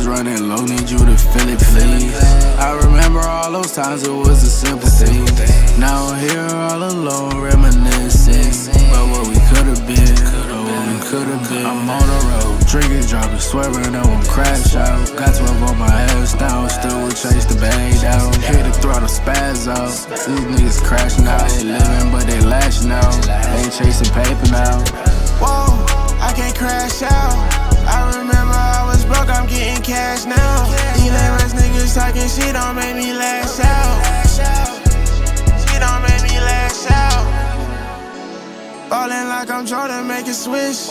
running low, need you to feel it, please. I remember all those times it was a simple thing. Now I'm here all alone, reminiscing about what we could've been, I'm on the road, drinking, driving, swerving, I won't crash out. Got 12 on my ass now, still will chase the bag down. Hit the throttle, spaz out. These niggas crashing out, they living but they lashing out. They ain't chasing paper now. Whoa, I can't crash out. I remember I was broke, I'm getting cash now. These lame ass niggas talking shit don't make me lash out. She don't make me lash out. Ballin' like I'm Jordan, make it switch.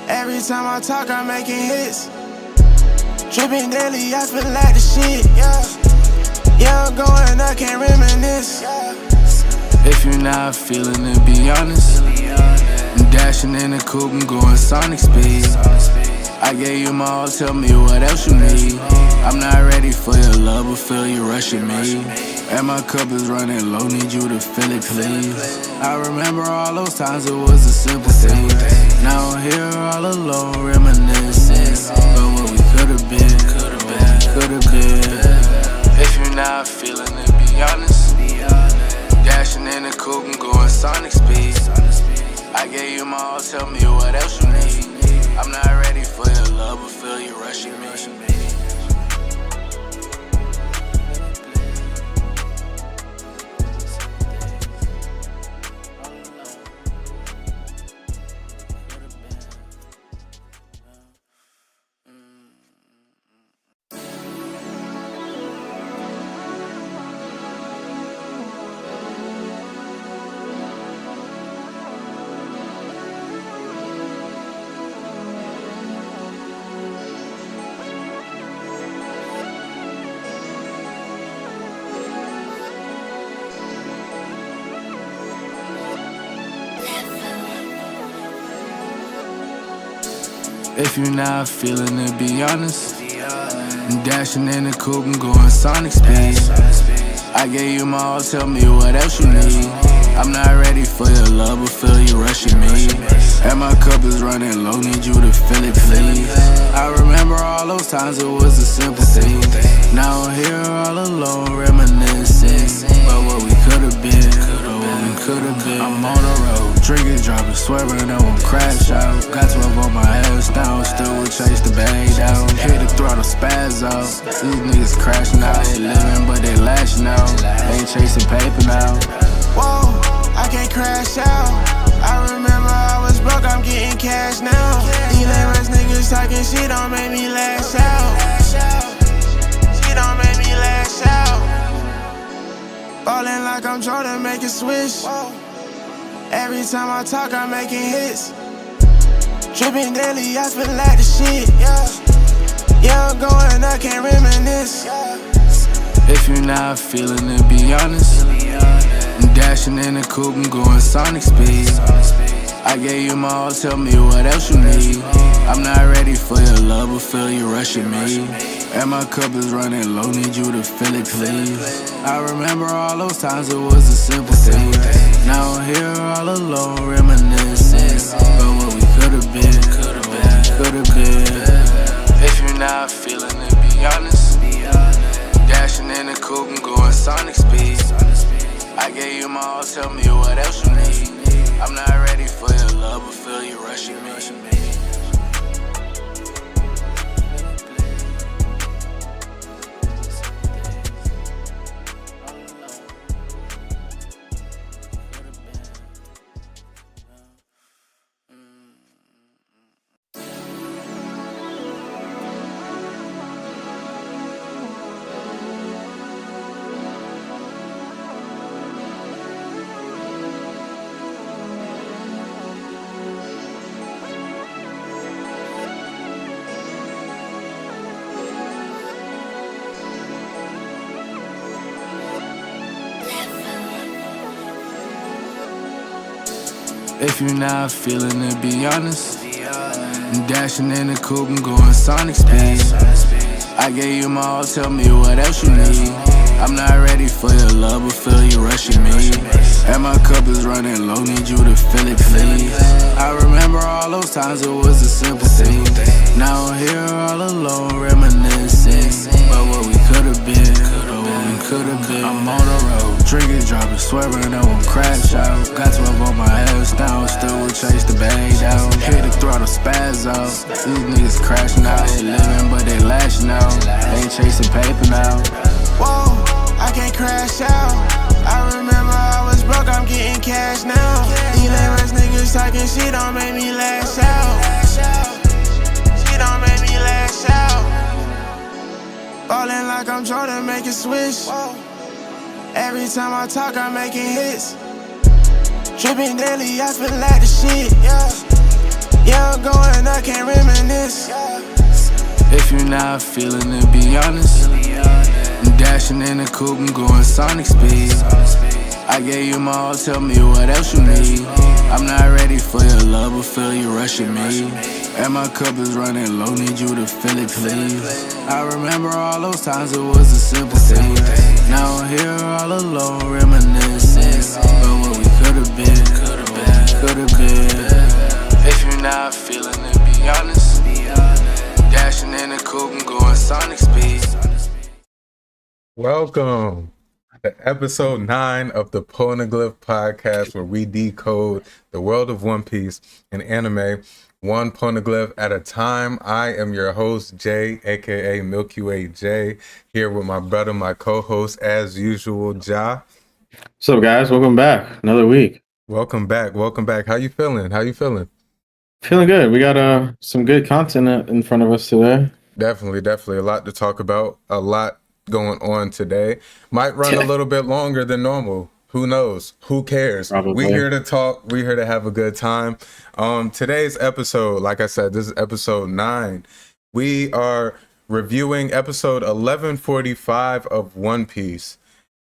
Every time I talk, I'm making hits. Drippin' daily, I feel like the shit. Yeah, I'm going, I can't reminisce. If you're not feeling it, be honest. I'm dashing in the coupe, I'm going sonic speed. I gave you my all, tell me what else you need. I'm not ready for your love, but feel you rushing me. And my cup is running low, need you to fill it, please. I remember all those times it was a simple thing. Now I'm here all alone, reminiscing about what we could've been, If you're not feeling it, be honest. Dashing in the coupe, I'm going sonic speed. I gave you my all, tell me what else you need. I'm not ready for your love, but feel you rushing me. If you're not feeling it, be honest. I'm dashing in the coupe, I'm going sonic speed. I gave you my all, tell me what else you need. I'm not ready for your love, but feel you rushing me. And my cup is running low, need you to fill it, please. I remember all those times it was a simple thing. Now I'm here all alone, reminiscing about what we could've been, I'm on the road, drinking, driving, swerving, I won't crash out. Got 12 on my ass now, still will chase the bag down. Hit the throttle, spaz out. These niggas crashing out, they living but they lashing out. They ain't chasing paper now. Whoa, I can't crash out. I remember I was broke, I'm getting cash now. These lame ass niggas talking shit don't make me lash out. She don't make me lash out. Ballin' like I'm Jordan, make it switch. Every time I talk, I'm making hits. Drippin' daily, I feel like the shit. Yeah, I'm going, I can't reminisce. If you're not feeling it, be honest. I'm dashing in the coupe, I'm going sonic speed. I gave you my all, tell me what else you need. I'm not ready for your love, but feel you rushing me. And my cup is running low, need you to fill it, please. I remember all those times it was a simple thing. Now I'm here all alone, reminiscing about what we could've been, If you're not feeling it, be honest. Dashing in the coupe, I'm going sonic speed. I gave you my all, tell me what else you need. I'm not ready for your love, but feel you rushing me. If you're not feeling it, be honest. I'm dashing in the coupe, I'm going sonic speed. I gave you my all, tell me what else you need. I'm not ready for your love, but feel you rushing me. And my cup is running low, need you to fill it, please. I remember all those times it was a simple thing. Now I'm here all alone, been swerving, I won't crash out. Got 12 on my ass down, still will chase the bag down. Hit the throttle, spaz out. These niggas crashing out, they living but they lashing out. Ain't chasing paper now. Whoa, I can't crash out. I remember I was broke, I'm getting cash now. These lame-ass niggas talking shit don't make me lash out. Shit don't make me lash out. Ballin' like I'm Jordan, make it switch. Every time I talk, I'm making hits. Tripping daily, I feel like the shit. Yeah, I'm going, I can't reminisce. If you're not feeling it, be honest. I'm dashing in the coupe, I'm going sonic speed. I gave you my all, tell me what else you need. I'm not ready for your love, but feel you rushing me. And my cup is running low, need you to fill it, please. I remember all those times, it was a simple thing. Now I'm here all alone, reminiscing about what we could've been. If you're not feeling it, be honest. Dashing in the coupe, I'm going sonic speed. Welcome to episode 9 of the Poneglyph Podcast, where we decode the world of One Piece and anime, one poneglyph at a time. I am your host, Jay, aka Milky Way Jay, here with my brother, my co-host, as usual, Ja. What's up, guys? Welcome back. Another week. Welcome back. How you feeling? Feeling good. We got some good content in front of us today. Definitely a lot to talk about. A lot going on today. Might run a little bit longer than normal. Who knows? Who cares? Probably. We here to talk. We here to have a good time. Today's episode, like I said, this is episode 9. We are reviewing episode 1145 of One Piece.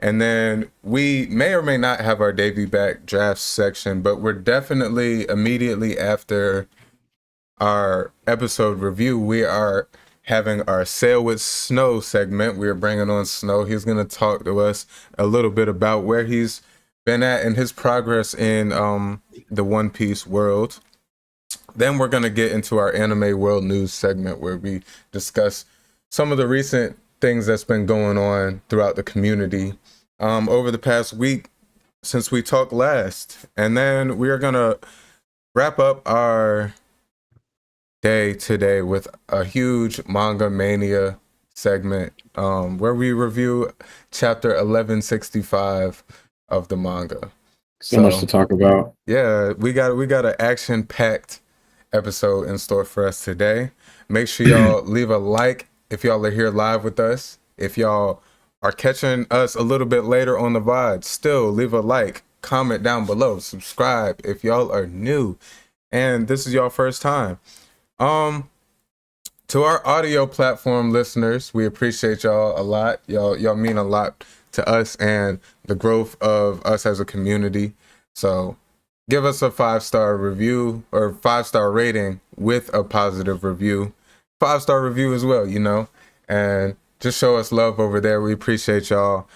And then we may or may not have our debut back draft section, but we're definitely immediately after our episode review, we are having our Sail with Snow segment. We are bringing on Snow. He's going to talk to us a little bit about where he's been at and his progress in the One Piece world. Then we're going to get into our anime world news segment, where we discuss some of the recent things that's been going on throughout the community over the past week since we talked last. And then we are going to wrap up our day today with a huge Manga Mania segment where we review chapter 1165 of the manga. So much to talk about. Yeah, we got an action-packed episode in store for us today. Make sure y'all leave a like if y'all are here live with us. If y'all are catching us a little bit later on the VOD, still leave a like, comment down below, subscribe if y'all are new and this is y'all first time. To our audio platform listeners, we appreciate y'all a lot. Y'all mean a lot to us and the growth of us as a community. So give us a 5-star review or 5-star rating with a positive review. 5-star review as well, and just show us love over there. We appreciate y'all.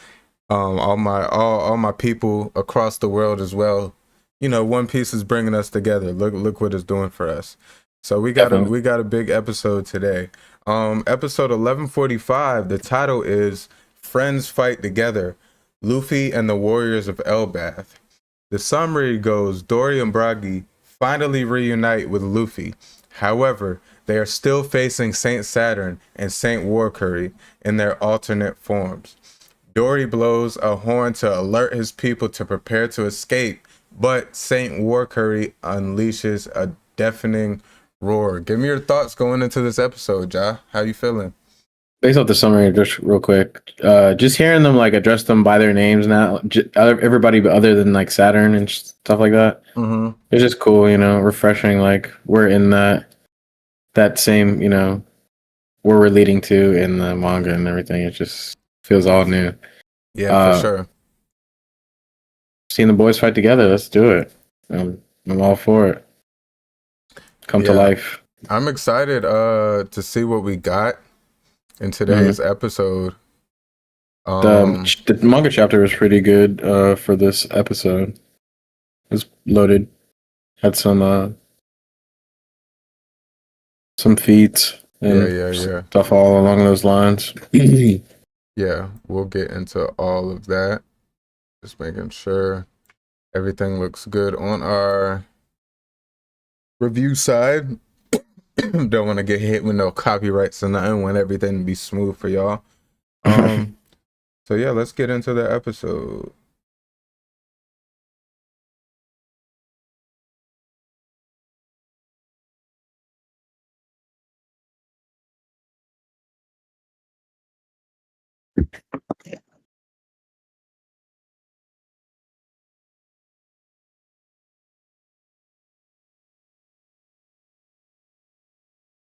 All my people across the world as well. One Piece is bringing us together. Look what it's doing for us. So we got a big episode today. Episode 1145, the title is Friends Fight Together, Luffy and the Warriors of Elbaf. The summary goes, Dory and Bragi finally reunite with Luffy. However, they are still facing Saint Saturn and Saint Warcurry in their alternate forms. Dory blows a horn to alert his people to prepare to escape, but Saint Warcurry unleashes a deafening roar. Give me your thoughts going into this episode, Ja. How you feeling? Based off the summary, just real quick, just hearing them address them by their names now, everybody other than Saturn and stuff like that. Mm-hmm. It's just cool, refreshing. We're in that same, where we're leading to in the manga and everything. It just feels all new. Yeah, for sure. Seeing the boys fight together, let's do it. I'm all for it. Come to life. I'm excited to see what we got in today's episode. The manga chapter was pretty good for this episode. It was loaded. Had some feats and stuff all along those lines. Yeah, we'll get into all of that. Just making sure everything looks good on our review side. Don't want to get hit with no copyrights and nothing. Want everything to be smooth for y'all. So yeah, let's get into the episode.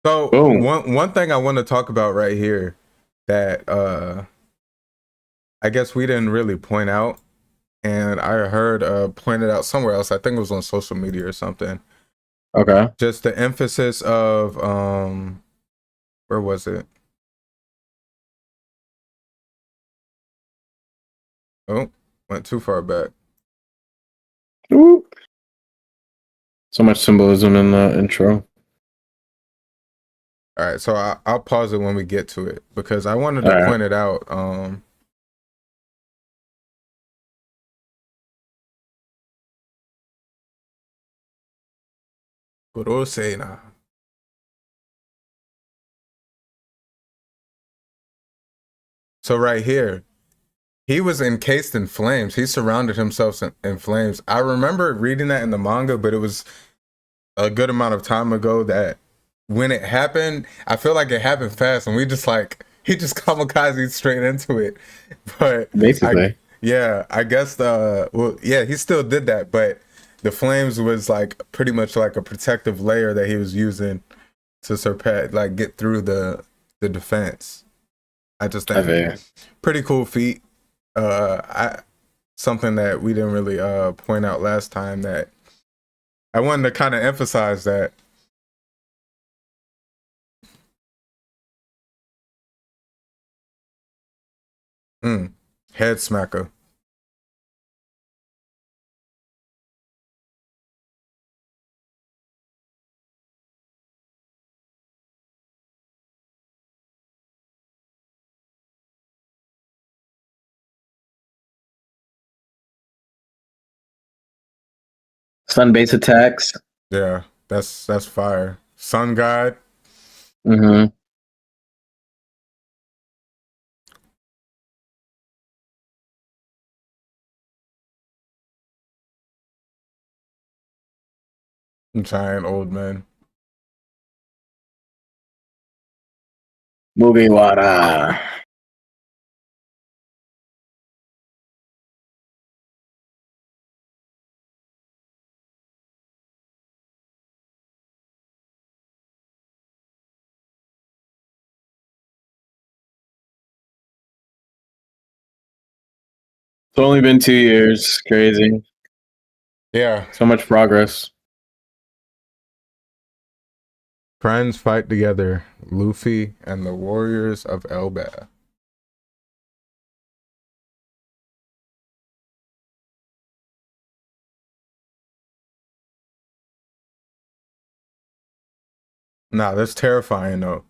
So Boom. one thing I want to talk about right here that I guess we didn't really point out, and I heard pointed out somewhere else. I think it was on social media or something. Okay. Just the emphasis of where was it? Oh, went too far back. Ooh. So much symbolism in the intro. All right, so I'll pause it when we get to it because I wanted to All right. point it out. Kurosena. So right here, he was encased in flames. He surrounded himself in flames. I remember reading that in the manga, but it was a good amount of time ago that when it happened, I feel like it happened fast and we just like, he just kamikaze straight into it. But Basically. I guess he still did that, but the flames was like pretty much like a protective layer that he was using to surpass, like get through the defense. I just think pretty cool feat. Something that we didn't really point out last time that I wanted to kind of emphasize that. Head smacker. Sun base attacks. Yeah, that's fire. Sun God. Mm-hmm. Giant old man. Mugiwara. It's only been 2 years. Crazy. Yeah. So much progress. Friends fight together. Luffy and the warriors of Elba. Nah, that's terrifying though.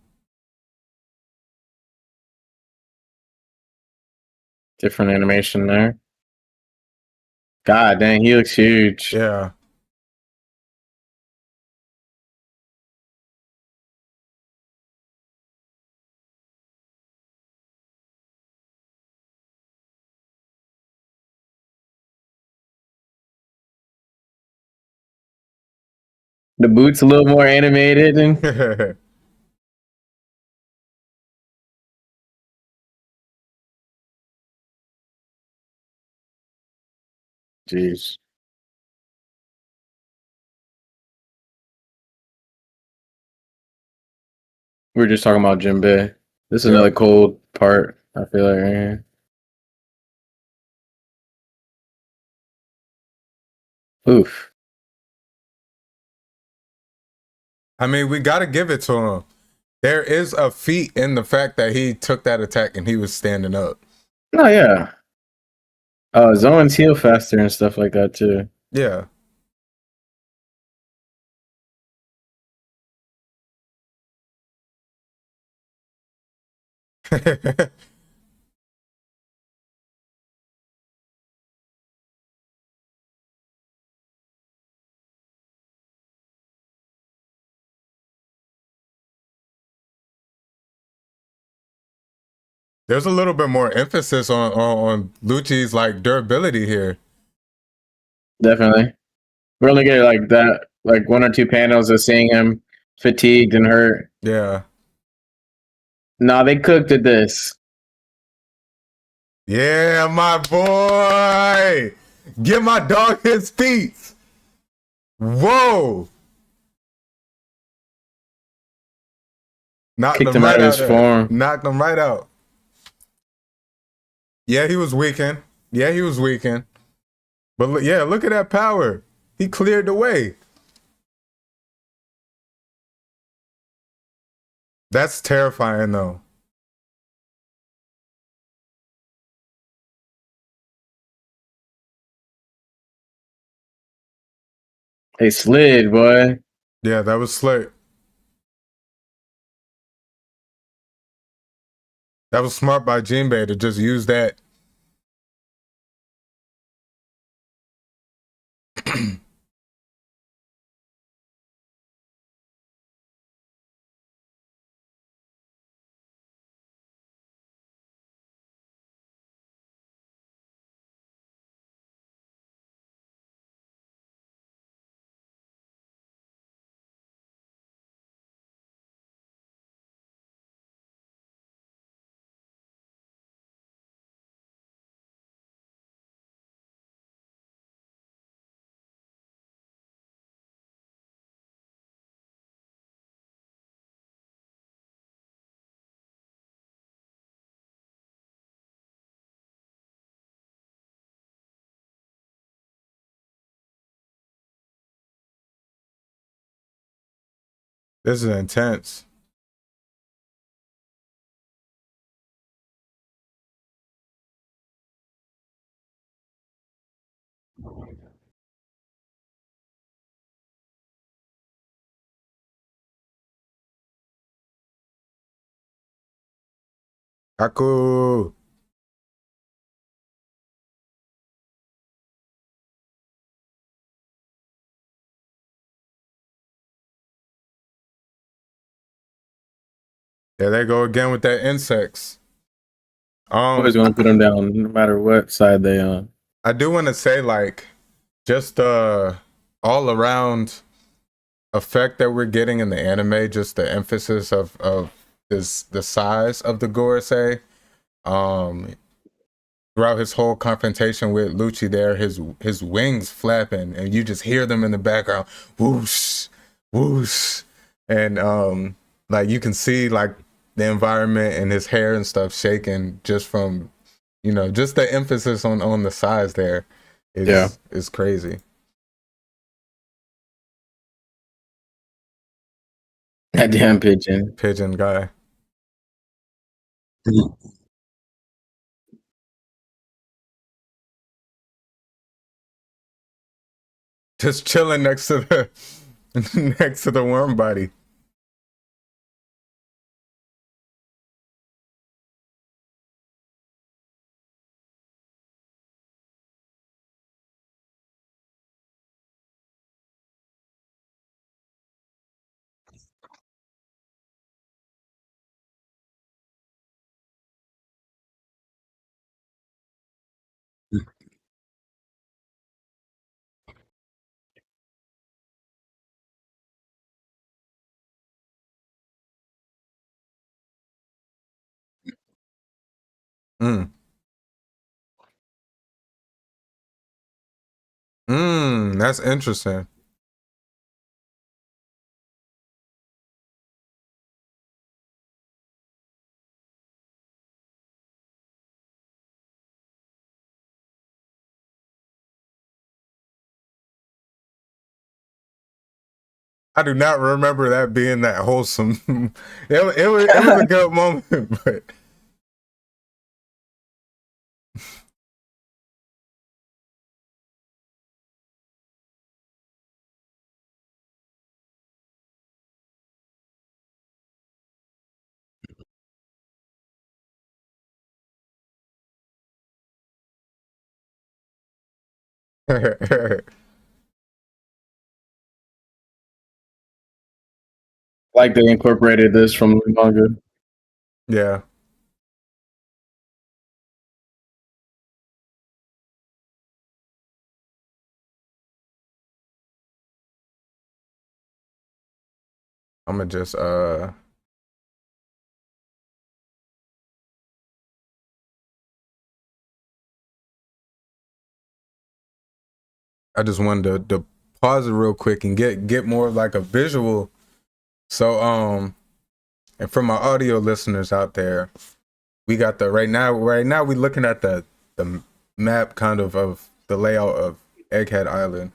Different animation there. God dang, he looks huge. Yeah. The boots a little more animated. And jeez. We were just talking about Jinbei. This is another cold part, I feel like, right here. Oof. I mean, we got to give it to him. There is a feat in the fact that he took that attack and he was standing up. Oh, yeah. Zoans heal faster and stuff like that, too. Yeah. There's a little bit more emphasis on Lucci's like durability here. Definitely. We only get like that, like one or two panels of seeing him fatigued and hurt. Yeah. Nah, they cooked at this. Yeah, my boy. Give my dog his feet. Whoa. Knocked Kicked him him out right of out his there. form. Knocked him right out. Yeah, he was weakened. But look at that power. He cleared the way. That's terrifying, though. They slid, boy. Yeah, that was slick. That was smart by Jinbei to just use that. This is intense. Aku. There they go again with that insects. Always gonna put him down no matter what side they on. I do want to say, like, just the all around effect that we're getting in the anime, just the emphasis of this the size of the Gorosei. Throughout his whole confrontation with Lucci there, his wings flapping and you just hear them in the background, whoosh, whoosh. And like you can see like the environment and his hair and stuff shaking just from, just the emphasis on the size there is crazy. That damn pigeon. Pigeon guy. Just chilling next to the next to the worm body. Mm. That's interesting. I do not remember that being that wholesome. it was a good moment, but Like they incorporated this from the manga. yeah. I'm gonna just I just wanted to pause it real quick and get more of like a visual. So and for my audio listeners out there, we got the right now we're looking at the map kind of the layout of Egghead Island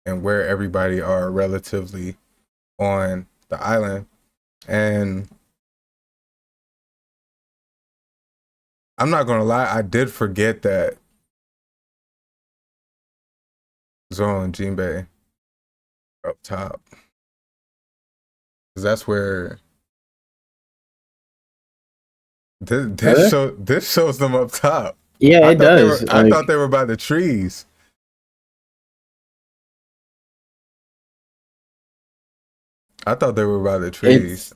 and where everybody are relatively on the island. And I'm not gonna lie, I did forget that Zoro and Jinbei are up top. Cause that's where this shows them up top. Yeah, it does. I thought they were by the trees. I thought they were by the trees.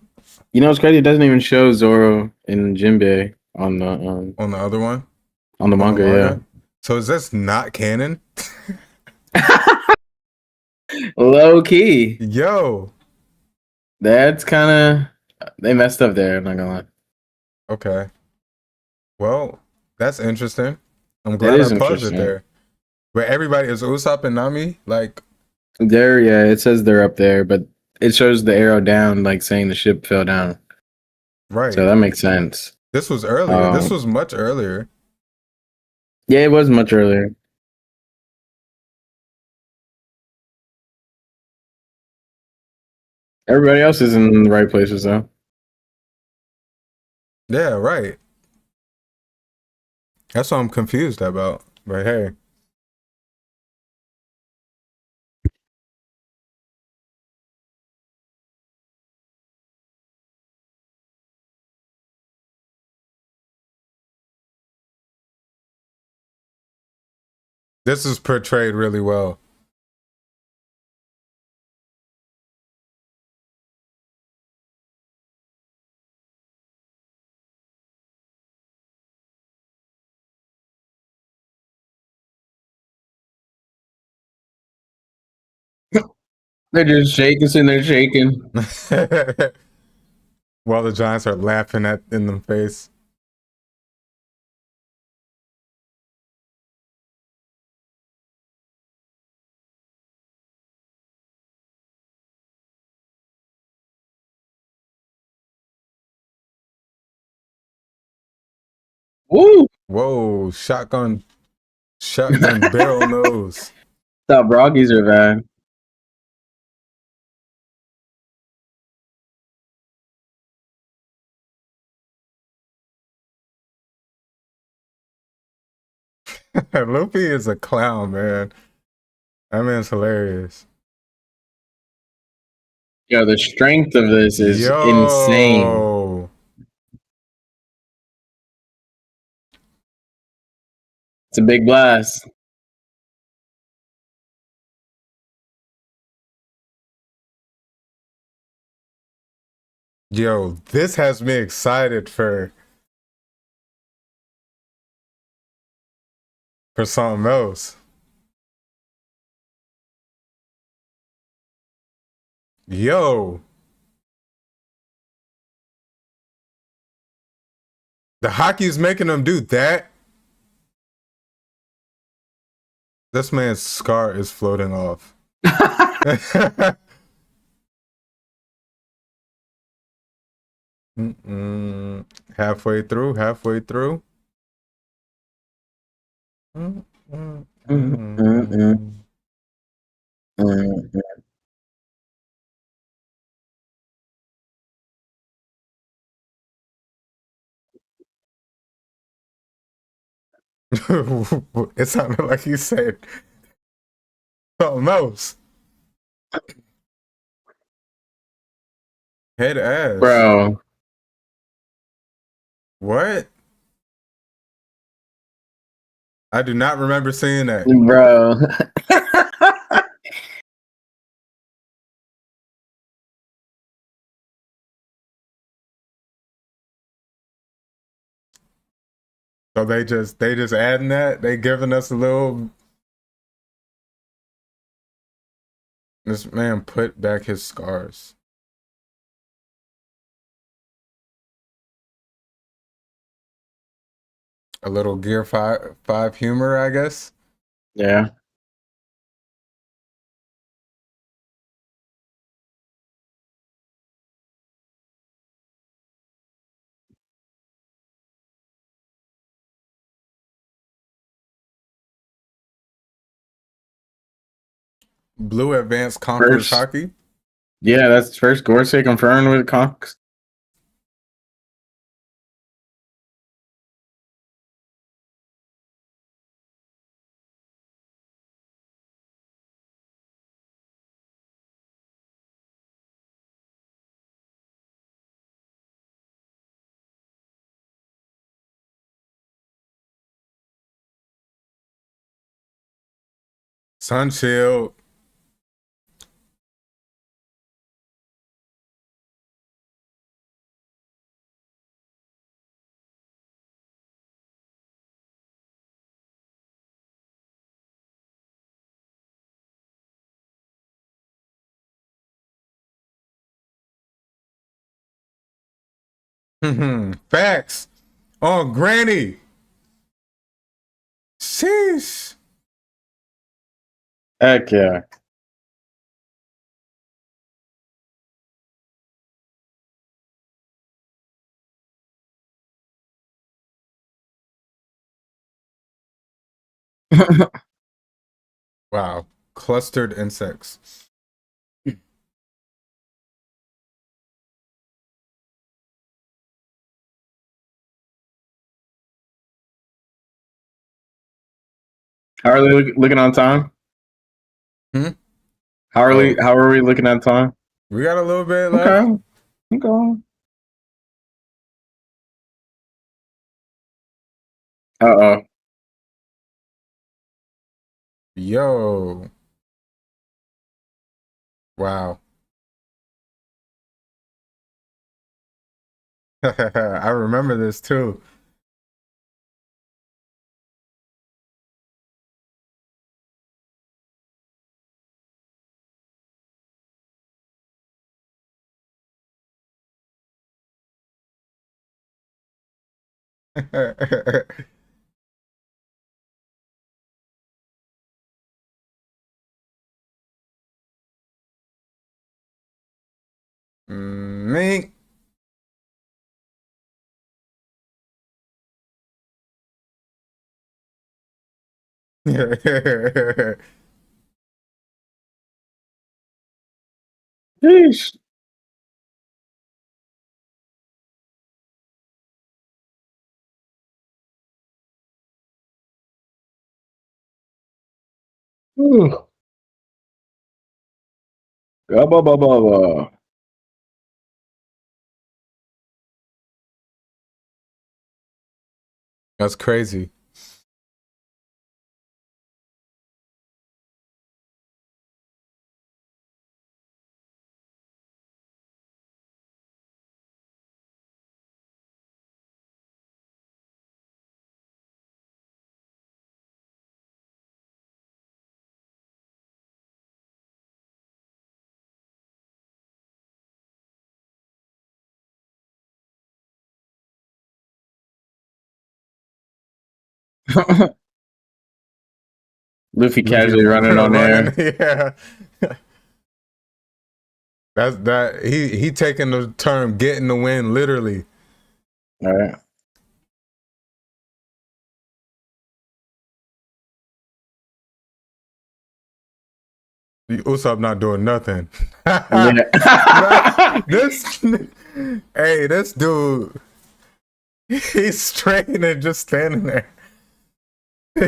You know, it's crazy. It doesn't even show Zoro and Jinbei on the other one, on the manga. Yeah. So is this not canon? Low key. Yo, that's kind of they messed up there. I'm not gonna lie. Okay. Well, that's interesting. I'm glad I paused it there. But everybody is Usopp and Nami like there. Yeah, it says they're up there, but it shows the arrow down, like saying the ship fell down. Right. So that makes sense. This was earlier. This was much earlier. Yeah, it was much earlier. Everybody else is in the right places, though. Yeah, right. That's what I'm confused about. But hey. This is portrayed really well. They're just shaking, and they're shaking. While the Giants are laughing in the face. Woo! Whoa, shotgun barrel nose. Thought Broggies are bad. Luffy is a clown, man. That man's hilarious. Yo, the strength of this is insane. It's a big blast. Yo, this has me excited for something else. Yo. The hockey's making them do that. This man's scar is floating off. Halfway through. It sounded like you said something else. Head ass. Bro. What? I do not remember seeing that. Bro. So they just adding that? They giving us a little. This man put back his scars. A little Gear 5 humor, I guess. Yeah. Blue Advanced Conquerors First, Hockey. yeah, that's first Gorsey confirmed with Conks. Sunshield. Facts. Oh, Granny. Sheesh. Heck yeah. Wow. Clustered insects. How are they looking on time? Hmm? How are Oh. how are we looking at time? We got a little bit left. Okay. Okay. Uh-oh. Yo. Wow. I remember this too. Me. Sheesh. Ooh. Gubba bubba bubba. That's crazy. Luffy Luffy casually running on running, air. yeah. That's that he taking the term getting the win literally. All right. Usopp not doing nothing. Yeah. this hey, this dude, he's straight and just standing there.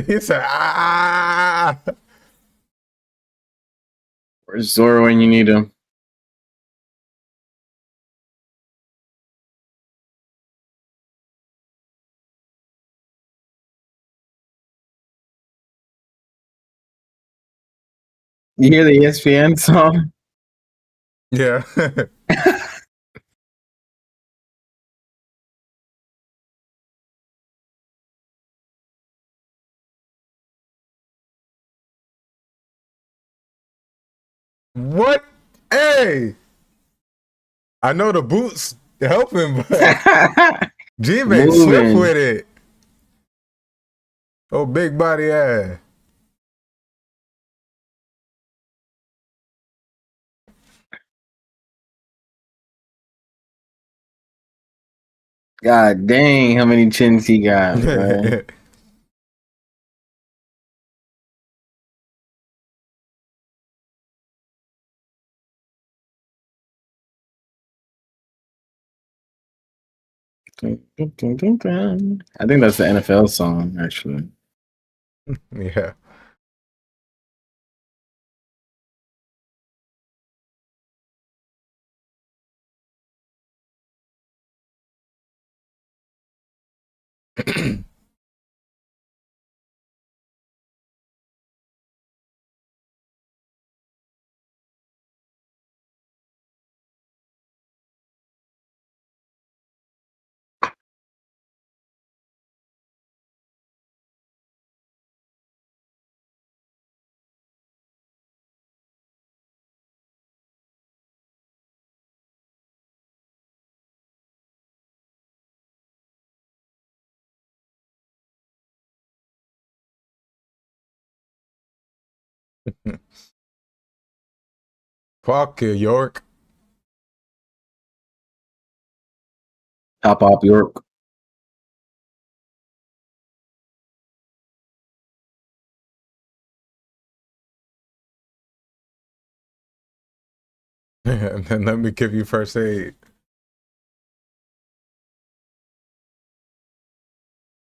He said, ah. Where's Zoro when you need him? You hear the ESPN song? Yeah. What? Hey, I know the boots helping, but G-Bait swift Moving. with it. Oh, big body ass. God dang, how many chins he got, bro. I think that's the NFL song, actually. Yeah. Fuck you, York. Top Op York. And then let me give you first aid.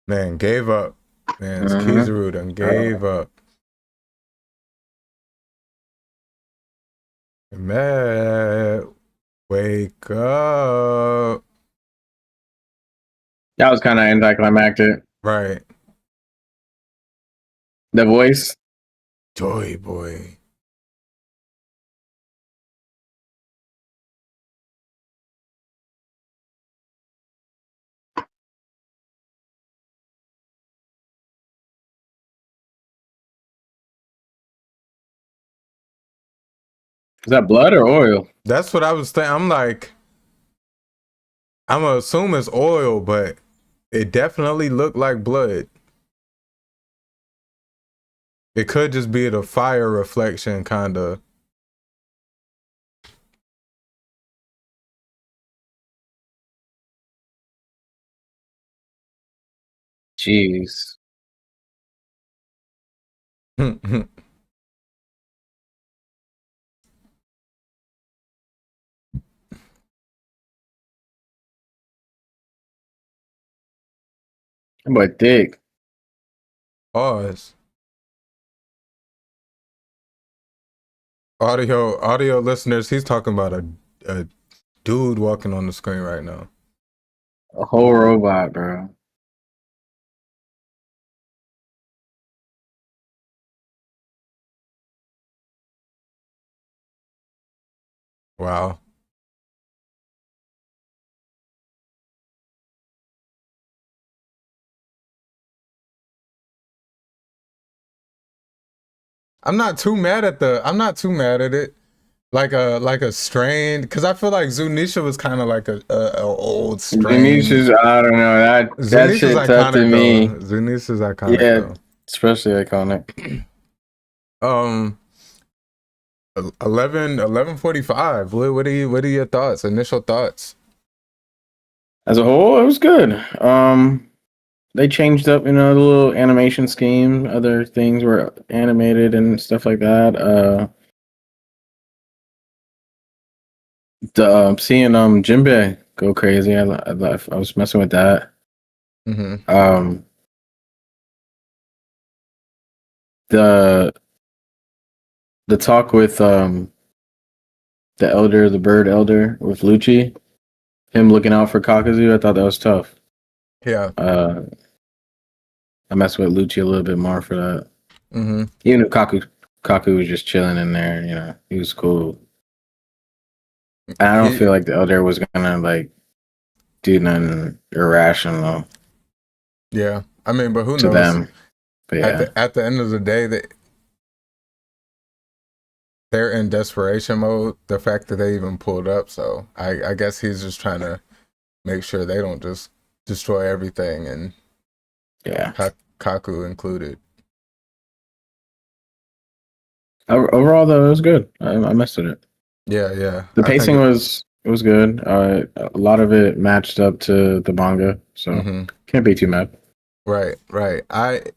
Man, gave up. Man, it's Kizaru done gave up. Man, wake up. That was kind of anticlimactic. Right. The voice. Joy boy. Is that blood or oil? That's what I was thinking. I'm like, I'm gonna assume it's oil, but it definitely looked like blood. It could just be the fire reflection, kind of. Jeez. That boy thick. Pause. Audio listeners, he's talking about a dude walking on the screen right now. A whole robot, bro. Wow. I'm not too mad at it. Like a strained, because I feel like Zunisha was kind of like a old strained. Zunisha's, I don't know. That shit tough to me. Zunisha's iconic. Yeah, though. especially iconic. 11:45. What are your thoughts? Initial thoughts? As a whole, it was good. They changed up, the little animation scheme. Other things were animated and stuff like that. Seeing Jinbei go crazy, I was messing with that. Mm-hmm. The talk with the bird elder with Lucci, him looking out for Kakuzu, I thought that was tough. Yeah. I messed with Lucci a little bit more for that. Mm-hmm. Even if Kaku was just chilling in there, he was cool. And I don't feel like the elder was gonna do nothing irrational. Yeah, I mean, but who to knows? Them. But yeah. At the end of the day, they're in desperation mode. The fact that they even pulled up, so I guess he's just trying to make sure they don't just destroy everything. And yeah, Kaku included. Overall, though, it was good. I messed with it. Yeah. The pacing was good. A lot of it matched up to the manga, so can't be too mad. Right.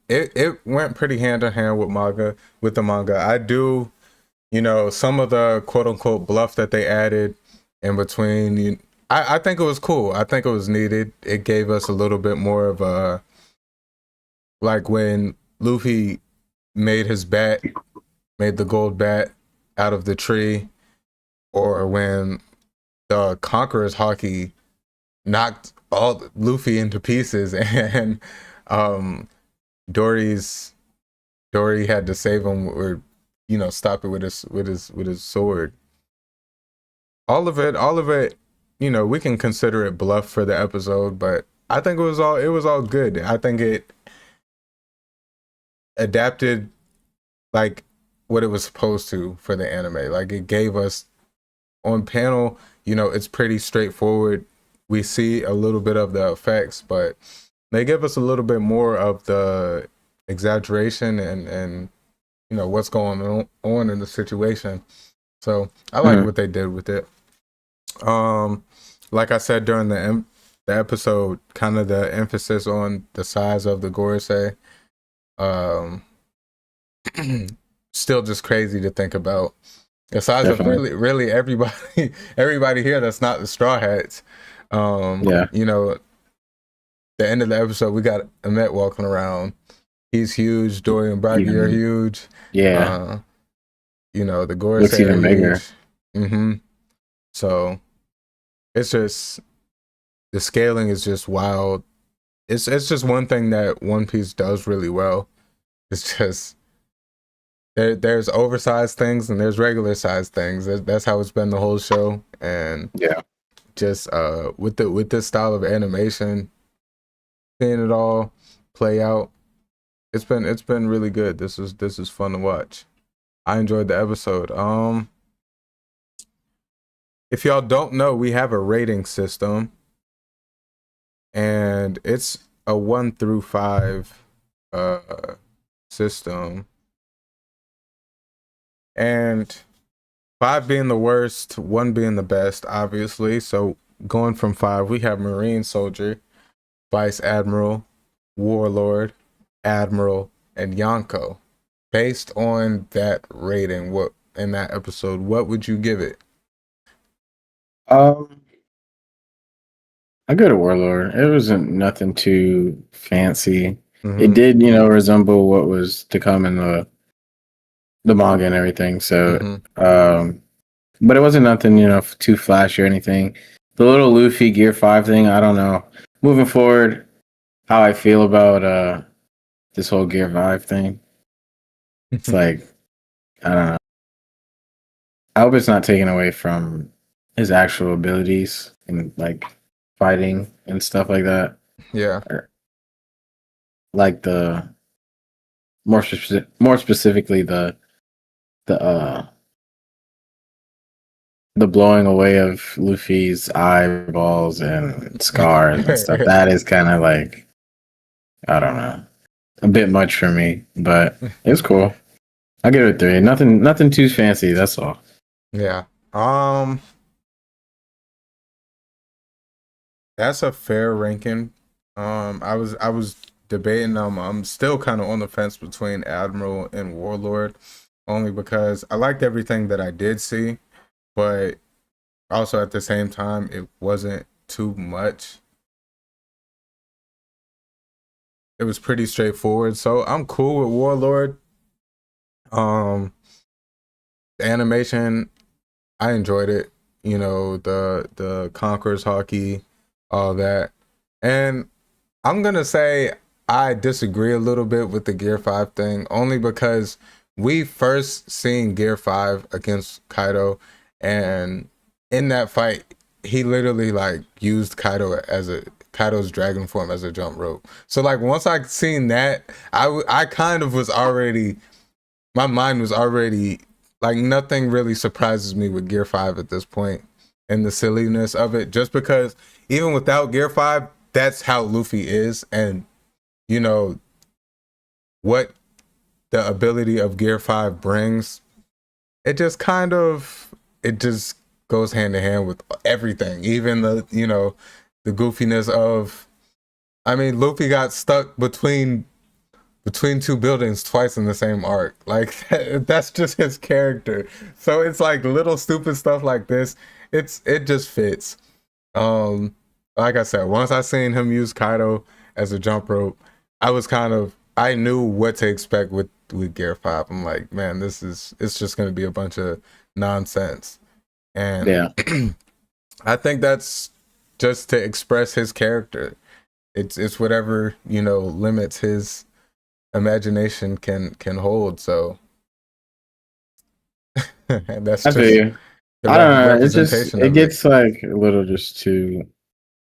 It went pretty hand in hand with the manga. I do, some of the quote unquote bluff that they added in between. I think it was cool. I think it was needed. It gave us a little bit more of a, like when Luffy made the gold bat out of the tree, or when the Conqueror's Haki knocked all Luffy into pieces, and Dory had to save him, or stop it with his sword. All of it, we can consider it bluff for the episode, but I think it was all good. I think it adapted like what it was supposed to for the anime. Like it gave us on panel, it's pretty straightforward. We see a little bit of the effects, but they give us a little bit more of the exaggeration and what's going on in the situation. So I like what they did with it. Like I said during the episode, kind of the emphasis on the size of the Gorosei. Still just crazy to think about. The size Definitely. Of really everybody here that's not the Straw Hats. The end of the episode, we got Emmett walking around. He's huge. Dory and Baggy are huge. Yeah. The Gorosei looks even bigger. So it's just, the scaling is just wild. It's just one thing that One Piece does really well. It's just there's oversized things and there's regular sized things. That's how it's been the whole show. And just with this style of animation, seeing it all play out, it's been really good. This is fun to watch. I enjoyed the episode. If y'all don't know, we have a rating system, and it's a 1 through 5 system, and 5 being the worst, 1 being the best, obviously. So going from 5, we have Marine Soldier, Vice Admiral, Warlord, Admiral, and Yonko. Based on that rating, what in that episode, what would you give it? I go to Warlord. It wasn't nothing too fancy. It did, resemble what was to come in the manga and everything. So, but it wasn't nothing, too flashy or anything. The little Luffy Gear 5 thing, I don't know. Moving forward, how I feel about this whole Gear 5 thing. It's like, I don't know. I hope it's not taken away from his actual abilities and like fighting and stuff like that. Yeah. Or, like the more specifically the blowing away of Luffy's eyeballs and scars and stuff. That is kind of like, I don't know, a bit much for me, but it's cool. I'll give it a 3. Nothing too fancy. That's all. Yeah. That's a fair ranking. I was debating. I'm still kind of on the fence between Admiral and Warlord, only because I liked everything that I did see, but also at the same time, it wasn't too much. It was pretty straightforward, so I'm cool with Warlord. The animation, I enjoyed it. The Conqueror's Haki, all that. And I'm gonna say I disagree a little bit with the Gear 5 thing, only because we first seen Gear 5 against Kaido, and in that fight, he literally like used Kaido's dragon form as a jump rope. So like once I seen that, I kind of was already, my mind was already like, nothing really surprises me with Gear 5 at this point, and the silliness of it, just because even without Gear 5, that's how Luffy is. And what the ability of Gear 5 brings, it just goes hand in hand with everything. Even the the goofiness of, I mean, Luffy got stuck between two buildings twice in the same arc. Like that's just his character. So it's like little stupid stuff like this. It just fits. Like I said, once I seen him use Kaido as a jump rope, I knew what to expect with Gear 5. I'm like, man, it's just gonna be a bunch of nonsense. And Yeah. I think that's just to express his character. It's whatever, limits his imagination can hold. So that's I feel just you. the I don't know. It's just representation it of it. gets like a little just too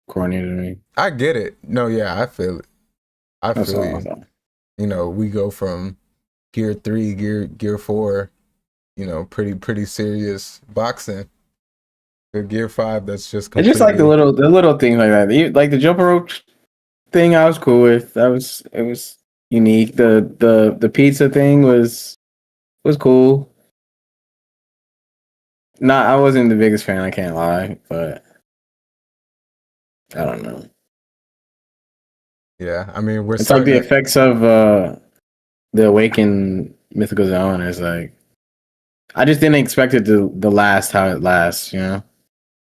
corny to me. I get it. No, yeah, I feel it. I That's feel all. you. That's all. We go from Gear 3, Gear 4, pretty serious boxing. The Gear 5, that's just It's just like the completely. little things like that. Like the jumper rope thing, I was cool with. It was unique. The pizza thing was cool. Not I wasn't the biggest fan. I can't lie, but I don't know. Yeah, I mean, we're It's like the starting to. effects of the awakened mythical zone is like I just didn't expect it to last how it lasts.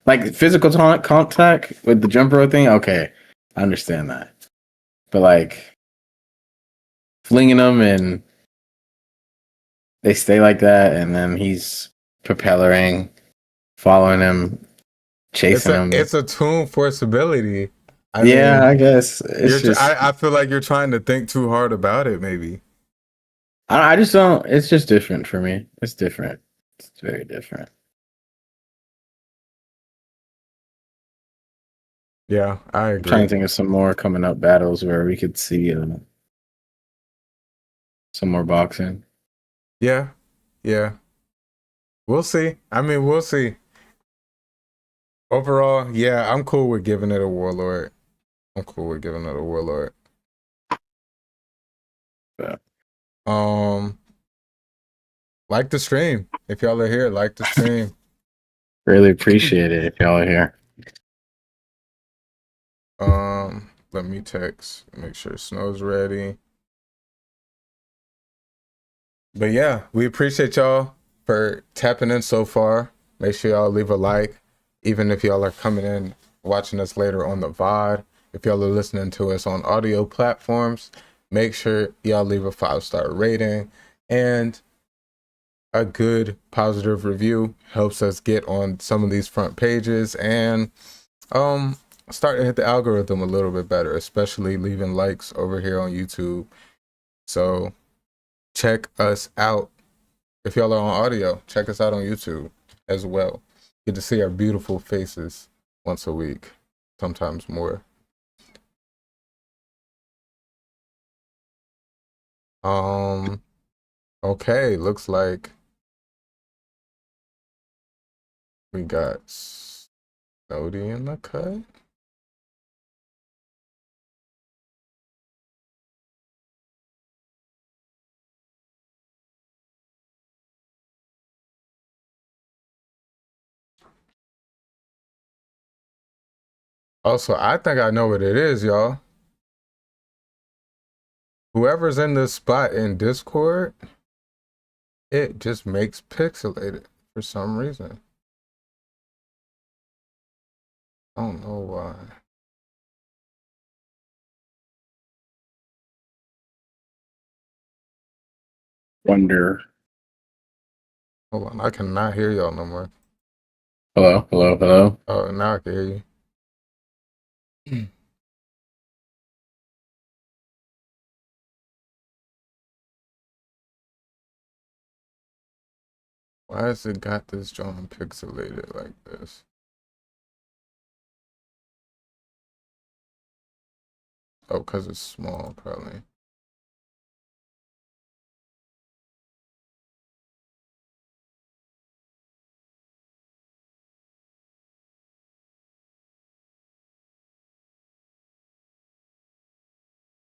Like physical contact with the jump rope thing. Okay, I understand that, but like flinging them and they stay like that, and then he's propellering, following him, chasing him. It's a toon force ability. I Yeah, I mean, guess it's just I feel like you're trying to think too hard about it, maybe. I just don't. It's just different for me. It's different. It's very different. Yeah, I I'm trying to agree. think of some more coming up battles where we could see some more boxing. Yeah, yeah. We'll see. I mean, we'll see. Overall, yeah, I'm cool with giving it a Warlord. I'm cool with giving it a Warlord. But Um, like the stream. If y'all are here, like the stream. really appreciate it if y'all are here. Let me text. Make sure Snow's ready. But yeah, we appreciate y'all for tapping in so far. Make sure y'all leave a like, even if y'all are coming in watching us later on the VOD. If y'all are listening to us on audio platforms, make sure y'all leave a 5-star rating and a good positive review. Helps us get on some of these front pages and start to hit the algorithm a little bit better, especially leaving likes over here on YouTube. So check us out. If y'all are on audio, check us out on YouTube as well. Get to see our beautiful faces once a week, sometimes more. Okay, looks like we got Snowdy in the cut. Also, I think I know what it is, y'all. Whoever's in this spot in Discord, it just makes pixelated for some reason. I don't know why. Wonder. Hold on, I cannot hear y'all no more. Hello, hello, hello. Oh, now I can hear you. Why has it got this drawing pixelated like this? Oh, because it's small, probably.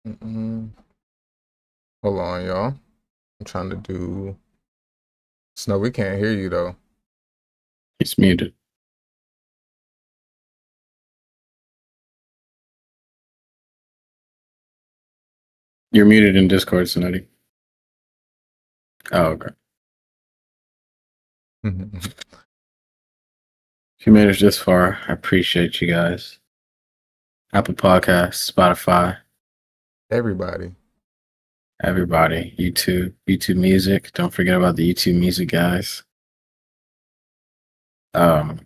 Mm-mm. Hold on, y'all. I'm trying to do. Snow, we can't hear you though. He's muted. You're muted in Discord, Sonati. Oh, okay. If you made it this far, I appreciate you guys. Apple Podcasts, Spotify, Everybody. YouTube Music. Don't forget about the YouTube Music guys. The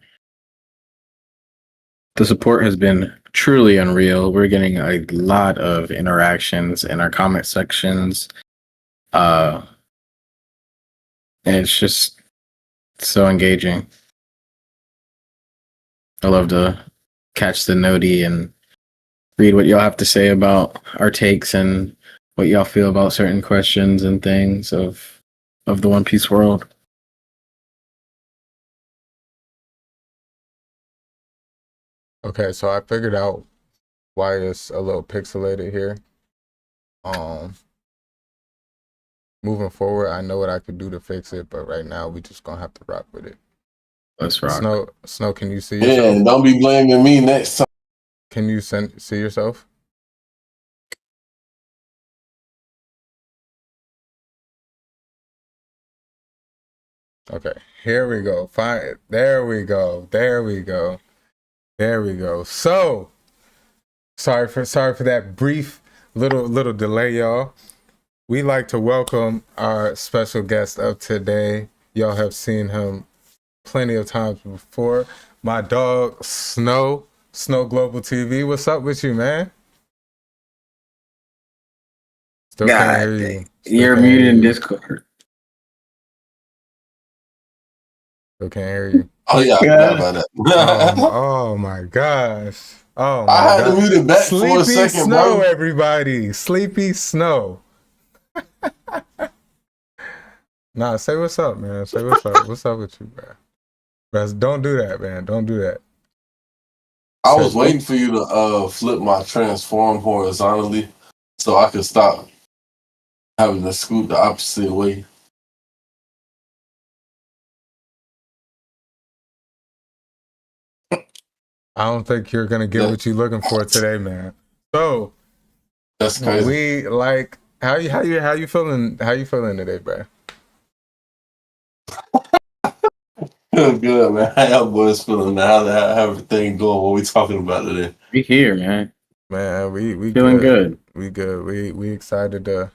support has been truly unreal. We're getting a lot of interactions in our comment sections. And it's just so engaging. I love to catch the noti and read what y'all have to say about our takes and what y'all feel about certain questions and things of the One Piece world. Okay, so I figured out why it's a little pixelated here. Moving forward, I know what I could do to fix it, but right now we just gonna have to rock with it. Let's rock. Snow, can you see yourself? Yeah, and don't be blaming me next time. Can you see yourself? Okay, here we go. Fine. There we go. So, sorry for that brief little delay, y'all. We like to welcome our special guest of today. Y'all have seen him plenty of times before. My dog, Snow Global TV. What's up with you, man? Still can't hear you. You're muted in Discord. Still can't hear you. Oh yeah, I forgot about that. Oh my gosh. Oh my I had to mute it back Sleepy for a second, Snow, bro. everybody. Sleepy Snow. Nah, say what's up, man. Say what's up. What's up with you, bro? Don't do that, man. Don't do that. I was waiting for you to flip my transform horizontally so I could stop having to scoot the opposite way. I don't think you're gonna get what you're looking for today, man. So That's crazy. how you feeling? How you feeling today, bro? Feeling good, man. How y'all boys feeling now? How everything going? What we talking about today? We here, man. Man, we Feeling good. We good. We excited to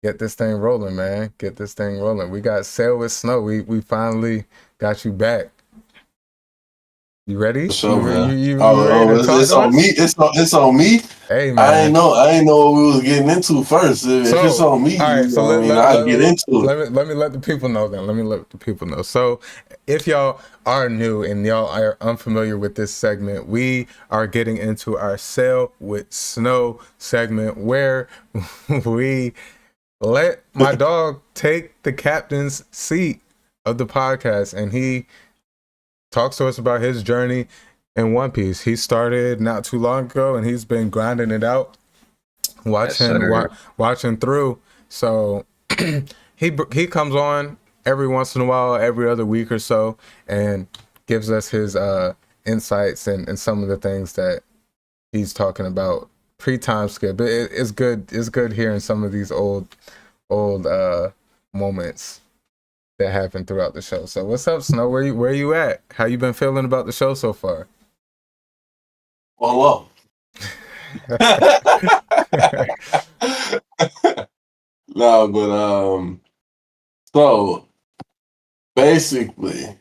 get this thing rolling, man. Get this thing rolling. We got Sail with Snow. We finally got you back. You ready? Sure, man. You ready to talk it's to on us? me. It's on me. Hey, man. I ain't know what we was getting into first. If it's on me, all right, so I'll get into it. Let me let the people know then. Let me let the people know. So if y'all are new and y'all are unfamiliar with this segment, we are getting into our Sail with Snow segment where we let my dog take the captain's seat of the podcast, and he talks to us about his journey in One Piece. He started not too long ago, and he's been grinding it out, watching through. So he comes on every once in a while, every other week or so, and gives us his insights and some of the things that he's talking about pre-time skip. It's good. It's good hearing some of these old moments that happened throughout the show. So what's up, Snow? Where you at? How you been feeling about the show so far? Well, no, but so basically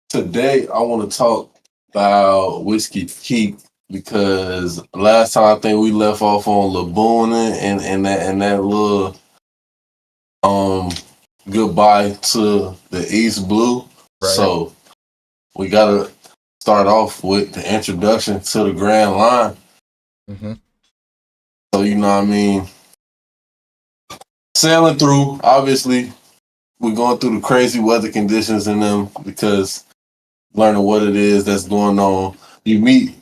today I want to talk about Whiskey Keep because last time I think we left off on Laboon and that little goodbye to the East Blue. Right. So we gotta start off with the introduction to the Grand Line. Mm-hmm. So you know what I mean, sailing through, obviously we're going through the crazy weather conditions in them because learning what it is that's going on. You meet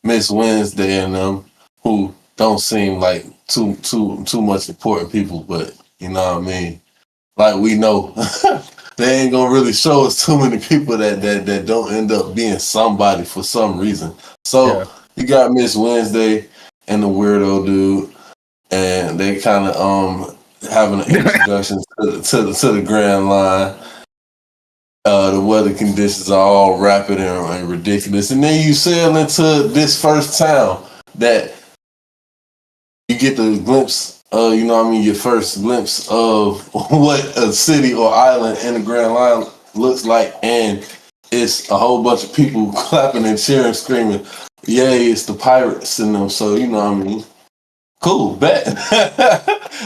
Miss Wednesday and them who don't seem like too much important people, but you know what I mean? Like we know they ain't gonna really show us too many people that don't end up being somebody for some reason. So you got Miss Wednesday and the weirdo dude, and they kind of having an introduction to the Grand Line. The weather conditions are all rapid and ridiculous, and then you sail into this first town that you get the glimpse. You know what I mean? Your first glimpse of what a city or island in the Grand Line looks like, and it's a whole bunch of people clapping and cheering, screaming, "Yay, it's the pirates!" in them. So you know what I mean? Cool, bet.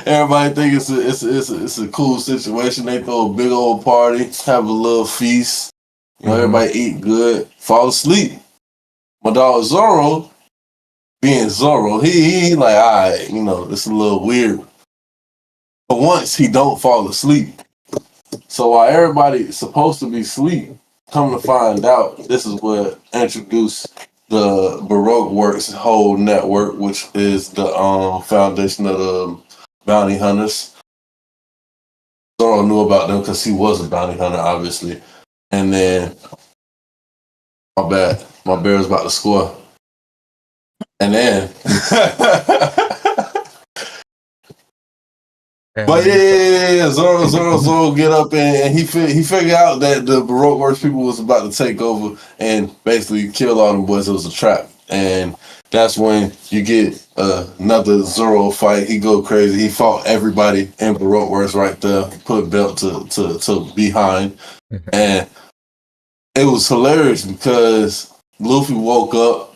Everybody think it's a cool situation. They throw a big old party, have a little feast. You know, everybody eat good, fall asleep. My dog Zorro, being Zorro, he like, all right, you know, it's a little weird. But once he don't fall asleep. So while everybody's supposed to be asleep, come to find out, this is what introduced the Baroque Works whole network, which is the foundation of the bounty hunters. Zorro knew about them because he was a bounty hunter, obviously. And then, my bad, my bear was about to score. And then, but yeah, Zorro get up and he figured out that the Baroque Works people was about to take over and basically kill all them boys. It was a trap, and that's when you get another Zorro fight. He go crazy. He fought everybody in Baroque Works right there. Put belt to behind, and it was hilarious because Luffy woke up,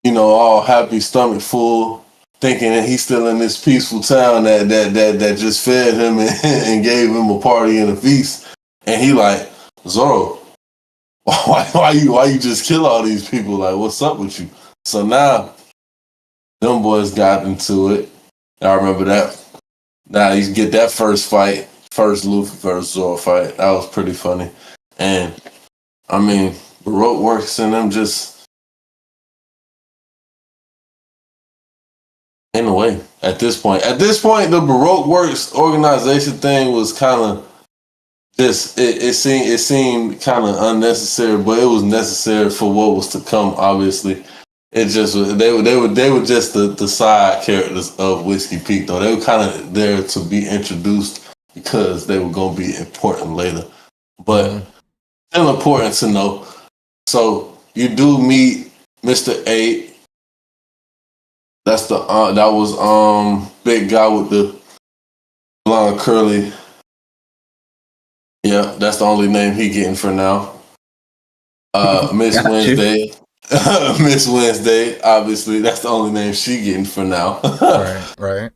you know, all happy, stomach full, thinking that he's still in this peaceful town that just fed him and gave him a party and a feast. And he like, Zorro, why you just kill all these people? Like, what's up with you? So now, them boys got into it. I remember that. Now you get that first fight, first Luffy versus Zorro fight. That was pretty funny. And I mean, Baroque Works and them just, in a way, at this point, the Baroque Works organization thing was kind of just it seemed kind of unnecessary, but it was necessary for what was to come. Obviously, it just they were just the side characters of Whiskey Peak, though. They were kind of there to be introduced because they were going to be important later, but still important to know. So you do meet Mr. 8. That's that was big guy with the blonde curly. Yeah, that's the only name he getting for now. Miss Wednesday. Miss Wednesday, obviously, that's the only name she getting for now. Right.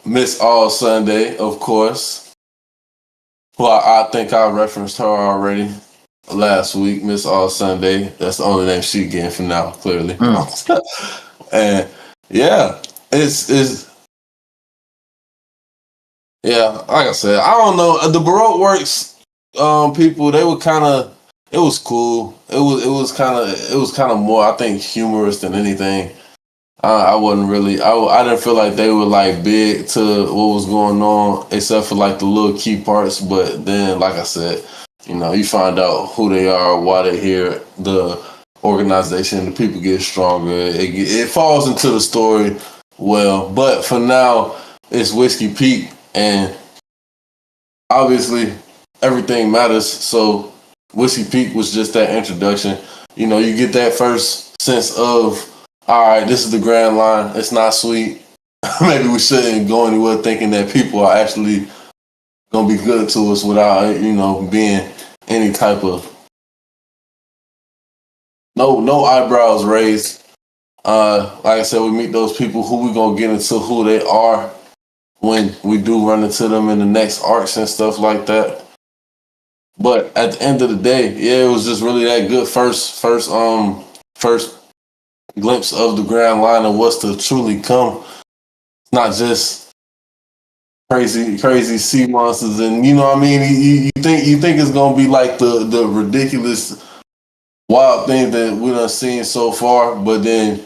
Miss All Sunday, of course. Well, I think I referenced her already last week. Miss All Sunday, that's the only name she getting for now, clearly. And yeah, it's yeah, like I said, I don't know. The Baroque Works people, they were kind of, it was cool. It was kind of more, I think, humorous than anything. I wasn't really, I didn't feel like they were like big to what was going on, except for like the little key parts. But then, like I said, you know, you find out who they are, why they're here, the organization, the people get stronger. It falls into the story well. But for now, it's Whiskey Peak, and obviously everything matters. So Whiskey Peak was just that introduction. You know, you get that first sense of, all right, this is the Grand Line. It's not sweet. Maybe we shouldn't go anywhere thinking that people are actually gonna be good to us without, you know, being any type of no eyebrows raised. Like I said, we meet those people who we gonna get into who they are when we do run into them in the next arcs and stuff like that. But at the end of the day, yeah, it was just really that good first glimpse of the Grand Line and what's to truly come. It's not just crazy sea monsters, and you know what I mean. You think it's gonna be like the ridiculous wild thing that we done seen so far, but then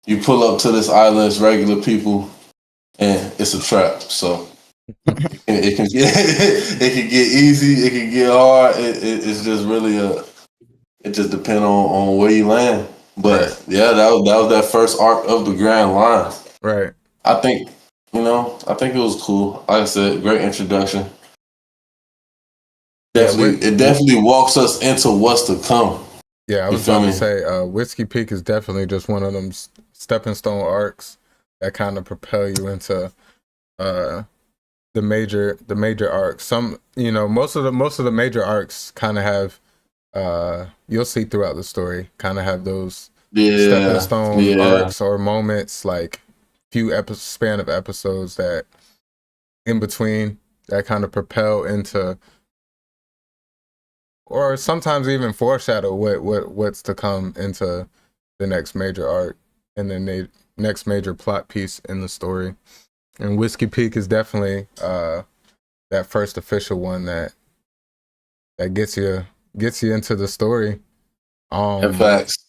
you pull up to this island, it's regular people, and it's a trap. So it can get it can get easy, it can get hard. It's just really it just depends on where you land. But yeah, that was that first arc of the Grand Line. Right. I think it was cool. Like I said, great introduction. It definitely walks us into what's to come. Yeah, I was about to say, Whiskey Peak is definitely just one of them stepping stone arcs that kind of propel you into the major arcs. Some, most of the major arcs kind of have, you'll see throughout the story, kind of have those stepping stone arcs or moments, like few span of episodes that in between that kind of propel into, or sometimes even foreshadow what's to come into the next major arc and then the next major plot piece in the story. And Whiskey Peak is definitely that first official one that gets you into the story. Facts.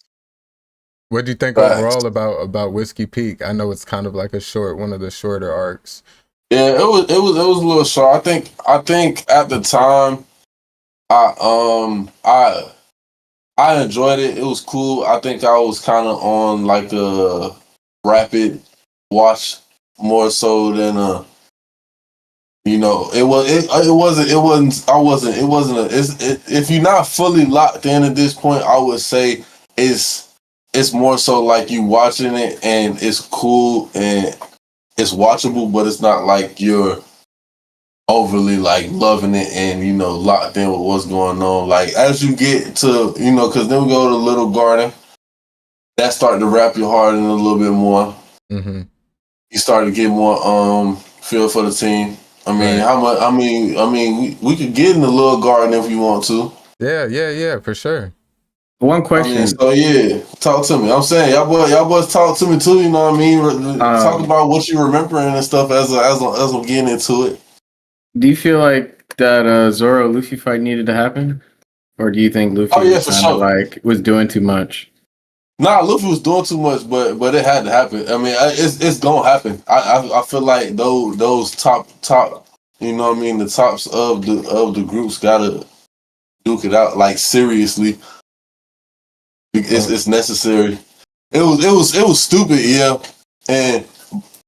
What do you think overall about Whiskey Peak? I know it's kind of like one of the shorter arcs. Yeah, it was a little short. I think at the time, I enjoyed it. It was cool. I think I was kind of on like a rapid watch more so than if you're not fully locked in at this point, I would say it's more so like you watching it and it's cool and it's watchable, but it's not like you're overly like loving it and locked in with what's going on. Like as you get to because then we go to Little Garden, that started to wrap your heart in a little bit more. Mm-hmm. You start to get more feel for the team. I mean, how much? I mean, we could get in the Little Garden if we want to. Yeah, for sure. One question. Talk to me. I'm saying y'all boys talk to me too. You know what I mean? Talk about what you remembering and stuff as I'm getting into it. Do you feel like that Zoro Luffy fight needed to happen, or do you think Luffy was doing too much? Nah, Luffy was doing too much, but it had to happen. I mean, it's gonna happen. I feel like those top, you know what I mean, the tops of the groups gotta duke it out like seriously. It's necessary. It was stupid, yeah, and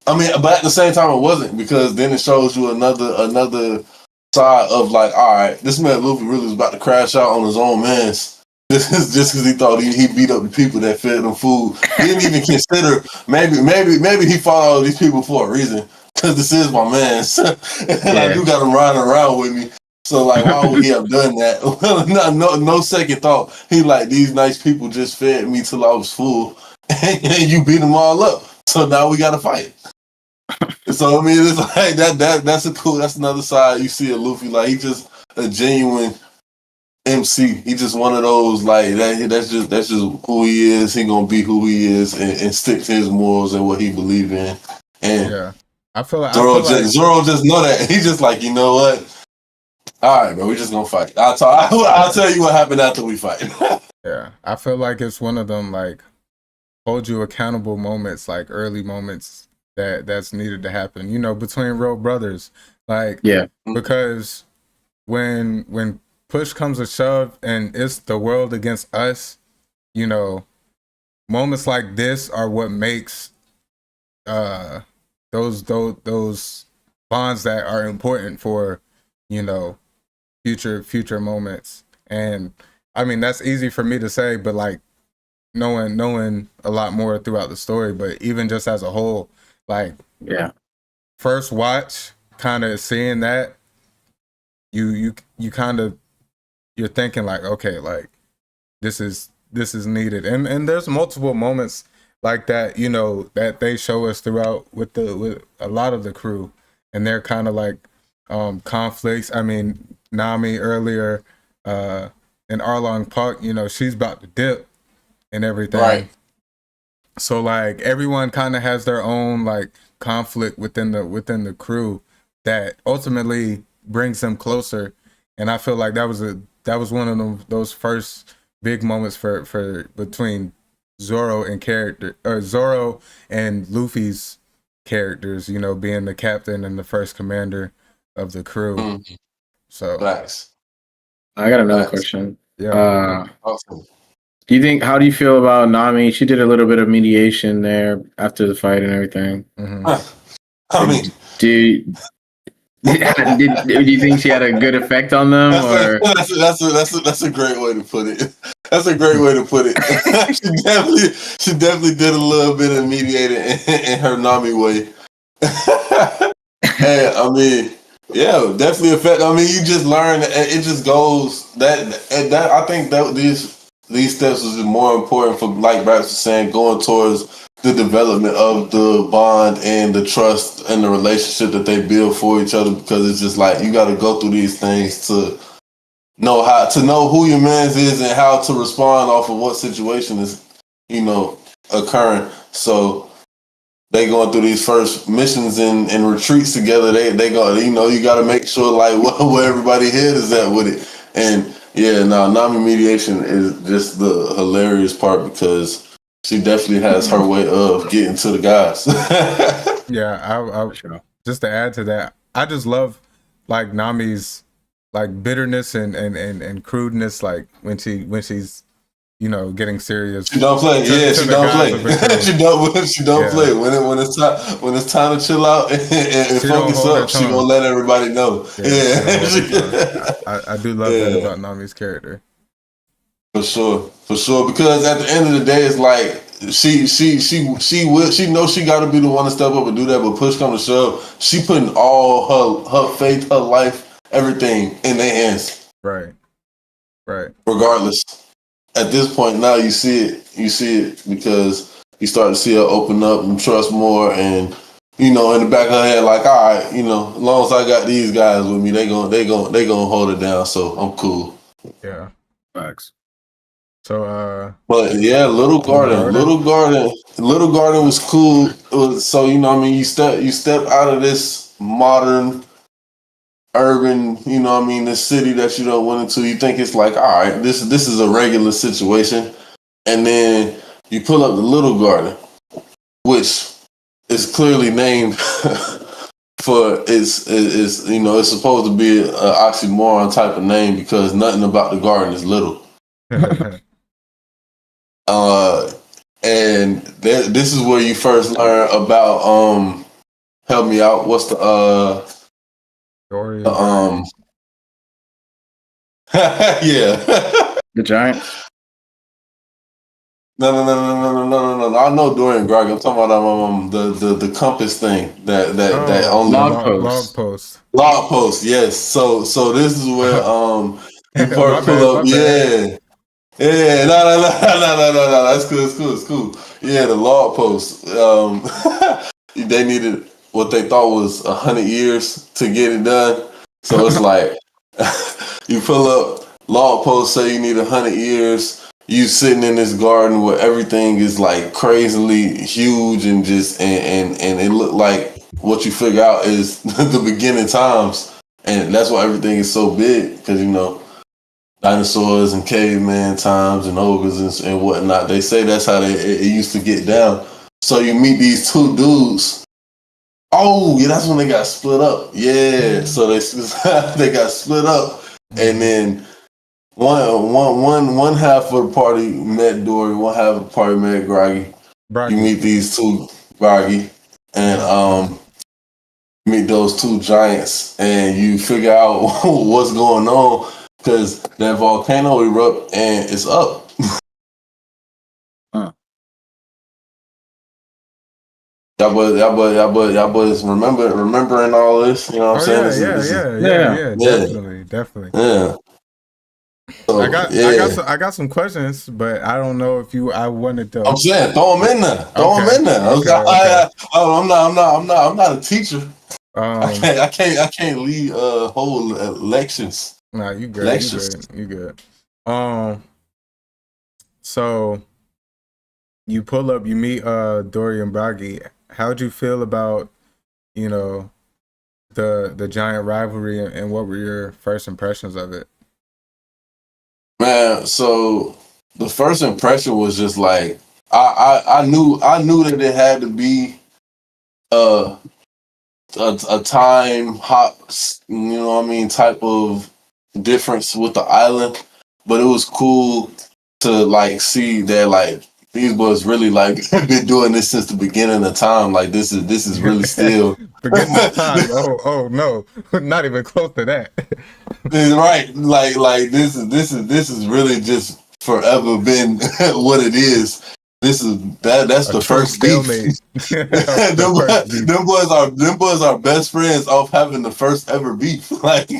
I mean, but at the same time, it wasn't, because then it shows you another side of like, all right, this man Luffy really was about to crash out on his own mans. This is just because he thought he beat up the people that fed him food. He didn't even consider maybe he fought all these people for a reason, because this is my man, and I do got him riding around with me. So like, why would he have done that? Well, no second thought. He like, these nice people just fed me till I was full, and you beat them all up. So now we got to fight. So I mean, it's like that's another side you see of Luffy. Like, he's just a genuine MC. He just one of those like that. That's just who he is. He gonna be who he is and stick to his morals and what he believe in. And I feel like Zoro just know that. He's just like, you know what? All right, bro, we just gonna fight. I'll tell you what happened after we fight. Yeah, I feel like it's one of them like hold you accountable moments, like early moments that's needed to happen, between real brothers. Like, because when push comes to shove and it's the world against us, moments like this are what makes those bonds that are important for future moments. And I mean, that's easy for me to say, but like knowing a lot more throughout the story, but even just as a whole, like, first watch, kind of seeing that, you kind of, you're thinking like, okay, like this is needed, and there's multiple moments like that, that they show us throughout with a lot of the crew, and they're kind of like conflicts. I mean, Nami earlier in Arlong Park, she's about to dip and everything. Right. So like everyone kind of has their own like conflict within the crew that ultimately brings them closer. And I feel like that was one of those first big moments for between Zoro and Luffy's characters, you know, being the captain and the first commander of the crew. Mm-hmm. So Facts. I got another question. Yeah. Awesome. How do you feel about Nami? She did a little bit of mediation there after the fight and everything. Mm-hmm. I mean, do you think she had a good effect on them? That's a great way to put it. That's a great way to put it. she definitely did a little bit of mediating in her Nami way. And I mean, yeah, definitely affect. I mean, you just learn. It just goes that I think that these steps is more important for, like Brax was saying, going towards the development of the bond and the trust and the relationship that they build for each other, because it's just like you got to go through these things to know who your man's is and how to respond off of what situation is, you know, occurring. So they going through these first missions and retreats together. They go, you know, you got to make sure like where everybody head is at with it. And yeah, Nami mediation is just the hilarious part, because she definitely has her way of getting to the guys. Yeah, I just to add to that, I just love like Nami's like bitterness and crudeness, like when she's, you know, getting serious. She don't play. She don't play. She don't play. When it's time to chill out and focus up, she gonna let everybody know. I do love that about Nami's character. For sure. Because at the end of the day, it's like she knows she got to be the one to step up and do that. But push come to shove, she putting all her faith, her life, everything in their hands. Right. Regardless, at this point now, you see it because you start to see her open up and trust more, and you know, in the back of her head, like, all right, you know, as long as I got these guys with me, they gonna hold it down. So I'm cool. Yeah. Facts. So, but yeah, Little Garden was cool. It was, so, you know, I mean, you step out of this modern, urban, you know, I mean, this city that you don't went into. You think it's like, all right, this is a regular situation, and then you pull up the Little Garden, which is clearly named for it's you know, it's supposed to be an oxymoron type of name, because nothing about the garden is little. And this is where you first learn about help me out. What's the yeah. The giant? No. I know Dorian Grog. I'm talking about the compass thing that only log post. Yes. So this is where you first pull up. Yeah. Yeah, no. That's cool. Yeah, the log post. They needed what they thought was 100 years to get it done. So it's like you pull up log post, say you need 100 years. You sitting in this garden where everything is like crazily huge and just and it looked like what you figure out is the beginning times, and that's why everything is so big, because you know. Dinosaurs and caveman times and ogres and whatnot. They say that's how it used to get down. So you meet these two dudes. Oh, yeah, that's when they got split up. Yeah, so they got split up, and then one half of the party met Dory, one half of the party met Groggy. You meet these two Groggy, and meet those two giants, and you figure out what's going on. Because that volcano erupt and it's up. Y'all boys remembering all this. You know what I'm saying? Yeah, definitely. Yeah. So, I got some questions, but I don't know if I wanted to. I'm saying throw them in there. I'm not a teacher. I can't lead whole lections. Nah, you good. You good. So you pull up, you meet Dory and Bragi. How'd you feel about, you know, the giant rivalry, and what were your first impressions of it? Man, so the first impression was just like I knew that it had to be a time hop, you know what I mean, type of difference with the island, but it was cool to like see that like these boys really like been doing this since the beginning of time. Like this is really still beginning of time. Oh no, not even close to that. Right, like this is really just forever been what it is. That's the first beef. them boys are best friends off having the first ever beef. Like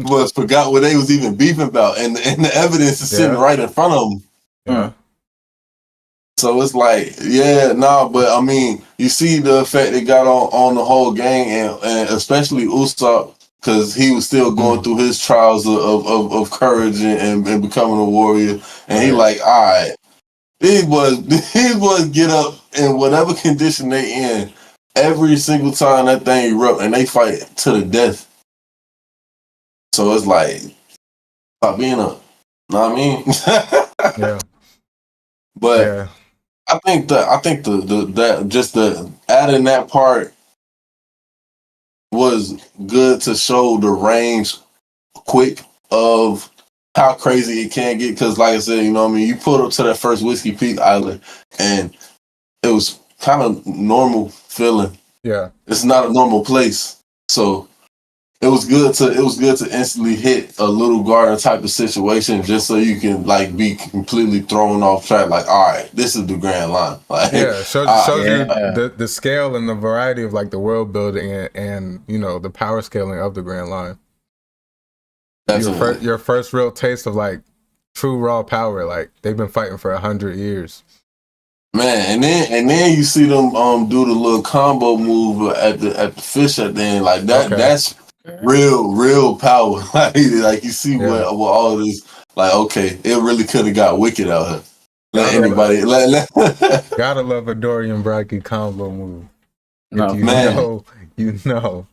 boys forgot what they was even beefing about, and the evidence is sitting right in front of them. Yeah. So it's like, but I mean, you see the effect it got on the whole gang, and especially Usopp, because he was still going through his trials of courage and becoming a warrior, and he like, all right. These boys get up in whatever condition they in every single time that thing erupt, and they fight to the death. So it's like, stop being up. Know what I mean? Yeah. But I think that just the adding that part was good to show the range quick of how crazy it can get, because like I said, you know what I mean, you pulled up to that first Whiskey Peak Island and it was kind of normal feeling. Yeah. It's not a normal place. So it was good to instantly hit a little garden type of situation, just so you can like be completely thrown off track, like, all right, this is the Grand Line. Like, shows you the scale and the variety of like the world building and you know the power scaling of the Grand Line. Your first real taste of like true raw power. Like they've been fighting for 100 years. Man, and then you see them do the little combo move at the fish at the end. Like that. That's real power. like you see what all this. Like, okay, it really could have got wicked out here. Gotta love a Dorian Bragi combo move. No, You know.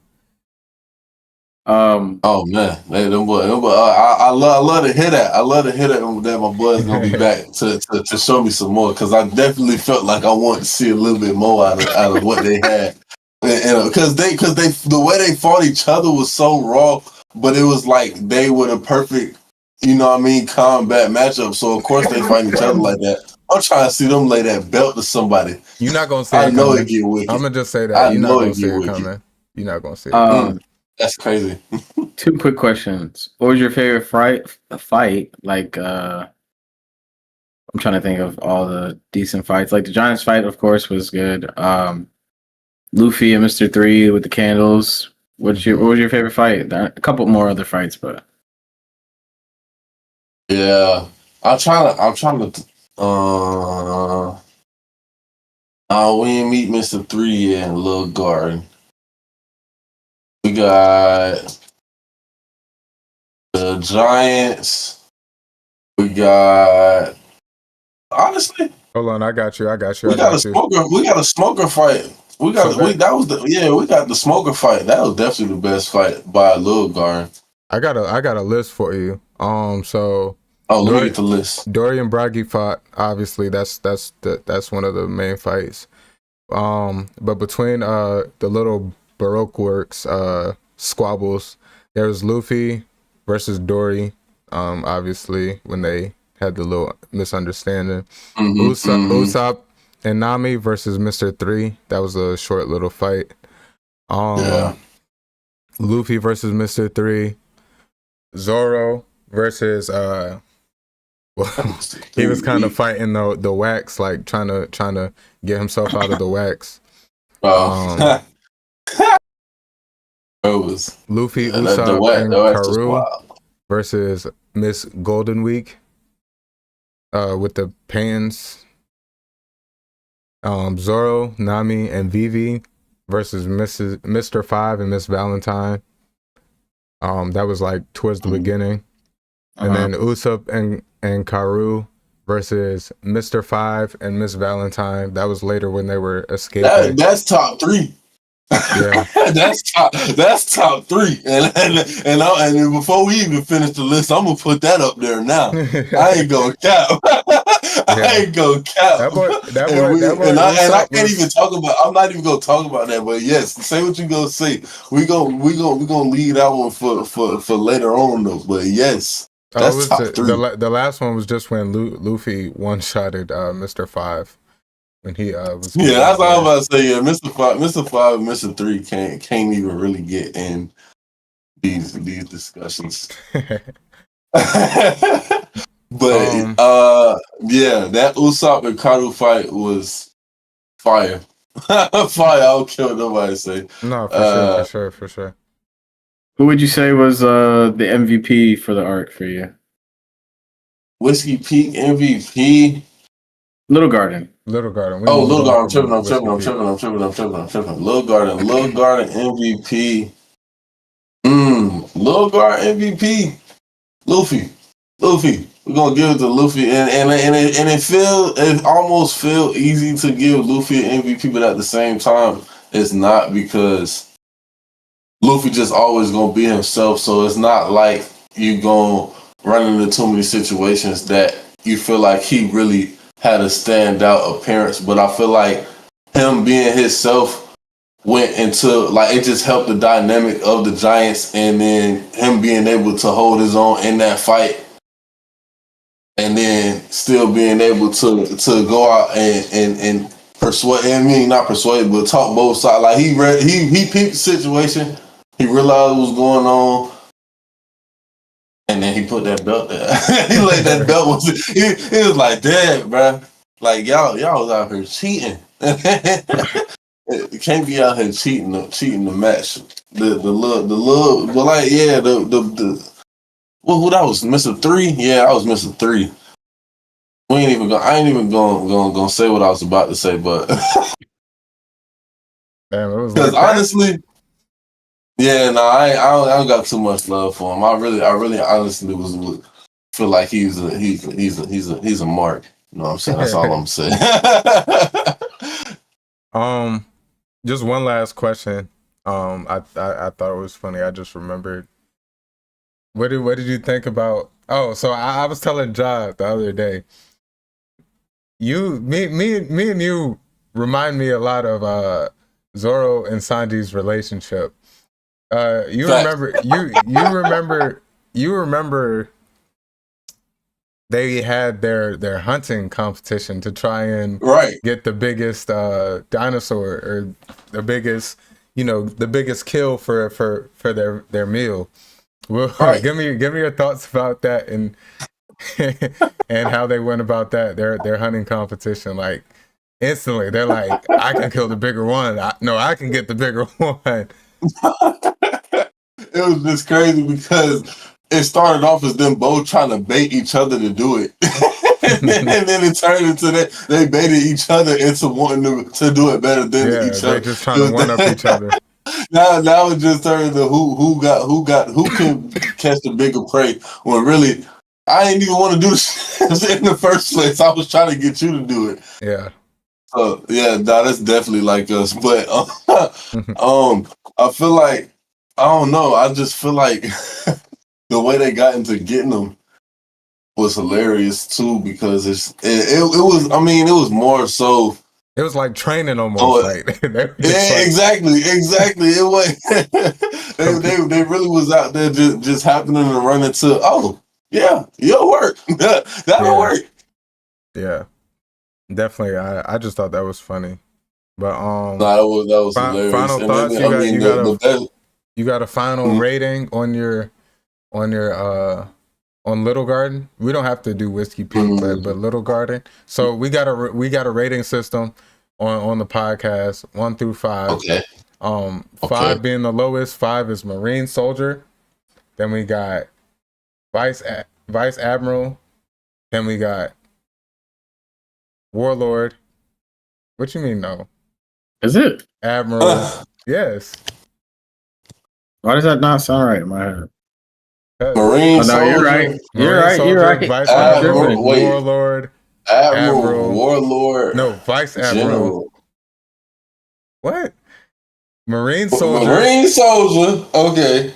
Oh man, them boys. I love to hear that. I love to hear that my boys gonna be back to show me some more, because I definitely felt like I wanted to see a little bit more out of what they had, and because the way they fought each other was so raw, but it was like they were the perfect, you know what I mean, combat matchup. So of course they fight each other like that. I'm trying to see them lay that belt to somebody. You're not gonna see I it know coming. it get wicked. I'm gonna just say that you're not gonna see it coming. You're not gonna see it. That's crazy. 2 quick questions. What was your favorite fight? Like, I'm trying to think of all the decent fights. Like the Giants fight, of course, was good. Luffy and Mr. 3 with the candles. What was your favorite fight? A couple more other fights, but yeah, I'm trying to. We didn't meet Mr. 3 yet in Little Garden. We got the Giants. We got, honestly. Hold on, I got you. We got a smoker fight. We got the smoker fight. That was definitely the best fight by a Little Garden. I got a list for you. So let me get the list. Dorian Bragi fought. Obviously, that's one of the main fights. But between the little Baroque works, squabbles, there was Luffy versus Dory, obviously, when they had the little misunderstanding. Usopp and Nami versus Mr. 3. That was a short little fight. Luffy versus Mr. 3. Zoro versus he was kind of fighting the wax, like trying to get himself out of the wax. Luffy, Usopp, and Karu versus Miss Golden Week with the pans. Zoro, Nami, and Vivi versus Mr. 5 and Miss Valentine. That was like towards the beginning. And then Usopp and Karu versus Mr. 5 and Miss Valentine. That was later when they were escaping. That's top 3. Yeah, that's top 3, and before we even finish the list, I'm gonna put that up there now. I ain't gonna cap. I ain't gonna cap. That boy, and I can't even talk about. I'm not even gonna talk about that. But yes, say what you gonna say. We gonna leave that one for later on though. But yes, that's top 3. The last one was just when Luffy one-shotted Mr. 5 when he was. Yeah, that's what I was about to say. Yeah, Mr. 5, and Mr. 3 can't even really get in these discussions. But yeah, that Usopp and Kaido fight was fire. Fire. I don't care what nobody say. No, for sure. Who would you say was the MVP for the arc for you? Whiskey Peak MVP. Little Garden. Little Garden. I'm tripping. Little Garden MVP. Little Garden MVP. Luffy. We're gonna give it to Luffy, and it almost feel easy to give Luffy an MVP, but at the same time, it's not, because Luffy just always gonna be himself. So it's not like you gonna run into too many situations that you feel like he really had a standout appearance. But I feel like him being himself went into, like, it just helped the dynamic of the Giants, and then him being able to hold his own in that fight. And then still being able to go out and persuade, not persuade, but talk both sides. Like, he peeped the situation, he realized what was going on, and then he put that belt there. He let that belt. He was like, "Damn, bro! Like, y'all was out here cheating. You can't be out here cheating the match. The who that was, Mr. 3? Yeah, I was Mr. 3. I ain't even gonna say what I was about to say, but damn, it was because honestly, yeah, no, I don't got too much love for him. I really honestly feel like he's a mark. You know what I'm saying? That's all I'm saying. Just one last question. I thought it was funny. I just remembered. What did you think about? Oh, so I was telling Ja the other day. Me and you remind me a lot of Zoro and Sanji's relationship. You remember they had their hunting competition to try and get the biggest dinosaur, or the biggest kill for their meal. Well, give me your thoughts about that, and and how they went about that their hunting competition. Like, instantly, they're like, "I can kill the bigger one. I can get the bigger one." It was just crazy because it started off as them both trying to bait each other to do it, and then it turned into they baited each other into wanting to do it better than each other. They're just trying to one up each other. Now it just turned to who can catch the bigger prey, when really I didn't even want to do this in the first place. I was trying to get you to do it. Yeah. So yeah, that's definitely like us. But I feel like, I don't know. I just feel like the way they got into getting them was hilarious too, because it was. I mean, it was more so. It was like training almost. Exactly. It was. they really was out there just happening to run into. Oh yeah, it'll work. That'll work. Yeah, definitely. I just thought that was funny. But that was hilarious. Final thoughts. You got a final rating on your on Little Garden? We don't have to do Whiskey Peak, but Little Garden. So we got a rating system on the podcast, 1 through 5. Okay. 5 being the lowest. 5 is Marine Soldier. Then we got Vice Admiral. Then we got Warlord. What you mean no? Is it Admiral? Yes. Why does that not sound right in my head? Marine Soldier. You're right. You're right. Vice Admiral, Warlord, Admiral, Warlord. No, Vice Admiral. General. What? Marine Soldier. Marine Soldier. Okay.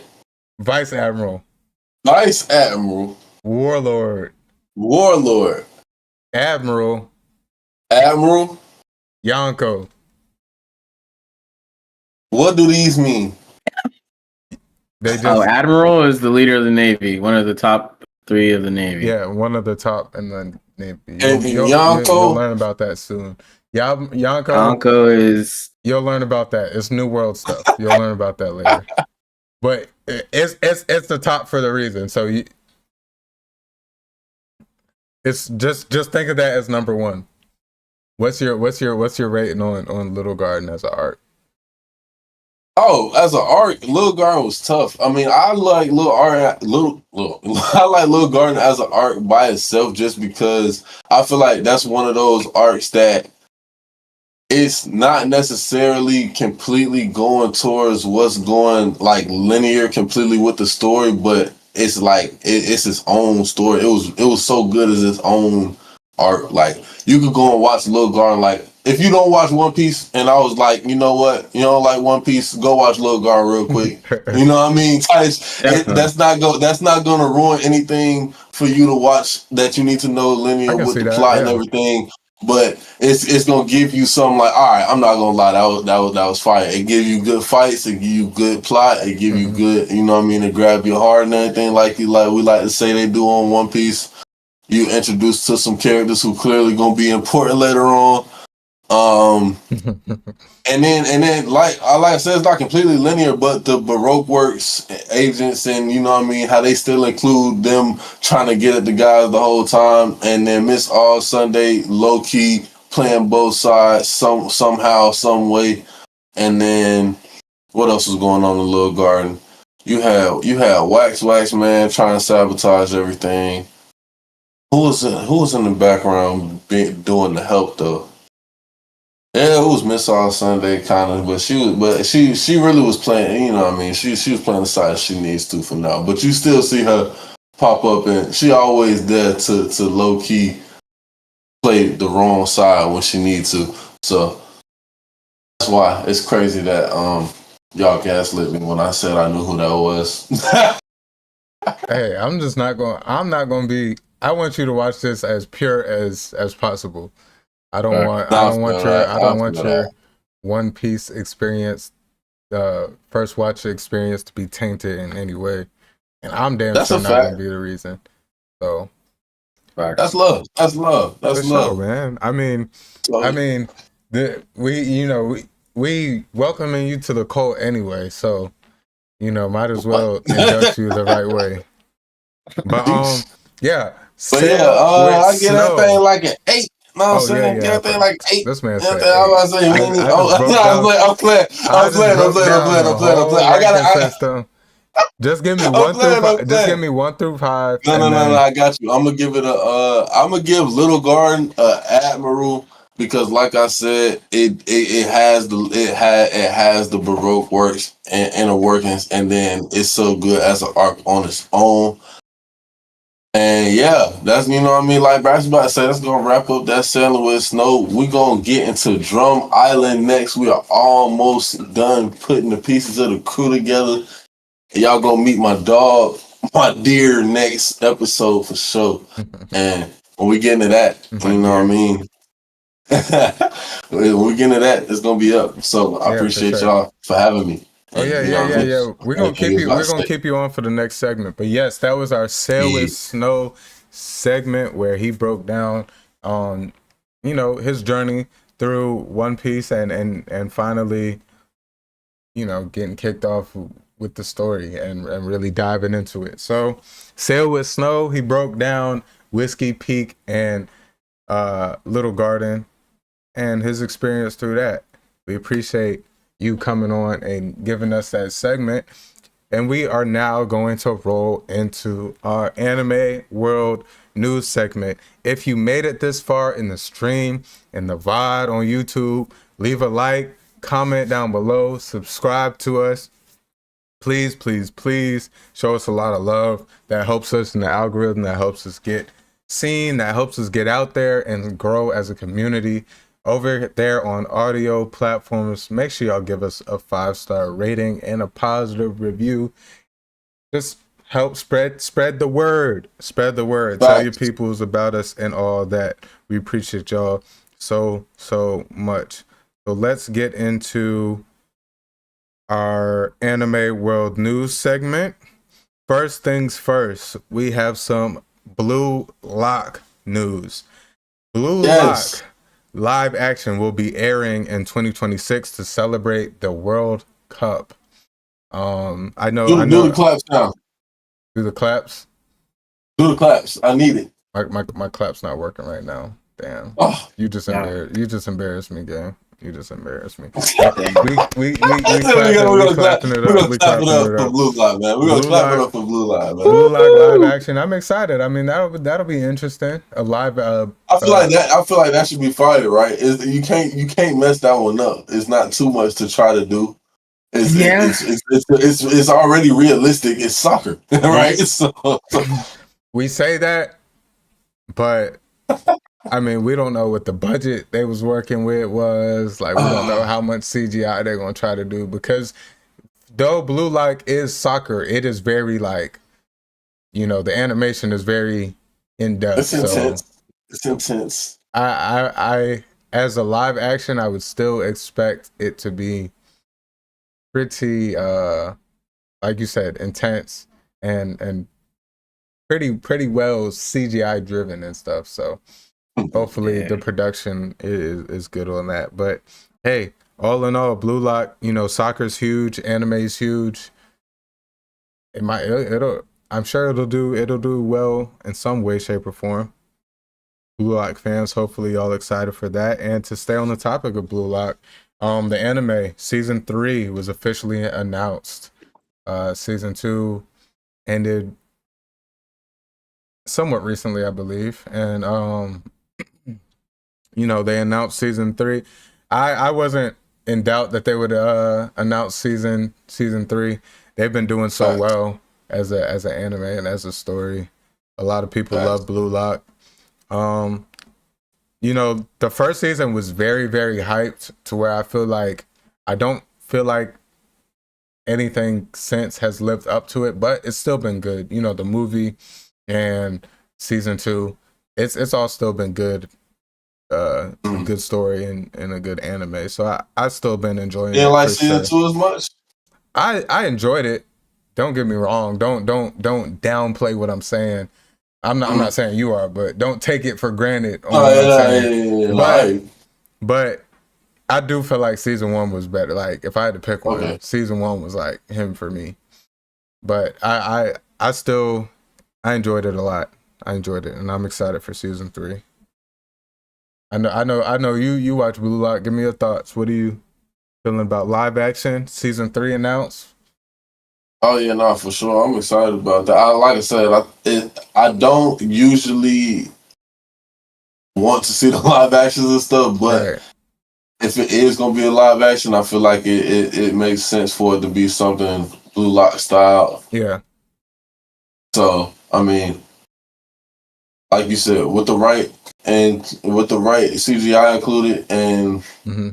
Vice Admiral. Vice Admiral. Warlord. Admiral Yonko. What do these mean? Admiral is the leader of the Navy, one of the top 3 of the Navy. Yeah, one of the top in the Navy. And Yonko, you'll learn about that soon. Yonko is. You'll learn about that. It's New World stuff. You'll learn about that later. But it's the top for the reason. So it's just think of that as number 1. What's your rating on Little Garden as an arc? Oh, as an arc, Little Garden was tough. I mean, I like I like Little Garden as an arc by itself just because I feel like that's one of those arcs that it's not necessarily completely going towards what's going like linear completely with the story, but it's like it's its own story. It was so good as its own arc. Like you could go and watch Little Garden. Like if you don't watch One Piece, and I was like, you know what, you don't like One Piece, go watch Little Garden real quick. You know what I mean? That's not going to ruin anything for you to watch that you need to know linear with the plot and everything. But it's gonna give you something like, all right, I'm not gonna lie, that was fire. It give you good fights, it give you good plot, it give you good, you know what I mean, to grab your heart and everything like we like to say they do on One Piece. You introduced to some characters who clearly gonna be important later on. And then like I said, it's not completely linear, but the Baroque Works agents and you know what I mean, how they still include them trying to get at the guys the whole time, and then Miss All Sunday low key playing both sides somehow, some way. And then what else was going on in Little Garden? You had Wax Man trying to sabotage everything. Who was in the background doing the help though? Yeah, it was Miss All Sunday kind of, but she really was playing. You know what I mean? She was playing the side she needs to for now. But you still see her pop up, and she always there to low key play the wrong side when she needs to. So that's why it's crazy that y'all gaslit me when I said I knew who that was. Hey, I'm not gonna be. I want you to watch this as pure as possible. I don't want your One Piece experience, first watch experience, to be tainted in any way, and I'm damn sure not gonna be the reason. So that's love. That's love. That's love, man. I mean, we welcoming you to the cult anyway, so might as well induct you the right way. But yeah. I get that thing like an 8. No, I'm saying, get that thing like 8. This man said 8. I'm playing. I gotta. Just give me 1 through 5. Just give me 1 through 5. No. I got you. I'm gonna give it I'm gonna give Little Garden Admiral because, like I said, it has the Baroque works and inner workings, and then it's so good as an arc on its own. And yeah, that's, you know what I mean, like Bryce about to say, that's gonna wrap up that Sailing with Snow. We gonna get into Drum Island next. We are almost done putting the pieces of the crew together. And y'all gonna meet my dog, my dear, next episode for sure. And when we get into that, you know what I mean, when we get into that, it's gonna be up. So I appreciate y'all for having me. Oh yeah. We're gonna keep you on for the next segment. But yes, that was our Sail with Snow segment where he broke down on his journey through One Piece and finally getting kicked off with the story and really diving into it. So Sail with Snow, he broke down Whiskey Peak and Little Garden and his experience through that. We appreciate you coming on and giving us that segment. And we are now going to roll into our Anime World News segment. If you made it this far in the stream, in the VOD on YouTube, leave a like, comment down below, subscribe to us. Please show us a lot of love. That helps us in the algorithm, that helps us get seen, that helps us get out there and grow as a community. Over there on audio platforms, make sure y'all give us a 5-star rating and a positive review. Just help spread the word. Spread the word. Facts. Tell your peoples about us and all that. We appreciate y'all so much. So let's get into our anime world news segment. First things first, we have some Blue Lock news. Blue Lock live action will be airing in 2026 to celebrate the World Cup. I know. Do the claps now. Do the claps. Do the claps. I need it. My clap's not working right now. Damn. Oh, You just embarrassed me, gang. You just embarrassed me. we clapping it up. We're gonna clap it up for Blue Lock, man. We're gonna clap it up for Blue Lock, man. Blue Lock live action. I'm excited. I mean, that'll be interesting. A live. I feel like that should be fire, right? You can't mess that one up. It's not too much to try to do. It's already realistic. It's soccer, right? So we say that, but I mean, we don't know what the budget they was working with was. Like, we don't know how much CGI they're gonna try to do, because though Blue Lock is soccer, it is very like, the animation is very in depth. It's intense. It's intense. I as a live action, I would still expect it to be pretty, like you said, intense and pretty well CGI driven and stuff. So hopefully the production is good on that. But hey, all in all, Blue Lock, soccer's huge, anime's huge. I'm sure it'll do well in some way, shape, or form. Blue Lock fans, hopefully y'all excited for that. And to stay on the topic of Blue Lock, the anime season 3 was officially announced. Season 2 ended somewhat recently, I believe, and they announced season 3. I wasn't in doubt that they would announce season 3. They've been doing so well as an anime and as a story. A lot of people love Blue Lock. The first season was very, very hyped to where I don't feel like anything since has lived up to it, but it's still been good. The movie and season 2, it's all still been good. A good story and a good anime. So I still been enjoying it. You didn't like season 2 as much? I enjoyed it. Don't get me wrong. Don't downplay what I'm saying. I'm not saying you are, but don't take it for granted. But I do feel like season 1 was better. Like, if I had to pick one, season 1 was like him for me. But I enjoyed it a lot. I enjoyed it, and I'm excited for season 3. I know you watch Blue Lock. Give me your thoughts. What are you feeling about live action season 3 announced? Oh yeah, no, for sure. I'm excited about that. Like I said, I don't usually want to see the live actions and stuff, but if it is gonna be a live action, I feel like it makes sense for it to be something Blue Lock style. Yeah. So I mean, like you said, with the right CGI included and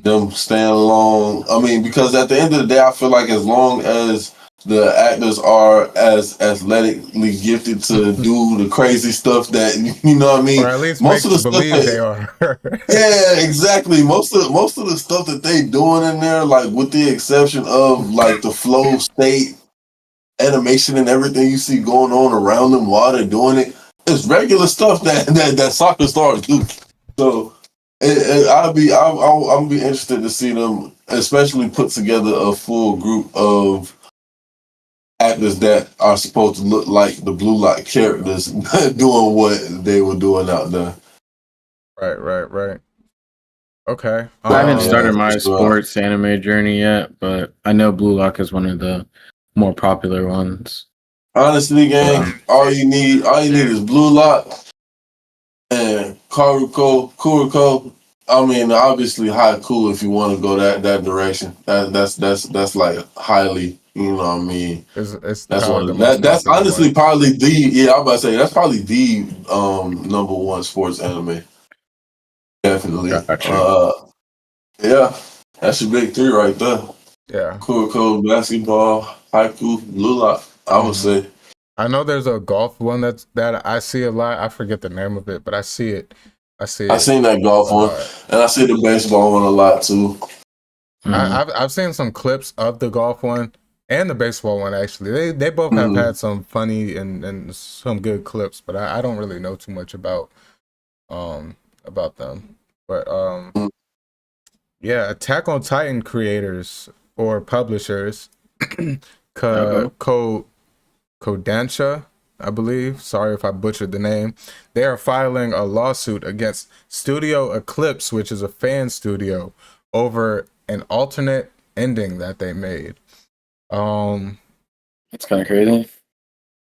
them staying along. I mean, because at the end of the day, I feel like as long as the actors are as athletically gifted to do the crazy stuff that what I mean. Or at least most of the stuff they are. Yeah, exactly. Most of the stuff that they doing in there, like with the exception of like the flow state animation and everything you see going on around them while they're doing it, it's regular stuff that soccer stars do. So I'll be interested to see them, especially put together a full group of actors that are supposed to look like the Blue Lock characters doing what they were doing out there. Right. Okay. I haven't started my sports anime journey yet, but I know Blue Lock is one of the more popular ones. Honestly, gang, all you need is Blue Lock and Kuroko. I mean, obviously Haiku if you want to go that direction. That's like highly, what I mean. That's honestly probably I'm about to say that's probably the number one sports anime. Definitely. Yeah, that's your big 3 right there. Yeah. Kuroko, basketball, Haiku, Blue Lock, I would say. I know there's a golf one that I see a lot. I forget the name of it, but I see it. I seen that golf one, and I see the baseball one a lot too. I've seen some clips of the golf one and the baseball one. Actually, they both have had some funny and some good clips, but I don't really know too much about them. But yeah, Attack on Titan creators or publishers, Kodansha, I believe. Sorry if I butchered the name. They are filing a lawsuit against Studio Eclipse, which is a fan studio, over an alternate ending that they made. It's kind of crazy.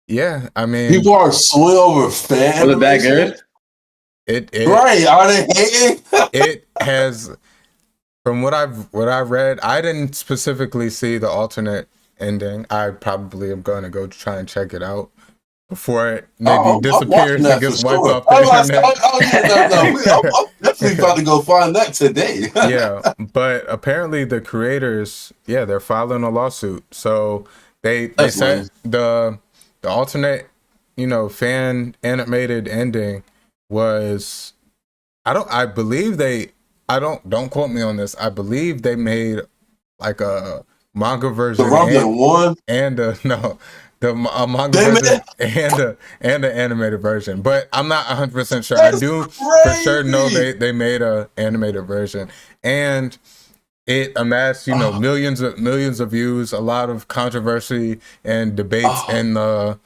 Yeah, I mean, people are suing over fan. Was it that good? It right? Are they hating? It has, from what I've read, I didn't specifically see the alternate ending. I probably am going to go try and check it out before it maybe disappears and gets wiped off the internet. I'm definitely about to go find that today. Yeah, but apparently the creators, they're filing a lawsuit. So they said the alternate, fan animated ending was, don't quote me on this. I believe they made like a manga version a manga version and an animated version, but I'm not 100% sure. I do for sure know they made a animated version, and it amassed millions of views, a lot of controversy and debates in the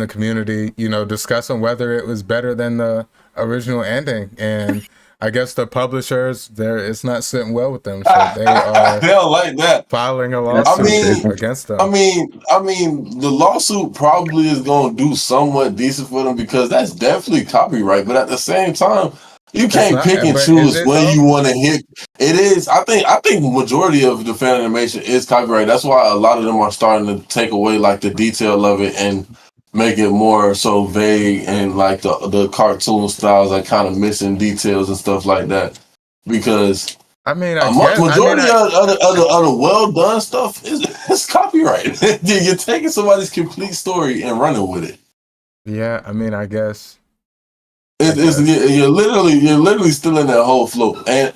community, discussing whether it was better than the original ending. And I guess the publishers, it's not sitting well with them, so they don't like that, filing a lawsuit against them. I mean, the lawsuit probably is going to do somewhat decent for them because that's definitely copyright. But at the same time, you can't pick and choose when you want to hit. It is. I think majority of the fan animation is copyright. That's why a lot of them are starting to take away like the detail of it and make it more so vague, and like the cartoon styles are kind of missing details and stuff like that. Because majority of the well done stuff is copyright. You're taking somebody's complete story and running with it. Yeah, I guess. You're literally stealing that whole flow, and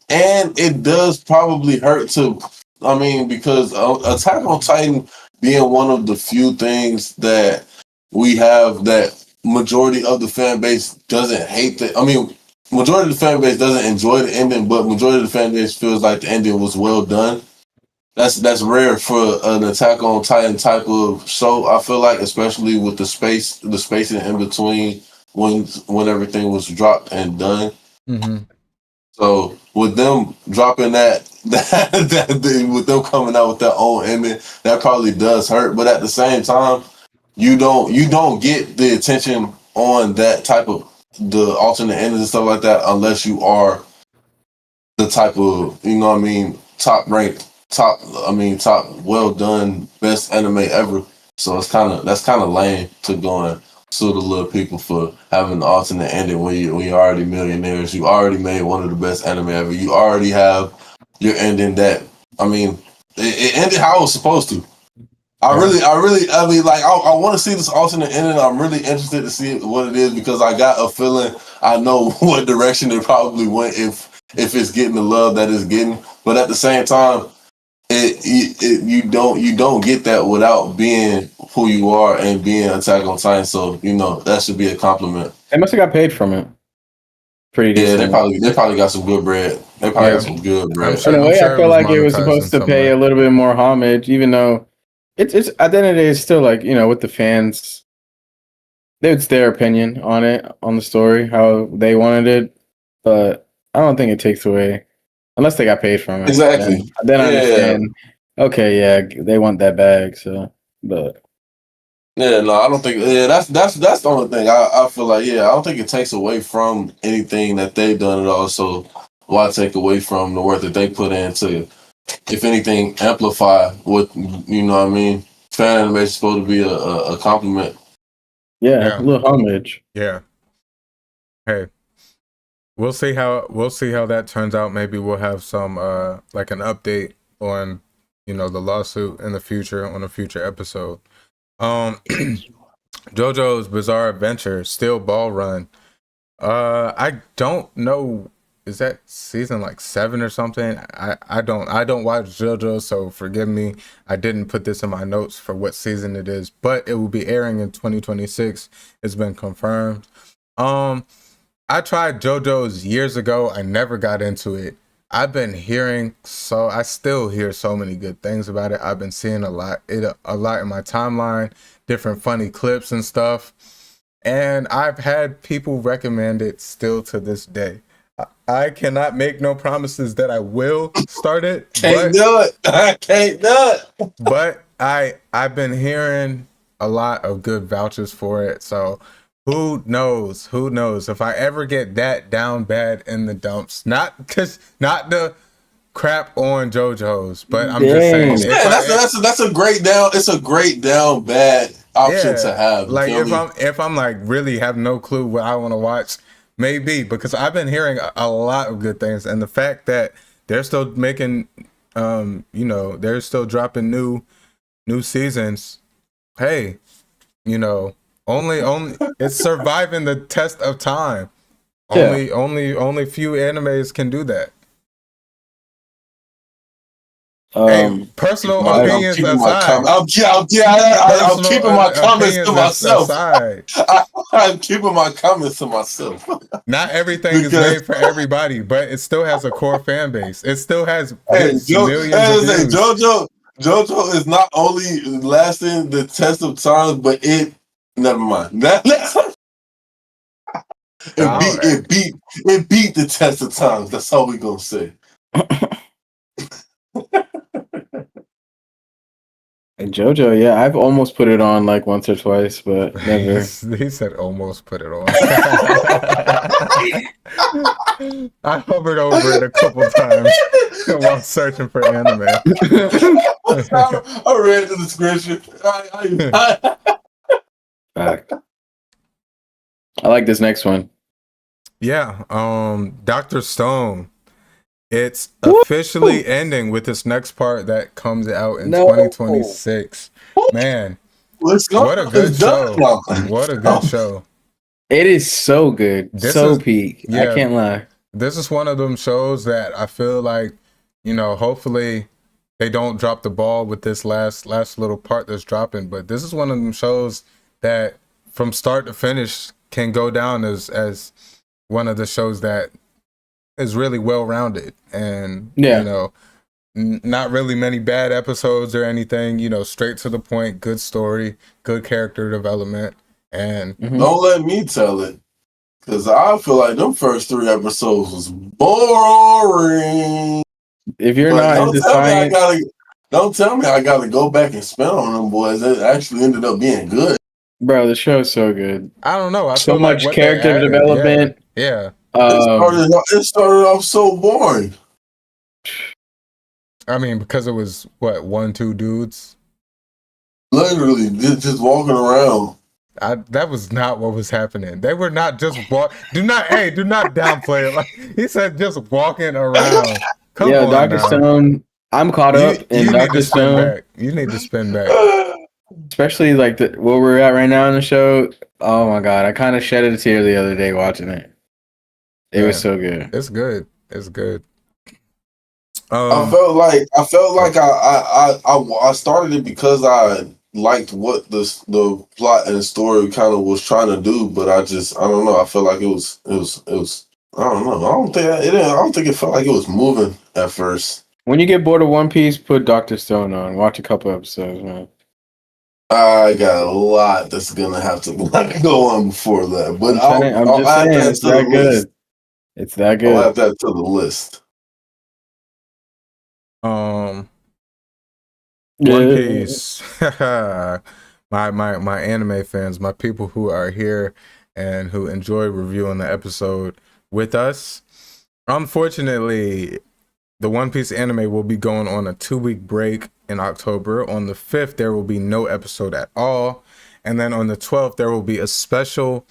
it does probably hurt to. Because Attack on Titan being one of the few things that we have that majority of the fan base doesn't hate majority of the fan base doesn't enjoy the ending, but majority of the fan base feels like the ending was well done. That's rare for an Attack on Titan type of show. I feel like, especially with the spacing in between when everything was dropped and done. Mm-hmm. So with them dropping that with them coming out with their own ending, that probably does hurt. But at the same time, you don't get the attention on that type of the alternate endings and stuff like that unless you are the type of top ranked, top well done, best anime ever. So that's kind of lame to go and sue the little people for having the alternate ending when you're already millionaires. You already made one of the best anime ever. You already have your ending that it ended how it was supposed to. I want to see this alternate ending. I'm really interested to see what it is because I got a feeling I know what direction it probably went if it's getting the love that it's getting. But at the same time, you don't get that without being who you are and being Attack on Titan. So that should be a compliment. They must have got paid from it. Pretty decent. Yeah, they probably got some good bread. They probably got some good bread. In a way, I feel like it was supposed to pay a little bit more homage, even though it's at the end of the day, it's still like with the fans. It's their opinion on it, on the story, how they wanted it, but I don't think it takes away. Unless they got paid from it. Exactly. Then I understand. Okay, yeah, they want that bag. So, but yeah, no, I don't think. Yeah, that's the only thing I feel like. Yeah, I don't think it takes away from anything that they've done at all. So why take away from the work that they put in to, if anything, amplify what Fan animation is supposed to be a compliment. Yeah, a little homage. Yeah. Hey. We'll see how that turns out. Maybe we'll have some like an update on the lawsuit in the future on a future episode. JoJo's Bizarre Adventure, Steel Ball Run. I don't know. Is that season like 7 or something? I don't watch JoJo, so forgive me. I didn't put this in my notes for what season it is, but it will be airing in 2026. It's been confirmed. I tried JoJo's years ago. I never got into it. I still hear so many good things about it. I've been seeing a lot in my timeline, different funny clips and stuff. And I've had people recommend it still to this day. I cannot make no promises that I will start it. Can't do it. I can't do it. But I've been hearing a lot of good vouchers for it. So who knows if I ever get that down bad in the dumps, not the crap on JoJo's, but I'm just saying. Yeah, that's a great down. It's a great down bad option to have. Like if I'm like really have no clue what I want to watch, maybe, because I've been hearing a lot of good things, and the fact that they're still making, they're still dropping new seasons. Hey, only it's surviving the test of time. Yeah. Only few animes can do that. Hey, personal opinions aside. I'm keeping my comments to myself. I'm keeping my comments to myself. Not everything is made for everybody, but it still has a core fan base. It still has millions of views. JoJo is not only lasting the test of time, but it. Never mind. It beat the test of time. That's all we gonna say. And JoJo, yeah, I've almost put it on like once or twice, but never. He said almost put it on. I hovered over it a couple times while searching for anime. I read the description. I like this next one. Yeah, Dr. Stone. It's officially ending with this next part that comes out in 2026. Man, what a good show. What a good show. It is so good. Peak. Yeah, I can't lie. This is one of them shows that I feel like, hopefully they don't drop the ball with this last little part that's dropping. But this is one of them shows that from start to finish can go down as one of the shows that is really well-rounded, and not really many bad episodes or anything. Straight to the point, good story, good character development, and don't let me tell it, because I feel like them first 3 episodes was boring. If you're not into science, don't tell me I gotta go back and spend on them boys. It actually ended up being good, bro. The show is so good. I don't know. So much character development. Yeah. It started off so boring. I mean, because it was 1-2 dudes, literally just walking around. That was not what was happening. They were not just do not downplay it. Like he said, just walking around. Come on, Dr. Stone. I'm caught up in Dr. Stone. You need to spin back. Especially like where we're at right now in the show. Oh my god, I kind of shed a tear the other day watching it. It was so good. It's good. It's good. I felt like I started it because I liked what the plot and story kind of was trying to do, but I don't know. I felt like it was I don't know. I don't think it felt like it was moving at first. When you get bored of One Piece, put Dr. Stone on. Watch a couple episodes, man. I got a lot that's gonna have to go on before that, but I'll add that to the list. It's that good. I'll add that to the list. One Piece. my anime fans, my people who are here and who enjoy reviewing the episode with us. Unfortunately, the One Piece anime will be going on a 2-week break in October. On the 5th, there will be no episode at all. And then on the 12th, there will be a special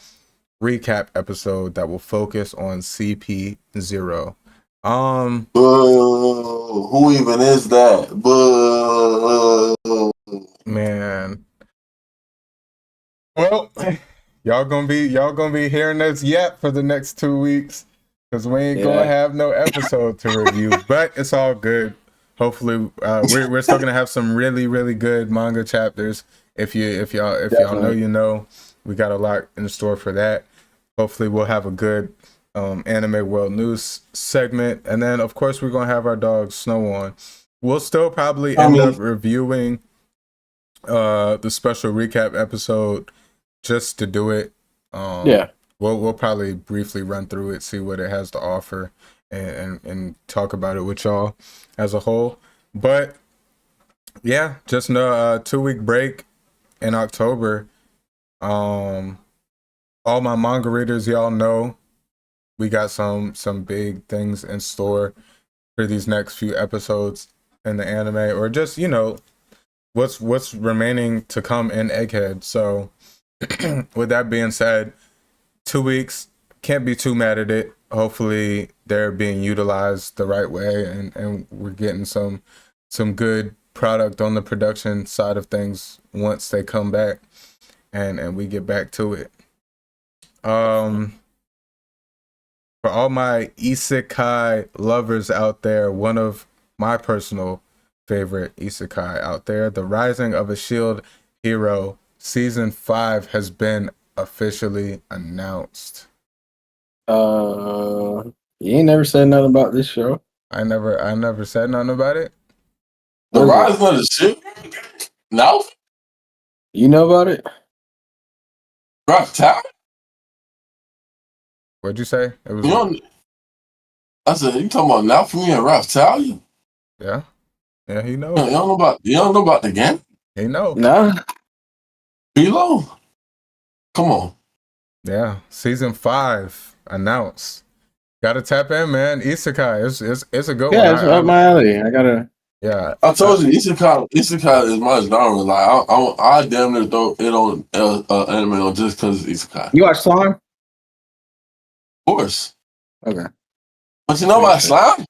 recap episode that will focus on CP0. Who even is that? Man, Well, y'all gonna be hearing us yet for the next 2 weeks because we ain't gonna have no episode to review, but it's all good. Hopefully, we're still gonna have some really, really good manga chapters. If y'all know, you know, we got a lot in store for that. Hopefully, we'll have a good anime world news segment, and then of course we're gonna have our dog Snow on. We'll still probably end up reviewing the special recap episode just to do it. We'll probably briefly run through it, see what it has to offer, and talk about it with y'all as a whole. But yeah, just a 2-week break in October. All my manga readers, y'all know we got some big things in store for these next few episodes in the anime, or just, you know, what's remaining to come in EggHead. So with that being said, 2 weeks, can't be too mad at it. Hopefully they're being utilized the right way, and we're getting some good product on the production side of things once they come back and we get back to it. For all my isekai lovers out there, one of my personal favorite isekai out there, The Rising of a Shield Hero Season 5 has been officially announced. You ain't never said nothing about this show. I never said nothing about it. The Rising of the Shield? No? You know about it? Rough Tower? What'd you say? It was. I said, you talking about now for me and Rough Tower? Yeah, he knows. You don't know about the game? He know. Nah. Below? Come on. Yeah, Season 5 announced. Gotta tap in, man. Isekai, it's a good one. Yeah, it's up my alley. I gotta. Yeah, I told you, Isekai is my genre. Like, I damn near throw it on anime on just because it's Isekai. You watch Slime? Of course. Okay. But you know about Slime?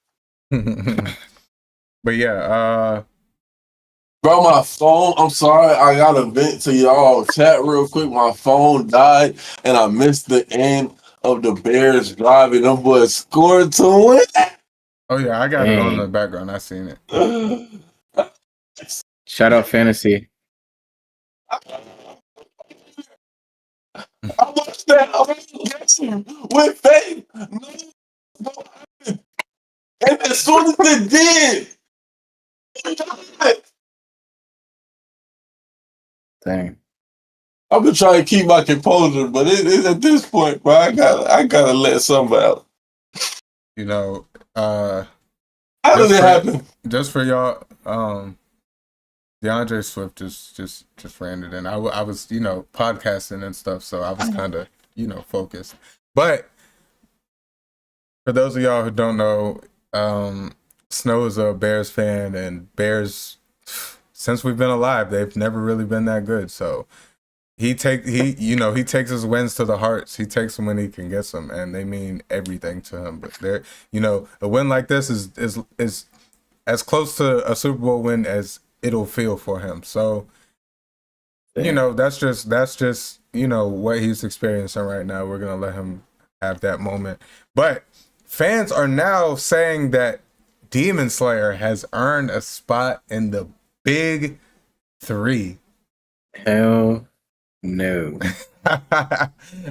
But yeah, Bro, my phone, I'm sorry, I gotta vent to y'all. Chat real quick. My phone died and I missed the end of the Bears driving. Them boys scored to win. oh yeah, I got it on the background. I seen it. Shout out Fantasy. I watched that. I was guessing with faith. No, and as soon as it did, Dang. I've been trying to keep my composure, but it at this point, bro, I gotta let something out. You know, how did it happen? Just for y'all, DeAndre Swift just ran it in. I was, you know, podcasting and stuff, so I was kind of, you know, focused. But for those of y'all who don't know, Snow is a Bears fan, and Bears, since we've been alive, they've never really been that good. So he takes his wins to the hearts. He takes them when he can get them, and they mean everything to him. But they're, you know, a win like this is as close to a Super Bowl win as it'll feel for him. So, you know, that's just, you know, what he's experiencing right now. We're gonna let him have that moment. But fans are now saying that Demon Slayer has earned a spot in the Big 3. Hell no.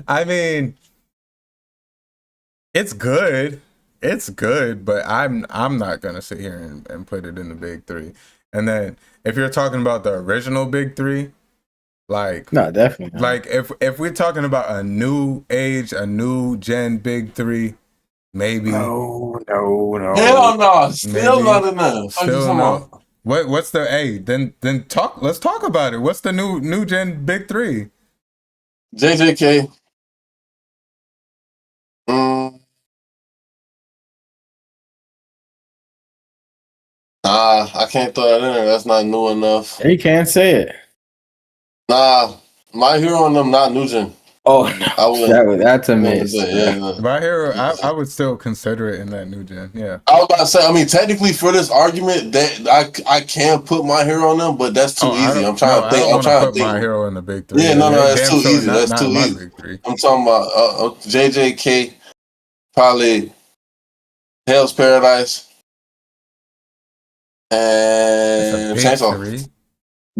I mean, it's good. It's good, but I'm not gonna sit here and put it in the Big 3. And then if you're talking about the original Big 3, like, no, definitely not. Like if we're talking about a new age, a new gen Big 3, maybe. No. Hell no, still maybe. Not enough. Still no. What's the then talk? Let's talk about it. What's the new gen Big 3? JJK. Nah, I can't throw that in there. That's not new enough. You can't say it. Nah, My Hero and them not new gen. Oh no, that's a miss. My Hero, I would still consider it in that new gen. Yeah, I was about to say. I mean, technically, for this argument, that I can put My Hero on them, but that's too easy. I'm trying to think. I'm trying to think. My Hero in the big three. Yeah, no, that's too easy. That's too easy. I'm talking about JJK, probably Hell's Paradise, and Chainsaw.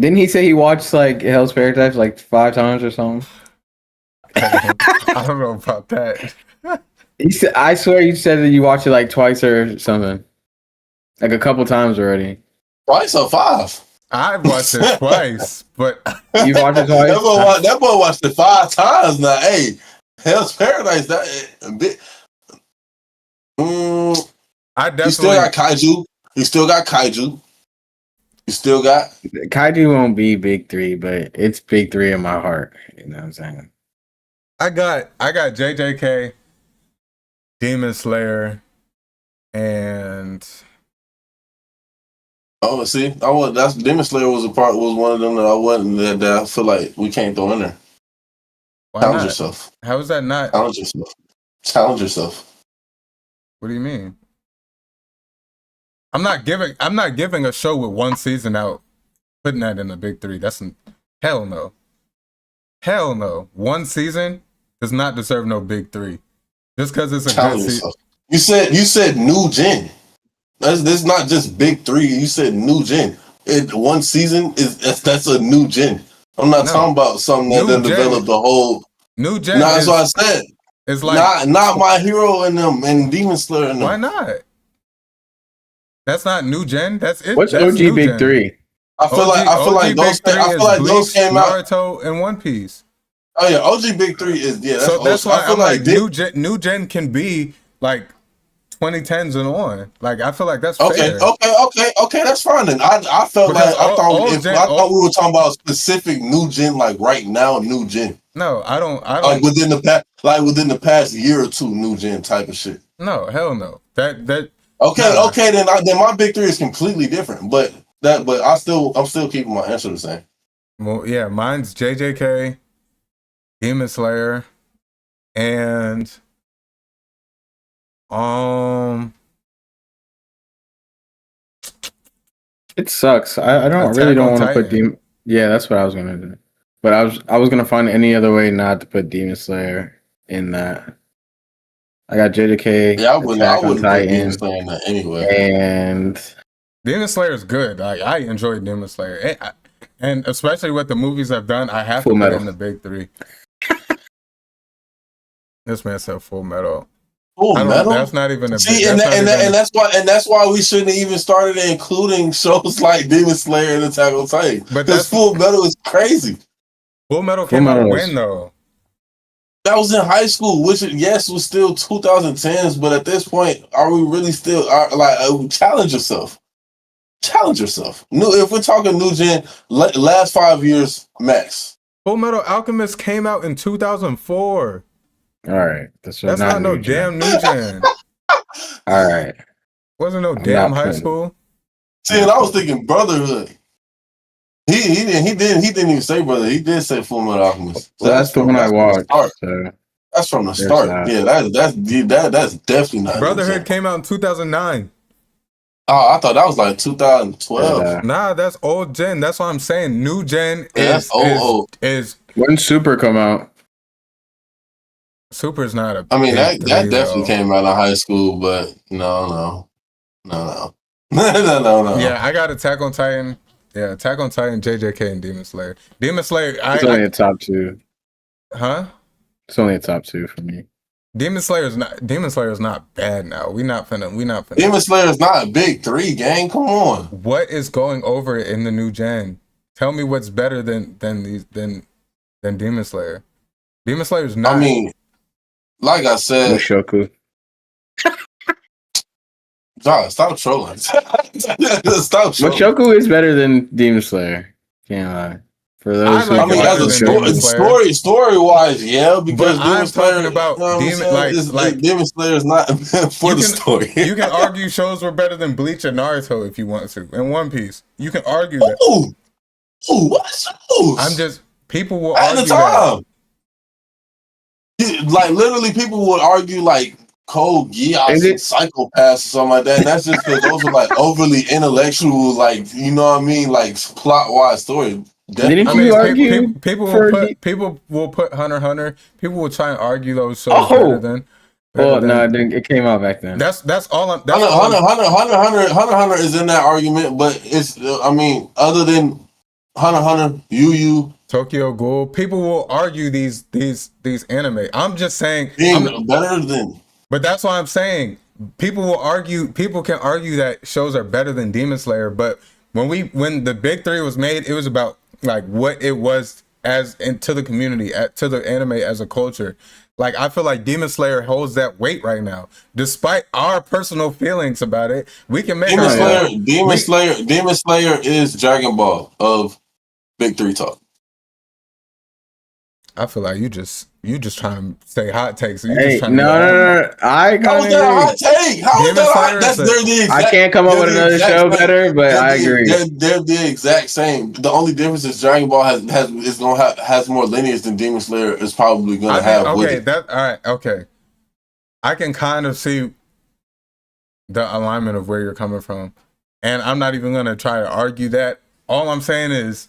Didn't he say he watched like Hell's Paradise like 5 times or something? I don't know about that. He said, I swear you said that you watched it like twice or something. Like a couple times already. Twice or 5? I've watched it twice, but you watched it twice? That boy watched it 5 times now. Hey, Hell's Paradise, I definitely... You still got Kaiju. You still got Kaiju. You still got... Kaiju won't be big 3, but it's big 3 in my heart. You know what I'm saying? I got JJK, Demon Slayer, and see, that's Demon Slayer was one of them that I wasn't that I feel like we can't throw in there. Challenge yourself. How is that not? Challenge yourself. What do you mean? I'm not giving a show with 1 season out, putting that in the big 3. That's hell no. Hell no. 1 season does not deserve no big 3. Just because it's a good season. You said new gen. That's not just big 3. You said new gen. 1 season that's a new gen. I'm not talking about something that done developed the whole new gen. No, that's what I said. It's like not My Hero and them and Demon Slayer and them. Why not? That's not new gen. That's it. What's that's OG big gen. 3? I feel like those came out. Naruto and One Piece. Oh yeah, OG Big 3 is So that's why I'm like new gen can be like 2010s and on. Like I feel like that's fair. Okay, that's fine then. I thought we were talking about specific new gen, like right now, new gen. No, I don't like within the past year or two, new gen type of shit. No, hell no. That okay, then my big 3 is completely different. But I'm still keeping my answer the same. Well, yeah, mine's JJK, Demon Slayer, and it sucks. I really don't want to put Demon. Yeah, that's what I was gonna do. But I was gonna find any other way not to put Demon Slayer in that. I got JJK. Yeah, I wouldn't put Demon Slayer in that anyway. And Demon Slayer is good. I enjoy Demon Slayer, and especially what the movies have done. I have to put it in the big 3. This man said Full Metal. Full Metal? That's not even a see, and that's why we shouldn't even started including shows like Demon Slayer and Attack on Titan. But that's Full Metal is crazy. Full Metal came out when though? That was in high school, which was still 2010s. But at this point, are we really still challenge yourself? Challenge yourself. If we're talking new gen, last 5 years max. Full Metal Alchemist came out in 2004. All right, that's not no damn new gen. All right, wasn't no damn high school. See, and I was thinking Brotherhood. He didn't even say Brotherhood. He did say Full Metal Alchemist. So that's the one I watched. So that's from the start. That. Yeah, that's definitely not. Brotherhood came out in 2009. Oh, I thought that was like 2012. Yeah. Nah, that's old gen. That's what I'm saying. New gen is when Super come out. Super's not a. I mean that definitely came out of high school, but no. Yeah, I got Attack on Titan. Yeah, Attack on Titan, JJK, and Demon Slayer. Demon Slayer. It's only a top 2. Huh? It's only a top 2 for me. Demon Slayer is not bad now. We not finna. Demon Slayer is not a big 3, gang. Come on. What is going over in the new gen? Tell me what's better than Demon Slayer. Demon Slayer is not. I mean, like I said, Mushoku. John, stop trolling. Stop trolling. Mushoku is better than Demon Slayer. Can't lie. For those who as a story wise, yeah, because I'm talking about Demon Slayer is not for the story. You can argue shows were better than Bleach and Naruto if you want to, and One Piece. You can argue that. Ooh, what shows? I'm just people will argue that. like literally people would argue like Code Geass and Psychopaths or something like that. And that's just because those are like overly intellectual, like you know what I mean, like plot wise story. Didn't you argue? People will put Hunter x Hunter. People will try and argue those shows better than. Well, no, it came out back then. That's all. Hunter x Hunter is in that argument, but it's I mean, other than Hunter x Hunter, Yu Tokyo Ghoul, people will argue these anime. I'm just saying better than. But that's why I'm saying people will argue. People can argue that shows are better than Demon Slayer. But when the big three was made, it was about like what it was as into the community, to the anime as a culture. Like I feel like Demon Slayer holds that weight right now, despite our personal feelings about it. We can make Demon Slayer is Dragon Ball of big three talk. I feel like you just trying to say hot takes. So Hey, no. I How is that a hot take? How is that a hot? They're the exact. I can't come up with another show better, but I agree. They're the exact same. The only difference is Dragon Ball has more lineage than Demon Slayer is probably gonna have. Okay, all right. Okay, I can kind of see the alignment of where you're coming from, and I'm not even gonna try to argue that. All I'm saying is,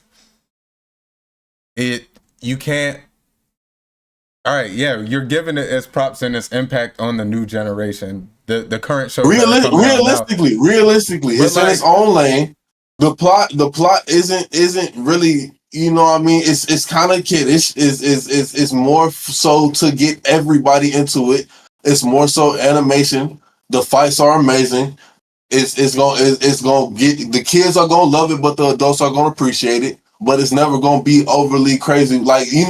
you can't. All right, yeah, you're giving it its props and its impact on the new generation. The current show. Realistically, it's in its own lane. The plot isn't really, you know what I mean? It's kind of kiddish. It's more so to get everybody into it. It's more so animation. The fights are amazing. It's gonna get the kids are gonna love it, but the adults are gonna appreciate it. But it's never gonna be overly crazy. Like we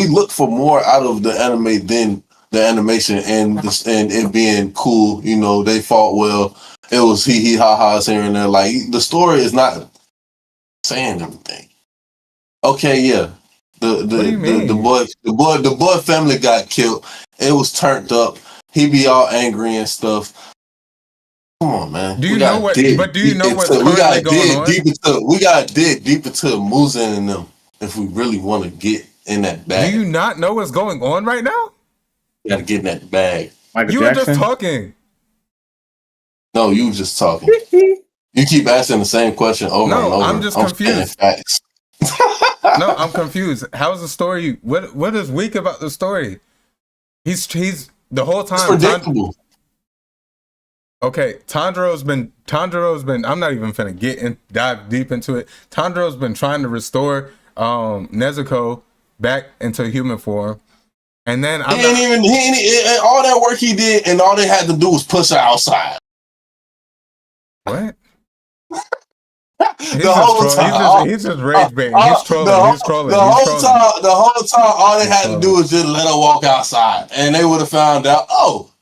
look for more out of the anime than the animation and it being cool. You know, they fought well. It was hee ha ha's here and there. Like the story is not saying anything. Okay, yeah. The boy family got killed. It was turned up. He be all angry and stuff. Come on, man. Do you know what's currently going on? We got to dig deep into Muzan and them if we really want to get in that bag. Do you not know what's going on right now? We got to get in that bag. You were just talking. No, you were just talking. You keep asking the same question over and over. I'm just confused. No, I'm confused. How's the story? What is weak about the story? He's the whole time. It's predictable. Okay, Tanjiro's been. I'm not even finna dive deep into it. Tanjiro's been trying to restore Nezuko back into human form, and then all that work he did, and all they had to do was push her outside. What? The whole time he's just rage baiting. He's trolling. The whole time, all they had to do was just let her walk outside, and they would have found out. Oh,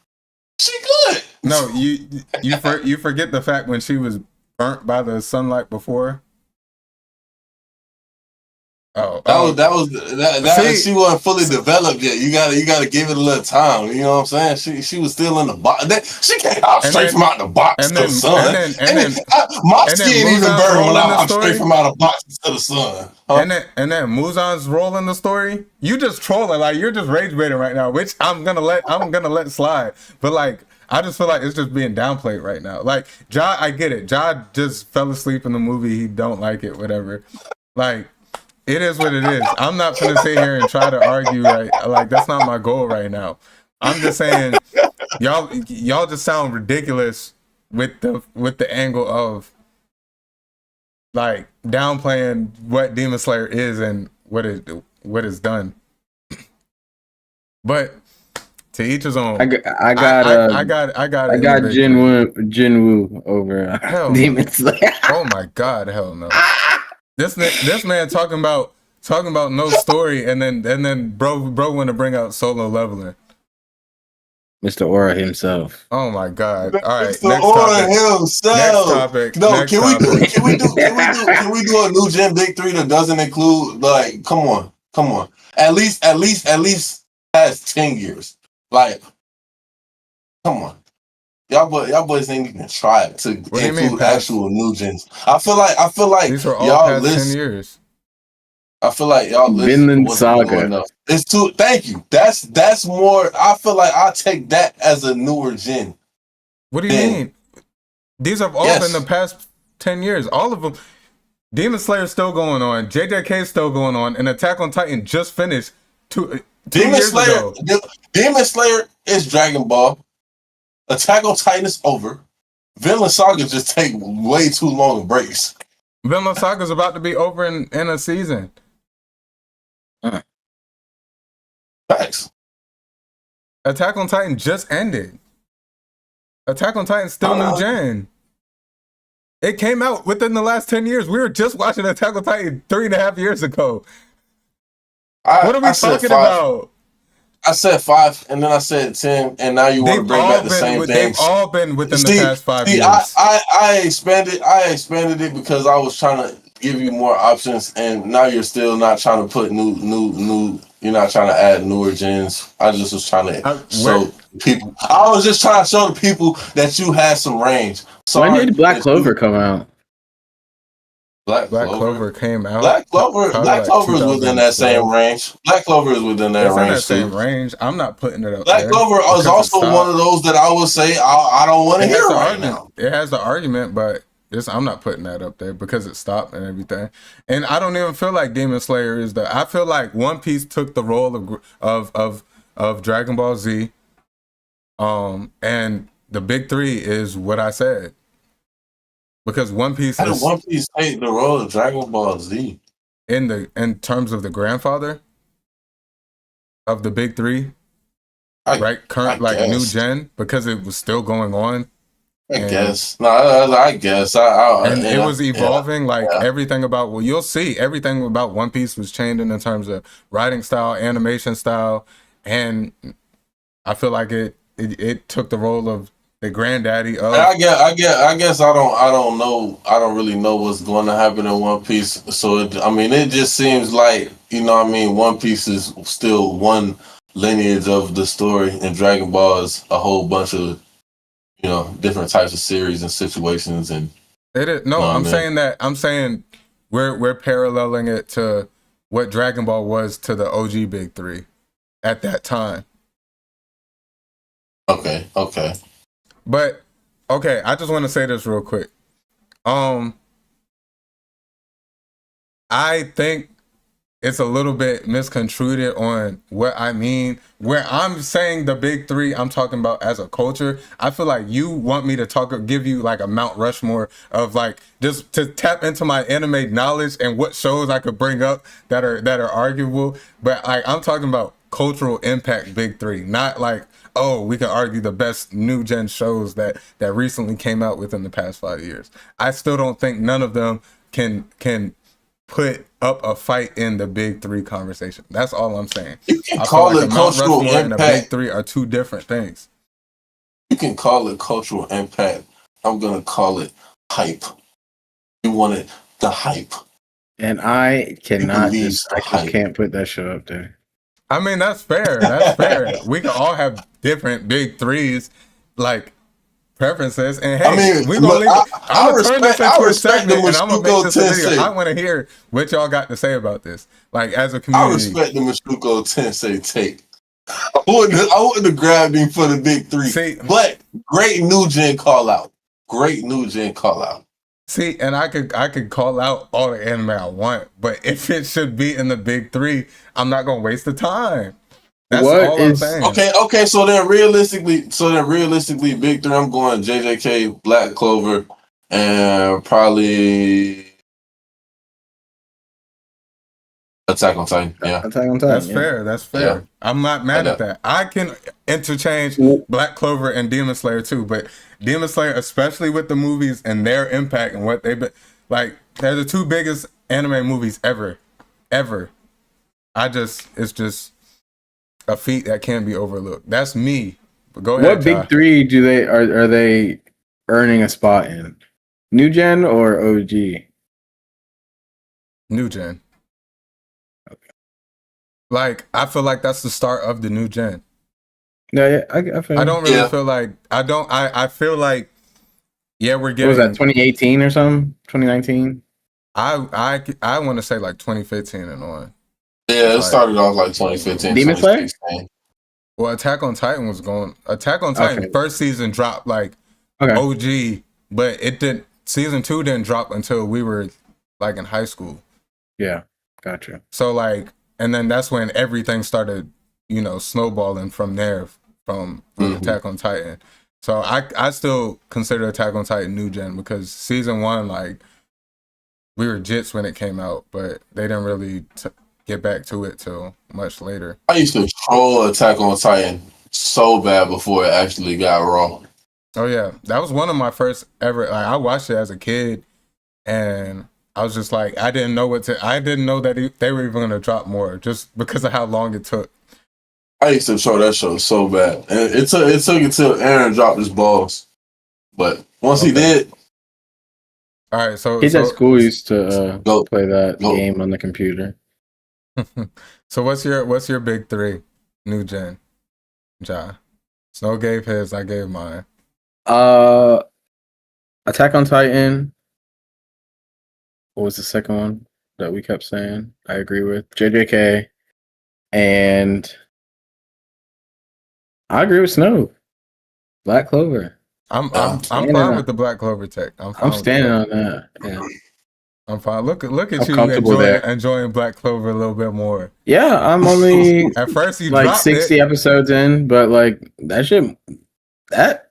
she good. No, you forget the fact when she was burnt by the sunlight before. She wasn't fully developed yet. You gotta give it a little time. You know what I'm saying? She was still in the box. She came out straight from out the box to the sun. My skin even burned when I'm straight from out the box to the sun. Huh? And then Muzan's role in the story. You just trolling, like you're just rage baiting right now, which I'm gonna let slide. But like, I just feel like it's just being downplayed right now. Like Ja, I get it. Ja just fell asleep in the movie. He don't like it, whatever. Like. It is what it is. I'm not gonna sit here and try to argue. Right? Like that's not my goal right now. I'm just saying, y'all just sound ridiculous with the angle of like downplaying what Demon Slayer is and what is done. But to each his own. I got Jinwoo over Demon Slayer. Oh my God, hell no. This man talking about no story and then bro want to bring out Solo Leveling. Mr. Aura himself. Oh my God! All right, Mr. Aura himself. Next topic. No, can we do a new Gen Big 3 that doesn't include like? Come on. At least past 10 years. Like, come on. Y'all boys ain't even tried to include actual new gens. I feel like these are all y'all past 10 years. I feel like y'all Vinland Saga. It's too. Thank you. That's more. I feel like I take that as a newer gen. What do you mean? These have all been the past 10 years. All of them. Demon Slayer still going on. JJK still going on. And Attack on Titan just finished two years ago. Demon Slayer is Dragon Ball. Attack on Titan is over. Vinland Saga just take way too long breaks. Vinland Saga is about to be over in a season. Facts. Attack on Titan just ended. Attack on Titan still new gen. It came out within the last 10 years. We were just watching Attack on Titan 3.5 years ago. What are we talking about? I said 5, and then I said 10, and now you want to bring back the same things. They've all been within the past 5 years. I expanded it because I was trying to give you more options, and now you're still not trying to put new. You're not trying to add newer gens. I just was trying to show people. I was just trying to show the people that you had some range. When did Black Clover come out? Black Clover came out. Black Clover is within that same range. Black Clover is within that range. In that same range. I'm not putting it up Black there. Clover is also one of those that I would say I don't want to hear right now. It has the argument, but I'm not putting that up there because it stopped and everything. And I don't even feel like Demon Slayer is I feel like One Piece took the role of Dragon Ball Z. And the big three is what I said. Because One Piece take the role of Dragon Ball Z in terms of the grandfather of the big three, current new gen, because it was still going on. I guess. It was evolving. Everything about you'll see everything about One Piece was changing in terms of writing style, animation style, and I feel like it took the role of the granddaddy of. I guess I don't know. I don't really know what's going to happen in One Piece. So it just seems like One Piece is still one lineage of the story, and Dragon Ball is a whole bunch of different types of series and situations. And it is I'm saying we're paralleling it to what Dragon Ball was to the OG Big Three at that time. Okay. But I just want to say this real quick. I think it's a little bit misconstrued on what I mean. Where I'm saying the big three, I'm talking about as a culture. I feel like you want me to give you like a Mount Rushmore of just to tap into my anime knowledge and what shows I could bring up that are arguable. But I'm talking about cultural impact big three, not we can argue the best new gen shows that recently came out within the past 5 years. I still don't think none of them can put up a fight in the big three conversation. That's all I'm saying. You can call it cultural impact. And the big three are two different things. You can call it cultural impact. I'm gonna call it hype. You wanted the hype, and I cannot. I just can't put that show up there. I mean, that's fair. That's fair. We can all have different big threes, preferences. And hey, we're gonna leave it. I'm gonna turn this into a segment, and I'm gonna make this a video. I want to hear what y'all got to say about this, as a community. I respect the Mitsuko Tensei take. I wouldn't have grabbed him for the big three. But great new gen call out. See, and I could call out all the anime I want, but if it should be in the big three, I'm not gonna waste the time. That's all I'm saying. Okay. So then realistically, big three. I'm going JJK, Black Clover, and probably Attack on Titan. Yeah, Attack on Titan. That's fair. That's fair. Yeah. I'm not mad at that. I can interchange Black Clover and Demon Slayer too, but Demon Slayer, especially with the movies and their impact and what they've been they're the two biggest anime movies ever. It's just a feat that can't be overlooked. That's me. But go ahead. What big three are they earning a spot in? New gen or OG? New gen. I feel like that's the start of the new gen. Yeah, I feel. I don't really feel like I feel like we're getting. What was that, 2018 or something? 2019? I want to say like 2015 and on. Yeah, it started off like 2015. Demon Slayer? Well, Attack on Titan first season dropped like OG, but it didn't. Season 2 didn't drop until we were like in high school. Yeah, gotcha. So like, and then that's when everything started, snowballing from there, from Attack on Titan. So I still consider Attack on Titan new gen because season 1, like, we were jits when it came out, but they didn't really get back to it till much later. I used to troll Attack on Titan so bad before it actually got raw. Oh yeah, that was one of my first ever. Like, I watched it as a kid, and I was just like, I didn't know that they were even gonna drop more just because of how long it took. I used to troll that show so bad, and it took until Aaron dropped his balls, but once he did. All right, so he's at school. Used to play that game on the computer. So what's your big 3 new gen? Ja. Snow gave his, I gave mine. Attack on Titan. What was the second one that we kept saying? I agree with JJK, and I agree with Snow. Black Clover. I'm fine with the Black Clover tech. I'm standing on that. Yeah. I'm fine. Look at you enjoying Black Clover a little bit more. Yeah, I'm only at first you like 60 episodes in, but like that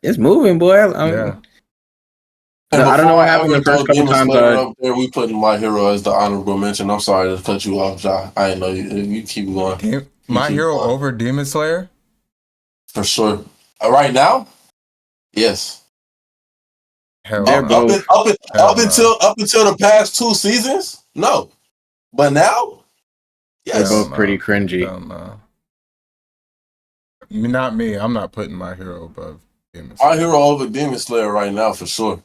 is moving, boy. Yeah. I don't know what happened the first couple times. We put My Hero as the honorable mention. I'm sorry to cut you off, Ja. I didn't know you keep going. My Hero over Demon Slayer? For sure. Right now? Yes. Hell up until the past 2 seasons? No. But now? Yes. They're both pretty cringy. Not me. I'm not putting My Hero above Demon Slayer. My Hero over Demon Slayer right now, for sure.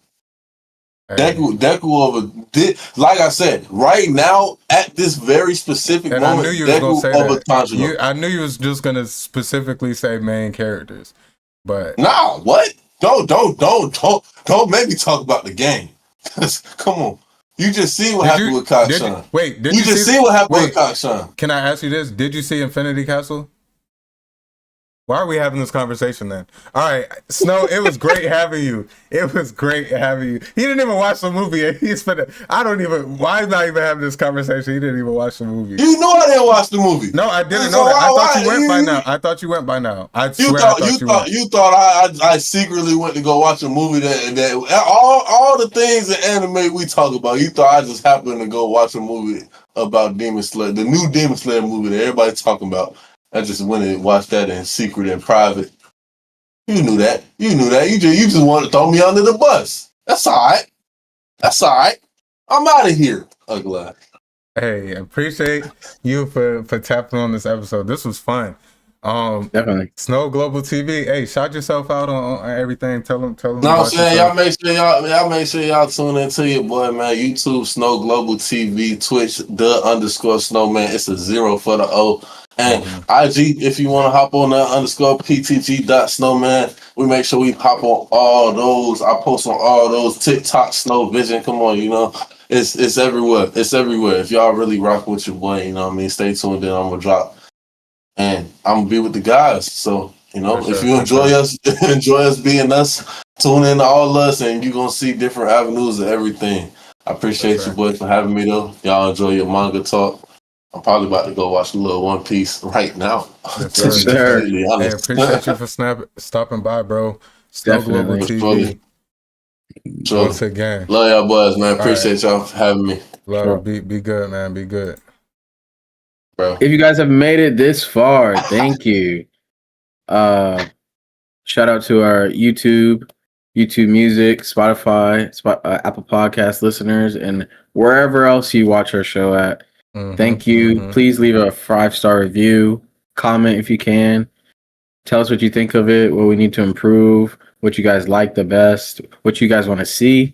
Hey. Deku over... Like I said, right now, at this very specific moment, I knew you was Deku gonna say over that. Tanjiro. I knew you was just going to specifically say main characters. But... Nah, what? Don't make me talk about the game. Come on. You just see what happened with Kakshan. You just see what happened with Kakshan. Can I ask you this? Did you see Infinity Castle? Why are we having this conversation then? All right, Snow, it was great having you. It was great having you. He didn't even watch the movie. Why not even having this conversation? He didn't even watch the movie. You know I didn't watch the movie. No, I didn't know that. I thought you went by now. I thought you went by now. You thought I secretly went to go watch a movie that all the things in anime we talk about. You thought I just happened to go watch a movie about Demon Slayer, the new Demon Slayer movie that everybody's talking about. I just went and watched that in secret and private. You knew that. You just wanted to throw me under the bus. That's all right. I'm out of here. Ugly. Hey, appreciate you for tapping on this episode. This was fun. Definitely. Snow Global TV. Hey, shout yourself out on everything. Tell them. No, I'm saying y'all make sure y'all tune into your boy, man. YouTube Snow Global TV, Twitch _Snowman. It's a 0 for the O. And IG, if you want to hop on that _PTG.snowman, we make sure we hop on all those. I post on all those. TikTok, Snow Vision. Come on, it's everywhere. It's everywhere. If y'all really rock with your boy, you know what I mean? Stay tuned in. I'm gonna drop, and I'm gonna be with the guys. So if you enjoy us being us, tune in to all us, and you're gonna see different avenues of everything. I appreciate you boys for having me though. Y'all enjoy your manga talk. I'm probably about to go watch a little One Piece right now. Yes, sir. Hey, appreciate you for stopping by, bro. Snow Global TV. Sure. Once again. Love y'all boys, man. Appreciate y'all for having me. Love. Be good, man. Be good. Bro. If you guys have made it this far, thank you. Shout out to our YouTube Music, Spotify, Apple Podcast listeners, and wherever else you watch our show at. Thank you. Please leave a 5-star review, comment if you can. Tell us what you think of it, what we need to improve, what you guys like the best, what you guys want to see.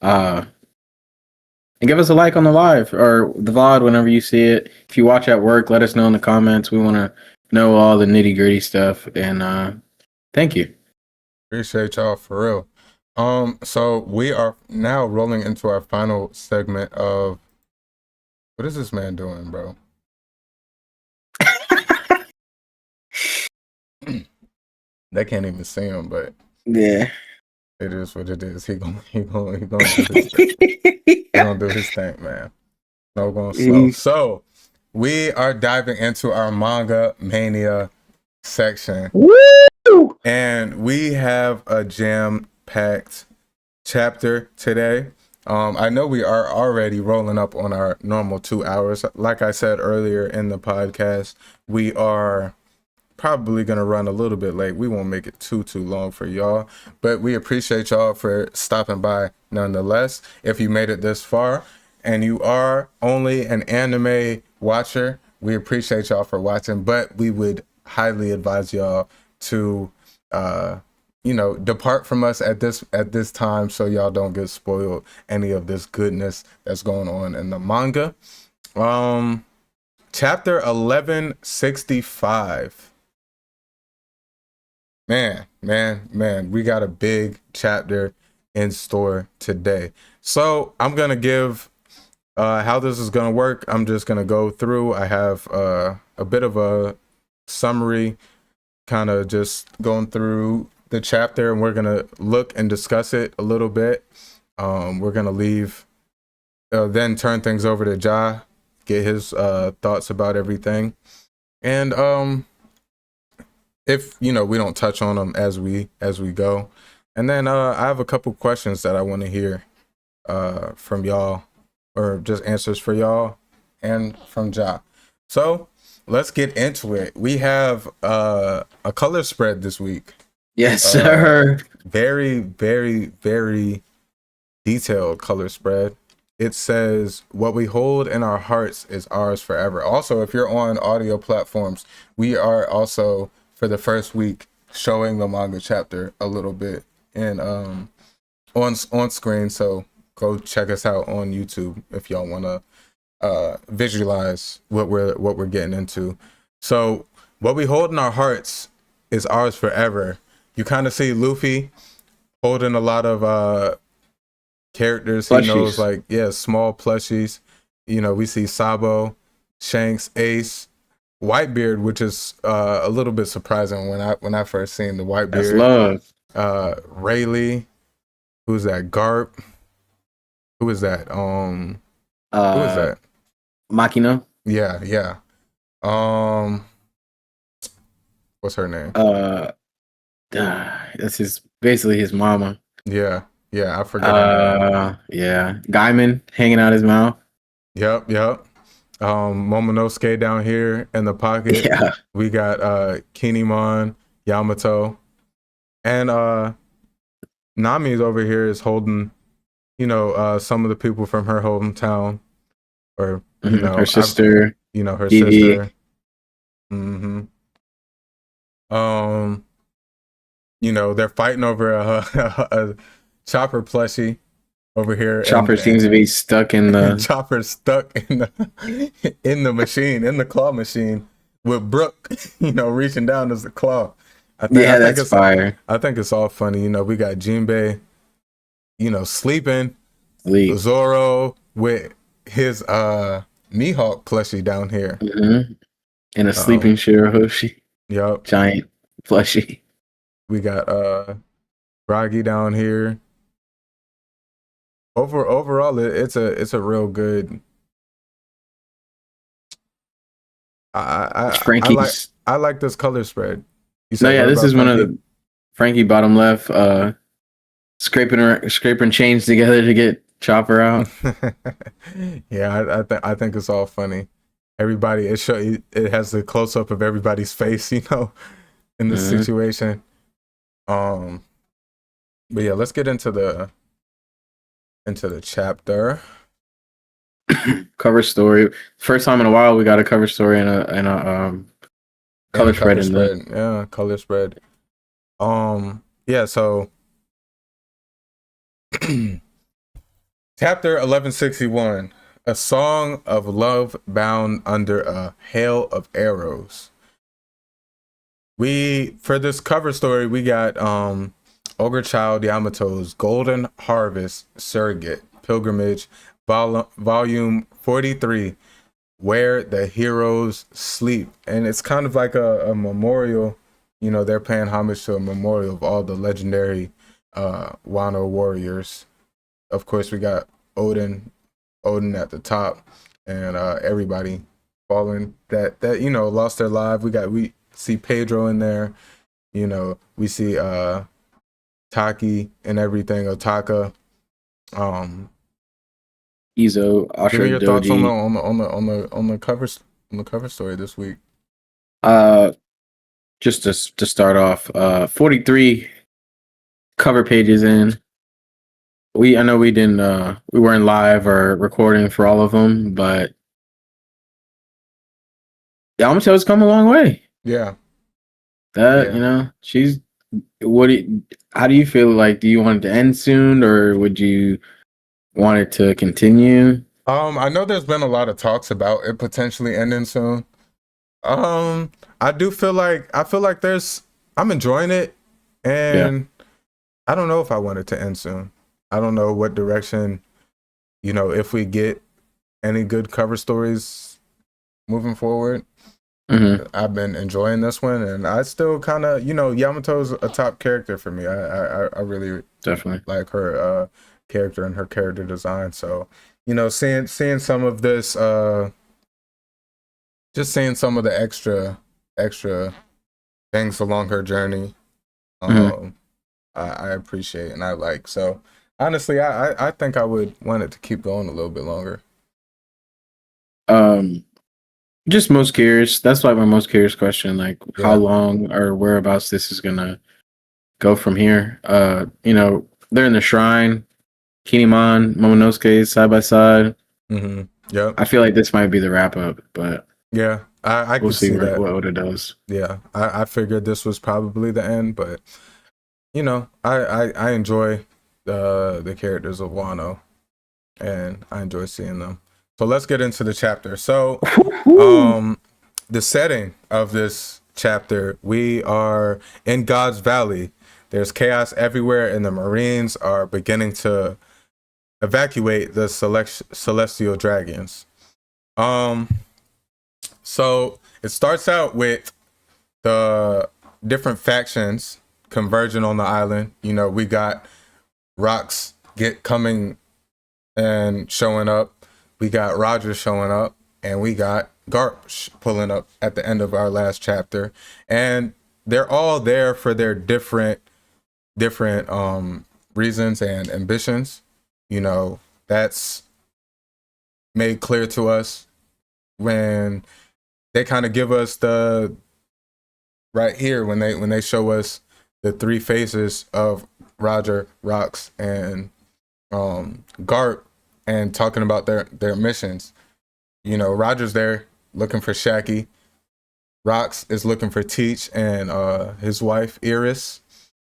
And give us a like on the live or the VOD whenever you see it. If you watch at work, let us know in the comments. We want to know all the nitty-gritty stuff. And thank you. Appreciate y'all for real. So we are now rolling into our final segment of what is this man doing, bro? They can't even see him, but Yeah. it is what it is. He gonna do his thing. He gonna do his thing, man. No going slow. So we are diving into our Manga Mania section. Woo! And we have a jam-packed chapter today. I know we are already rolling up on our normal 2 hours. Like I said earlier in the podcast, we are probably going to run a little bit late. We won't make it too long for y'all, but we appreciate y'all for stopping by nonetheless. If you made it this far and you are only an anime watcher, we appreciate y'all for watching, but we would highly advise y'all to depart from us at this time so y'all don't get spoiled any of this goodness that's going on in the manga. Chapter 1165. Man, we got a big chapter in store today. So I'm gonna give how this is gonna work. I'm just gonna go through. I have a bit of a summary, kind of just going through the chapter, and we're gonna look and discuss it a little bit. We're gonna leave, then turn things over to Ja, get his thoughts about everything, and if we don't touch on them as we go, and then I have a couple questions that I want to hear from y'all, or just answers for y'all and from Ja. So let's get into it. We have a color spread this week. Yes, sir. Very, very, very detailed color spread. It says, "What we hold in our hearts is ours forever." Also, if you're on audio platforms, we are also, for the first week, showing the manga chapter a little bit and on screen. So go check us out on YouTube if y'all want to visualize what we're getting into. So, what we hold in our hearts is ours forever. You kind of see Luffy holding a lot of characters he knows, like small plushies. We see Sabo, Shanks, Ace, Whitebeard, which is a little bit surprising when I first seen the Whitebeard. That's love. Rayleigh, who's that? Garp, who is that? Who is that? Machina. Yeah. What's her name? That's basically his mama. Yeah, I forgot. Yeah, Gaiman hanging out his mouth. Yep. Momonosuke down here in the pocket. Yeah. We got Kinemon, Yamato, and Nami's over here is holding, some of the people from her hometown, or her sister. Her Vivi. sister. They're fighting over a Chopper plushie over here. Chopper seems to be stuck in the Chopper stuck in the machine, in the claw machine, with Brooke, reaching down as the claw. I think that's fire. I think it's all funny. We got Jinbei, sleeping. Sleep. Zoro with his Mihawk plushie down here. Mm-hmm. And a sleeping Shirahoshi. Yep. Giant plushie. We got Ragi down here. Overall, it's a real good. Frankie's. I like this color spread. This is one of the Frankie bottom left, scraping chains together to get Chopper out. Yeah, I think it's all funny. Everybody, it has the close up of everybody's face, in the situation. But yeah, let's get into the chapter. Cover story. First time in a while we got a cover story and a color spread in there. Yeah, color spread. Yeah, so chapter 1161, a song of love bound under a hail of arrows. For this cover story, we got Ogre Child Yamato's Golden Harvest Surrogate Pilgrimage, Volume 43, Where the Heroes Sleep. And it's kind of like a memorial. You know, they're paying homage to a memorial of all the legendary Wano warriors. Of course, we got Odin at the top, and everybody fallen that you know lost their life. We see Pedro in there. You know, we see Taki and everything, Otaka. Izo, Give me your Asha, thoughts Doji. on the cover story this week. Just to start off, 43 cover pages in. I know we weren't live or recording for all of them, but Yamato's come a long way. Yeah. You know, how do you feel? Like, do you want it to end soon, or would you want it to continue? I know there's been a lot of talks about it potentially ending soon. I feel like I'm enjoying it, and I don't know if I want it to end soon. I don't know what direction, you know, if we get any good cover stories moving forward. Mm-hmm. I've been enjoying this one, and I still kind of, you know, Yamato's a top character for me. I really definitely like her character and her character design. So, you know, seeing some of this, just seeing some of the extra things along her journey, I appreciate and I like. So honestly, I think I would want it to keep going a little bit longer. Just most curious. That's like my most curious question. Like, how long or whereabouts this is gonna go from here? You know, they're in the shrine. Kinemon, Momonosuke side by side. Mm-hmm. Yeah, I feel like this might be the wrap up, but yeah, I we'll can see what that. Oda does. Yeah, I figured this was probably the end, but you know, I enjoy the characters of Wano, and I enjoy seeing them. So let's get into the chapter. So, the setting of this chapter, we are in God's Valley. There's chaos everywhere, and the Marines are beginning to evacuate the celestial dragons. So it starts out with the different factions converging on the island. You know, we got Rocks coming and showing up. We got Roger showing up, and we got Garp pulling up at the end of our last chapter. And they're all there for their different reasons and ambitions. You know, that's made clear to us when they kind of give us the right here when they show us the three faces of Roger, Rocks, and Garp, and talking about their missions. You know, Roger's there looking for Shaki. Rocks is looking for Teach and his wife Iris.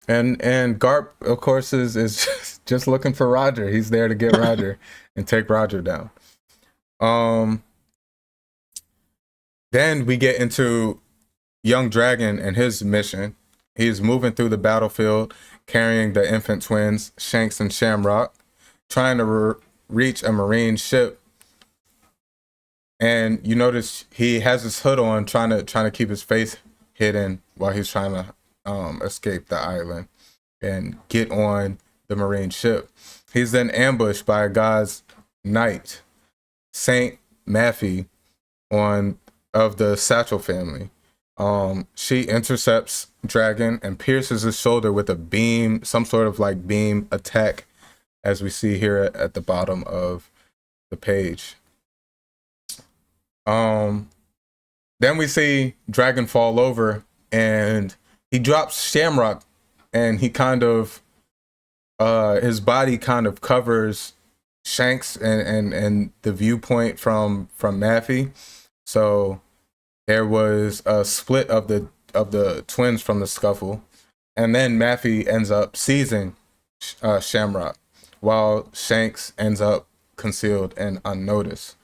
And Garp, of course, is just looking for Roger. He's there to get Roger and take Roger down. Then we get into Young Dragon and his mission. He's moving through the battlefield, carrying the infant twins, Shanks and Shamrock, trying to reach a Marine ship. And you notice he has his hood on, trying to keep his face hidden while he's trying to escape the island and get on the Marine ship. He's then ambushed by a God's knight, Saint Maffy, of the Satchel family. She intercepts Dragon and pierces his shoulder with a beam, some sort of like beam attack, as we see here at the bottom of the page. Then we see Dragon fall over, and he drops Shamrock, and he kind of his body kind of covers Shanks and the viewpoint from Maffy. So there was a split of the twins from the scuffle, and then Maffy ends up seizing Shamrock, while Shanks ends up concealed and unnoticed.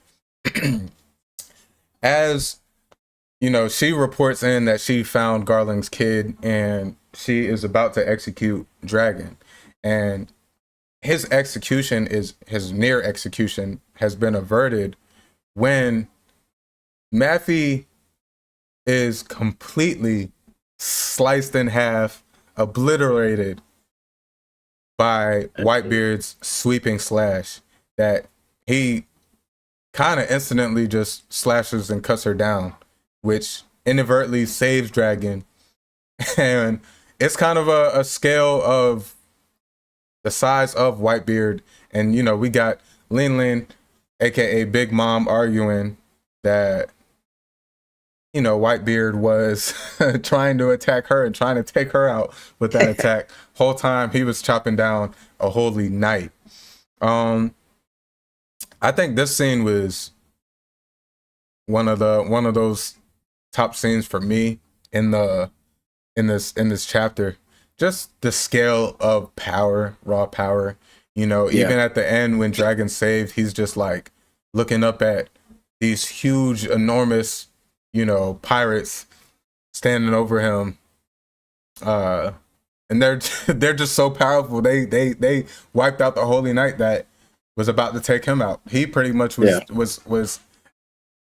As she reports in that she found Garland's kid and she is about to execute Dragon. And his near execution has been averted when Matthew is completely sliced in half, obliterated by Whitebeard's sweeping slash that he kind of incidentally just slashes and cuts her down, which inadvertently saves Dragon. And it's kind of a scale of the size of Whitebeard. And, we got Lin, aka Big Mom, arguing that, Whitebeard was trying to attack her and trying to take her out with that attack. Whole time he was chopping down a holy knight. I think this scene was one of those top scenes for me in this chapter. Just the scale of power, raw power. Even at the end when Dragon's saved, he's just like looking up at these huge, enormous, pirates standing over him. And they're just so powerful. They wiped out the Holy Knight that was about to take him out. He pretty much was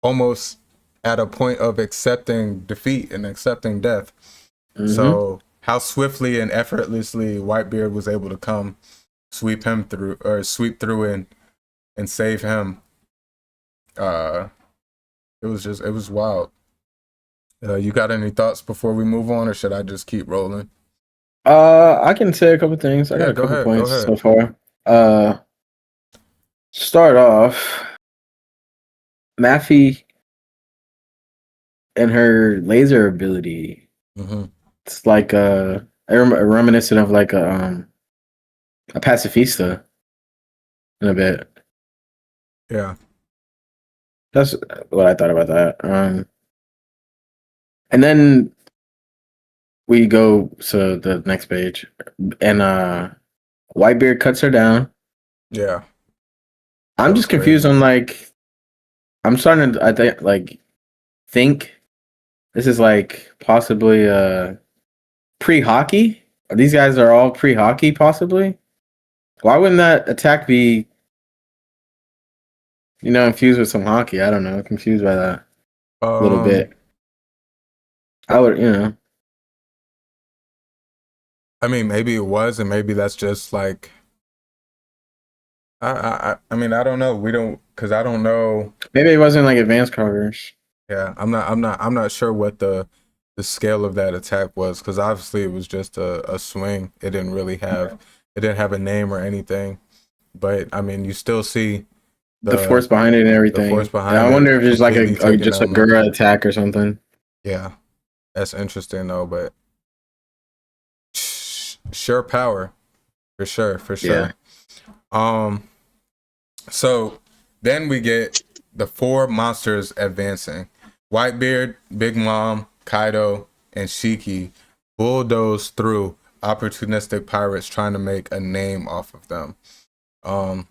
almost at a point of accepting defeat and accepting death. Mm-hmm. So how swiftly and effortlessly Whitebeard was able to come sweep through and save him. It was wild. You got any thoughts before we move on, or should I just keep rolling? I can say a couple things. I got a couple points so far. Start off, Maffy and her laser ability. Mm-hmm. It's like a reminiscent of like a pacifista in a bit. Yeah, that's what I thought about that. And then we go to the next page, and Whitebeard cuts her down. Yeah, I'm just confused on like, I'm starting to think this is like possibly pre-hockey. These guys are all pre-hockey, possibly. Why wouldn't that attack be, infused with some hockey? I don't know. I'm confused by that a little bit. I would, I mean, maybe it was, and maybe that's just like. I mean, I don't know. Because I don't know. Maybe it wasn't like advanced carvers. Yeah, I'm not sure what the scale of that attack was, because obviously it was just a swing. It didn't have a name or anything. But I mean, you still see the force behind it and everything. I wonder if it's like just a Gura attack or something. Yeah, that's interesting though. But sure power, for sure. Yeah. So then we get the four monsters advancing. Whitebeard, Big Mom, Kaido, and Shiki bulldoze through opportunistic pirates trying to make a name off of them. A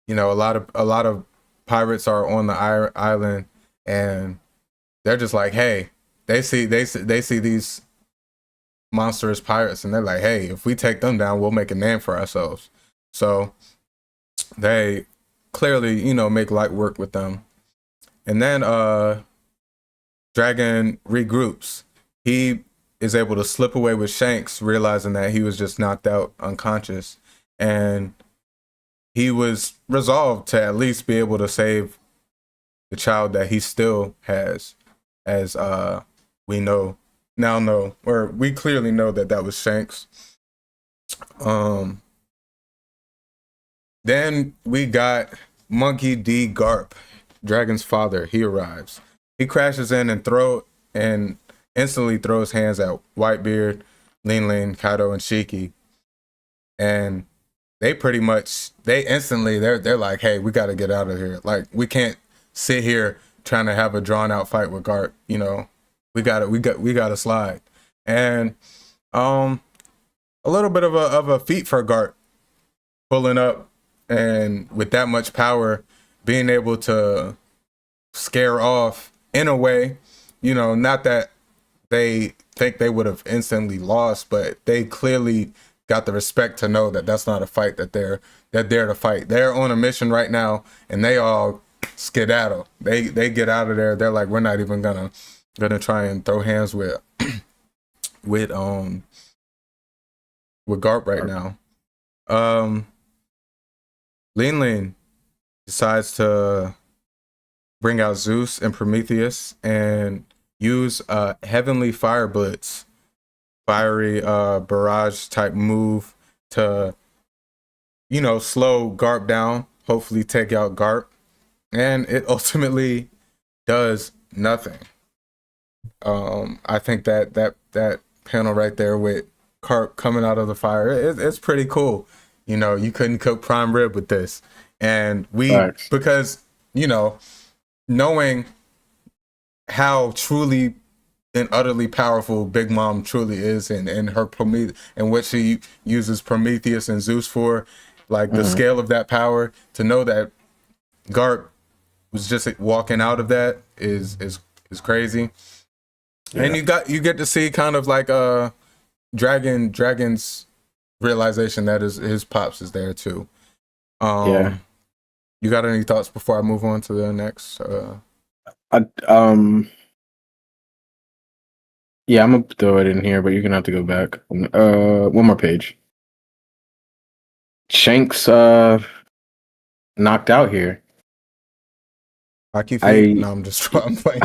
lot of pirates are on the island, and they're just like, hey, they see these monstrous pirates, and they're like, hey, if we take them down, we'll make a name for ourselves. So they clearly, make light work with them. And then Dragon regroups. He is able to slip away with Shanks, realizing that he was just knocked out unconscious. And he was resolved to at least be able to save the child that he still has, as we clearly know that was Shanks. Then we got Monkey D. Garp, Dragon's father. He arrives. He crashes in and instantly throws hands at Whitebeard, Lin, Kaido, and Shiki. And they're like, hey, we got to get out of here. Like, we can't sit here trying to have a drawn out fight with Garp. We got to slide. And a little bit of a feat for Garp, pulling up and with that much power, being able to scare off, in a way, not that they think they would have instantly lost, but they clearly got the respect to know that that's not a fight that they're to fight. They're on a mission right now, and they all skedaddle. They get out of there. They're like, we're not even gonna try and throw hands with Garp right now. Lean decides to bring out Zeus and Prometheus and use a heavenly fire blitz, fiery barrage type move to, slow Garp down, hopefully take out Garp. And it ultimately does nothing. I think that panel right there with Garp coming out of the fire, it's pretty cool. You couldn't cook prime rib with this. And because, knowing how truly and utterly powerful Big Mom truly is, and her and what she uses Prometheus and Zeus for, like the scale of that power, to know that Garp was just walking out of that is crazy. Yeah. And you get to see kind of like Dragon's realization that his pops is there too. You got any thoughts before I move on to the next? Yeah, I'm gonna throw it in here, but you're gonna have to go back. One more page. Shanks knocked out here. Hockey feet? No, I'm playing.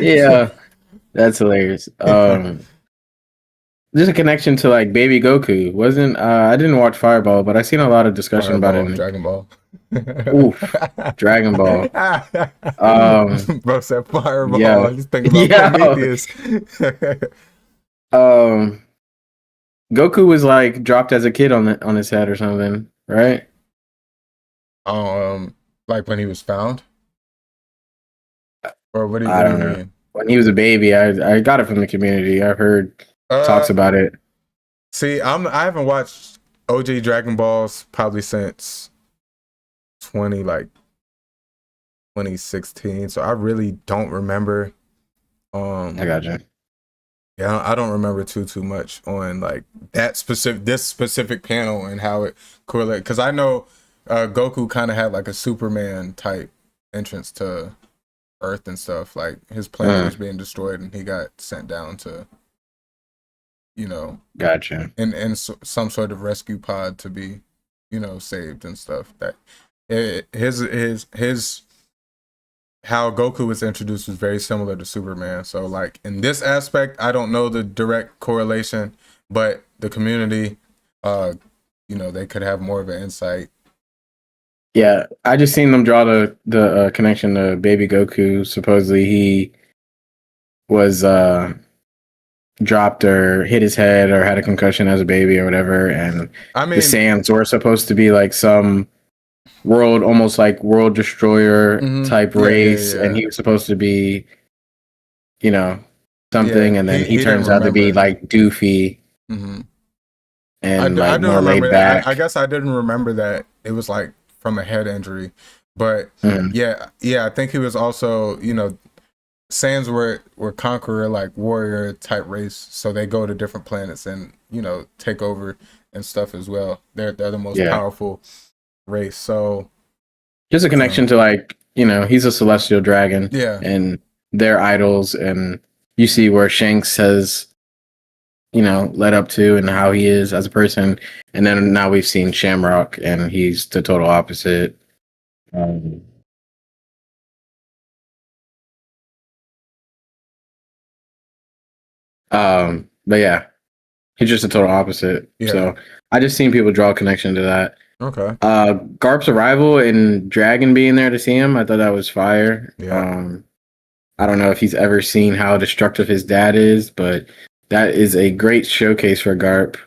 Yeah, that's hilarious. There's a connection to like Baby Goku. I didn't watch Fireball, but I seen a lot of discussion about it. Dragon Ball. Oof, Dragon Ball. Bro said Fireball. Yeah. Just thinking about Prometheus. Goku was like dropped as a kid on his head or something, right? Like when he was found, or what do you don't know. When he was a baby, I got it from the community. I've heard talks about it. See, I haven't watched OG Dragon Balls probably since 2016, so I really don't remember. I gotcha. Yeah, I don't remember too much on like this specific panel and how it correlated, because I know Goku kind of had like a Superman type entrance to Earth and stuff. Like his planet was being destroyed and he got sent down to, gotcha, and some sort of rescue pod to be, saved and stuff. That his how Goku was introduced was very similar to Superman. So like in this aspect, I don't know the direct correlation, but the community, they could have more of an insight. Yeah, I just seen them draw the connection to Baby Goku. Supposedly he was dropped or hit his head or had a concussion as a baby or whatever, and the Saiyans were supposed to be like some almost like world destroyer type race, and he was supposed to be, something, and then he turns out to be like doofy. And I do more remember laid that. back. I guess I didn't remember that it was like from a head injury, but I think he was also, Saiyans were conqueror, like warrior type race, so they go to different planets and take over and stuff as well. They're the most powerful race. So just a connection to like, he's a celestial dragon, and they're idols, and you see where Shanks has led up to and how he is as a person, and then now we've seen Shamrock and he's the total opposite. But yeah, he's just a total opposite. So I just seen people draw a connection to that. Okay. Garp's arrival and Dragon being there to see him, I thought that was fire. I don't know if he's ever seen how destructive his dad is, but that is a great showcase for Garp.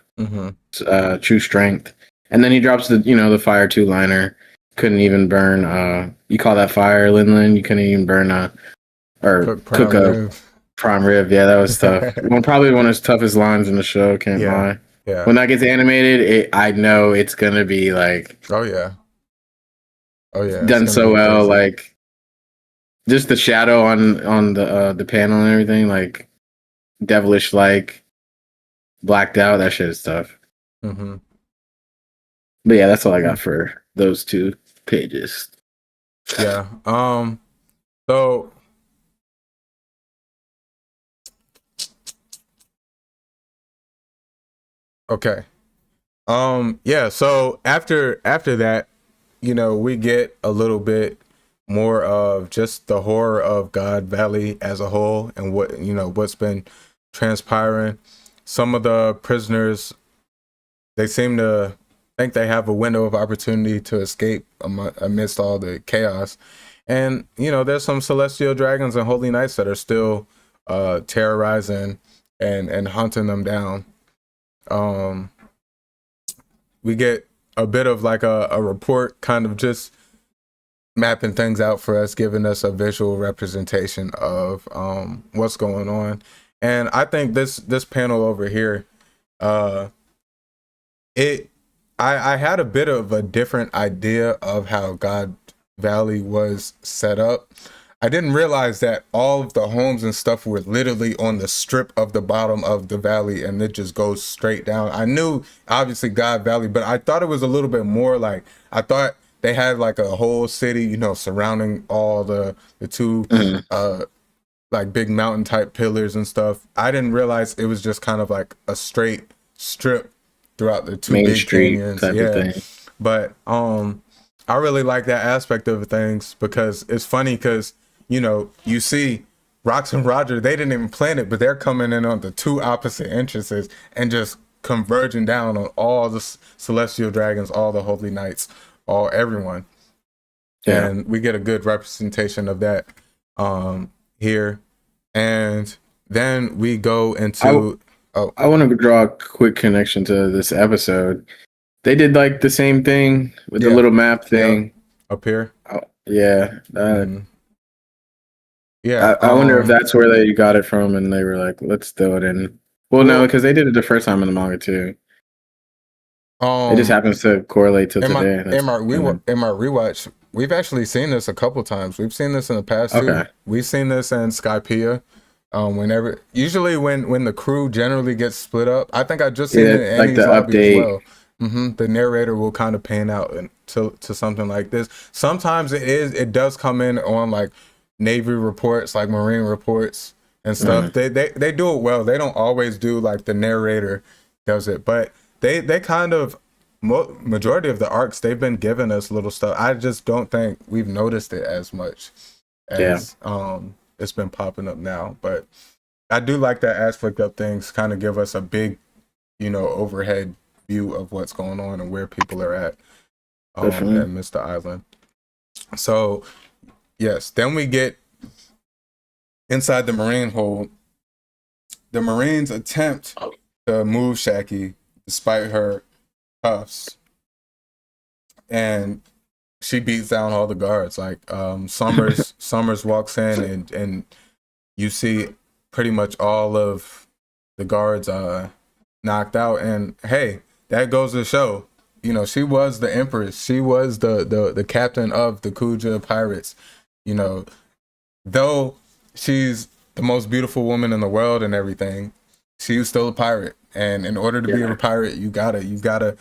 True strength. And then he drops the fire 2-liner. Couldn't even burn. You call that fire, Lin? You couldn't even burn cook a prime rib. Yeah, that was tough. Probably one of his toughest lines in the show. Can't lie. Yeah. When that gets animated, I know it's gonna be like. Oh yeah. Done so well, like. just the shadow on the panel and everything, like devilish, like blacked out. That shit is tough. Mm-hmm. But yeah, that's all I got for those 2 pages. Yeah. So okay. Yeah, so after that, we get a little bit more of just the horror of God Valley as a whole and what's been transpiring. Some of the prisoners, they seem to think they have a window of opportunity to escape amidst all the chaos. And, there's some celestial dragons and holy knights that are still terrorizing and hunting them down. We get a bit of like a report kind of just mapping things out for us, giving us a visual representation of what's going on. And I think this panel over here, I had a bit of a different idea of how God Valley was set up. I didn't realize that all of the homes and stuff were literally on the strip of the bottom of the valley and it just goes straight down. I knew obviously God Valley, but I thought it was a little bit more like, I thought they had like a whole city, surrounding all the 2 like big mountain type pillars and stuff. I didn't realize it was just kind of like a straight strip throughout the 2 Main big street canyons. type of thing. But I really like that aspect of things because it's funny because you see Rox and Roger, they didn't even plan it, but they're coming in on the 2 opposite entrances and just converging down on all the celestial dragons, all the holy knights, everyone. Yeah. And we get a good representation of that here. And then we go into I want to draw a quick connection to this episode. They did like the same thing with the little map thing up here. Yeah. Yeah. I wonder if that's where they got it from and they were like, let's throw it in. Well, no, because they did it the first time in the manga too. It just happens to correlate to today. In my rewatch, we've actually seen this a couple times. We've seen this in the past too. We've seen this in Skypiea. Usually when the crew generally gets split up, I think I just seen it in like the update. As well. The narrator will kind of pan out to something like this. Sometimes it does come in on like Navy reports, like Marine reports and stuff. They do it well. They don't always do like the narrator does it, but they kind of majority of the arcs they've been giving us little stuff. I just don't think we've noticed it as much as it's been popping up now. But I do like that aspect of things, kind of give us a big, overhead view of what's going on and where people are at Mr. Island. So yes, then we get inside the Marine hold. The Marines attempt to move Shaki despite her cuffs, and she beats down all the guards. Like Summers walks in and you see pretty much all of the guards knocked out. And hey, that goes to show, she was the Empress. She was the captain of the Kuja pirates. Though she's the most beautiful woman in the world and everything, she was still a pirate. And in order to be a pirate, you gotta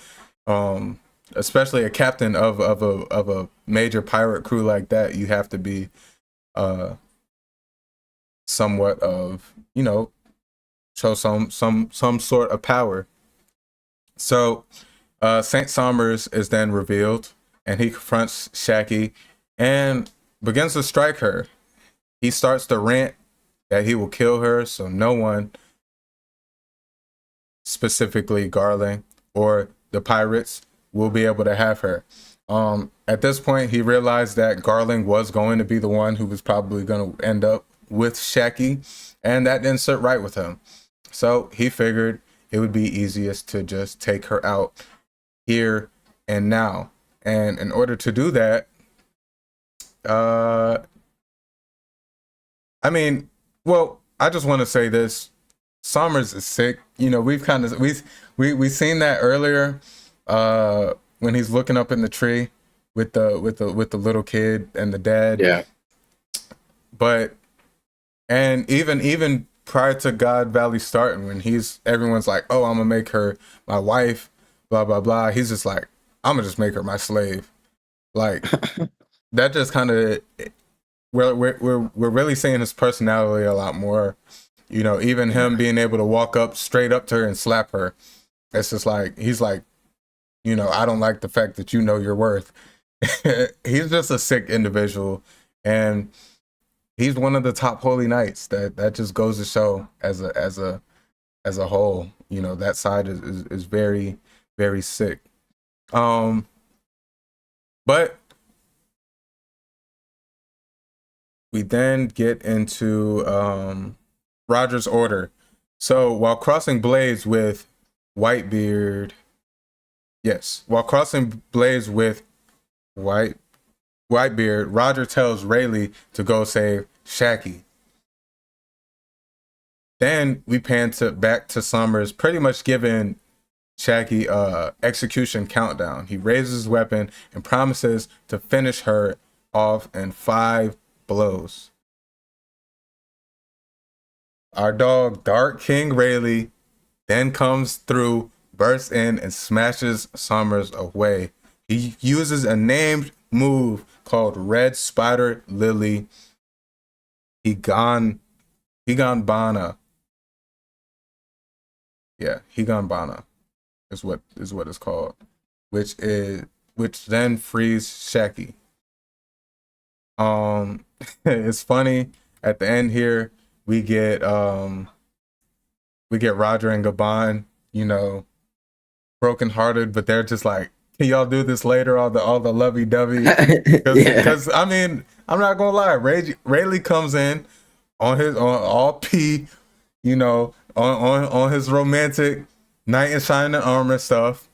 especially a captain of a major pirate crew like that, you have to be somewhat of, show some sort of power. So Saint Somers is then revealed and he confronts Shaki and begins to strike her. He starts to rant that he will kill her, so no one, specifically Garland or the pirates, will be able to have her. At this point, he realized that Garland was going to be the one who was probably going to end up with Shaki, and that didn't sit right with him. So he figured it would be easiest to just take her out here and now. And in order to do that, I just want to say this. Summers is sick. We've seen that earlier when he's looking up in the tree with the little kid and the dad. Yeah. but and even prior to God Valley starting, when everyone's like, oh, I'm gonna make her my wife, blah blah blah. He's just like, I'm gonna just make her my slave. Like that just kind of we're really seeing his personality a lot more. You know, even him being able to walk up straight up to her and slap her. It's just like he's like, you know, I don't like the fact that you know your worth. He's just a sick individual, and he's one of the top holy knights. That just goes to show as a whole, you know, that side is very, very sick. But we then get into Roger's order. So while crossing blades with Whitebeard, Whitebeard, Roger tells Rayleigh to go save Shaggy. Then we pan back to Summers, pretty much giving Shaggy execution countdown. He raises his weapon and promises to finish her off in 5 blows. Our dog, Dark King Rayleigh, then comes through, bursts in, and smashes Summers away. He uses a named move called Red Spider Lily. Higan Bana. Yeah, Higan Bana is what it's called, which then frees Shaggy. It's funny at the end here. We get Roger and Gabon, you know, brokenhearted, but they're just like, can y'all do this later? All the lovey dovey, because I mean, I'm not gonna lie, Rayleigh comes in on all P, you know, on his romantic knight in shining armor stuff,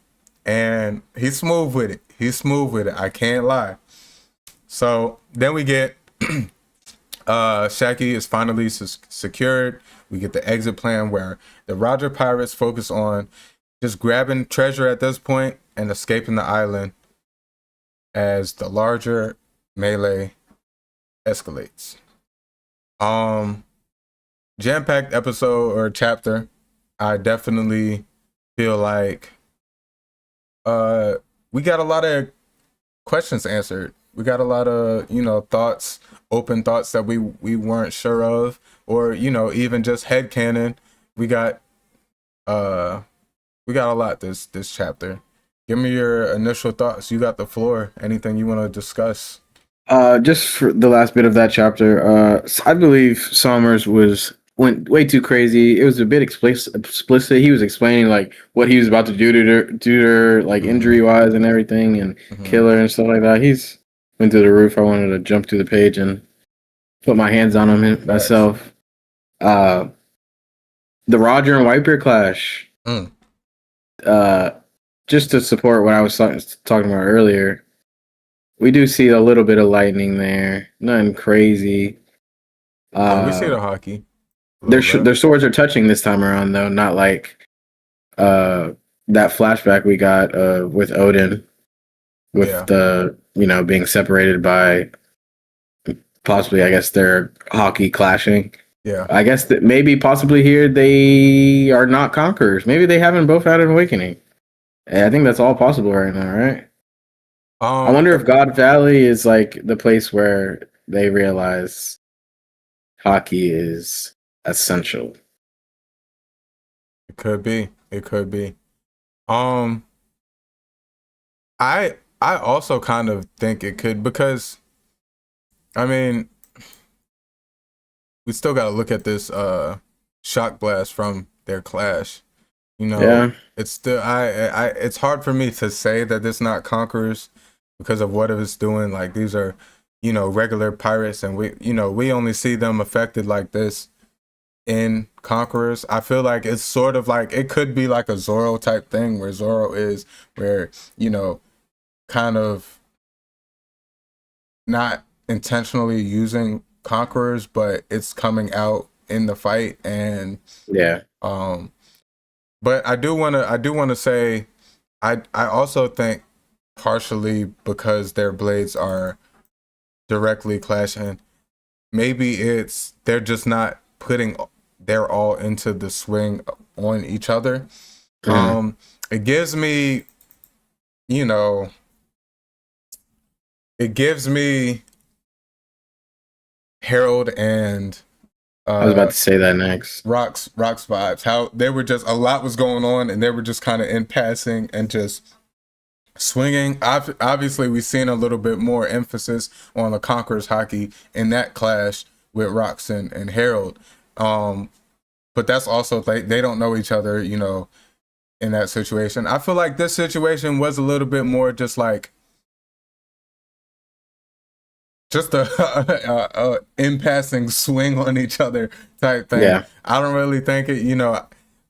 and he's smooth with it. I can't lie. So then we get Shaggy is finally secured. We get the exit plan where the Roger pirates focus on just grabbing treasure at this point and escaping the island as the larger melee escalates. Jam-packed episode or chapter. I definitely feel like we got a lot of questions answered. We got a lot of, you know, open thoughts that we weren't sure of, or, you know, even just headcanon. We got a lot this chapter. Give me your initial thoughts. You got the floor. Anything you want to discuss? Just for the last bit of that chapter, I believe Summers went way too crazy. It was a bit explicit. He was explaining like what he was about to do to her like injury wise and everything, and kill her and stuff like that. He's went through the roof. I wanted to jump through the page and put my hands on him myself. The Roger and Whitebeard clash. Just to support what I was talking about earlier, we do see a little bit of lightning there. Nothing crazy. We see the hockey. Their swords are touching this time around, though. Not like that flashback we got with Odin, with the, you know, being separated by possibly, I guess, their hockey clashing. Yeah. I guess that maybe possibly here they are not conquerors. Maybe they haven't both had an awakening. I think that's all possible right now, right? I wonder if God Valley is like the place where they realize hockey is essential. It could be. I also kind of think it could, because I mean, we still got to look at this shock blast from their clash. You know, it's still it's hard for me to say that it's not conquerors because of what it was doing. Like, these are, you know, regular pirates, and we only see them affected like this in Conquerors. I feel like it's sort of like, it could be like a Zoro type thing, where Zoro is, where, you know, kind of not intentionally using Conquerors, but it's coming out in the fight. And but I do want to say, I also think partially because their blades are directly clashing, maybe it's they're just not putting their all into the swing on each other. It gives me, you know, it gives me Harold and I was about to say that next. Rock's vibes. How they were just, a lot was going on and they were just kind of in passing and just swinging. Obviously, we've seen a little bit more emphasis on the Conquerors hockey in that clash with Rox and Harold. But that's also, they don't know each other, you know, in that situation. I feel like this situation was a little bit more just like, just a in passing swing on each other type thing. Yeah. I don't really think it, you know,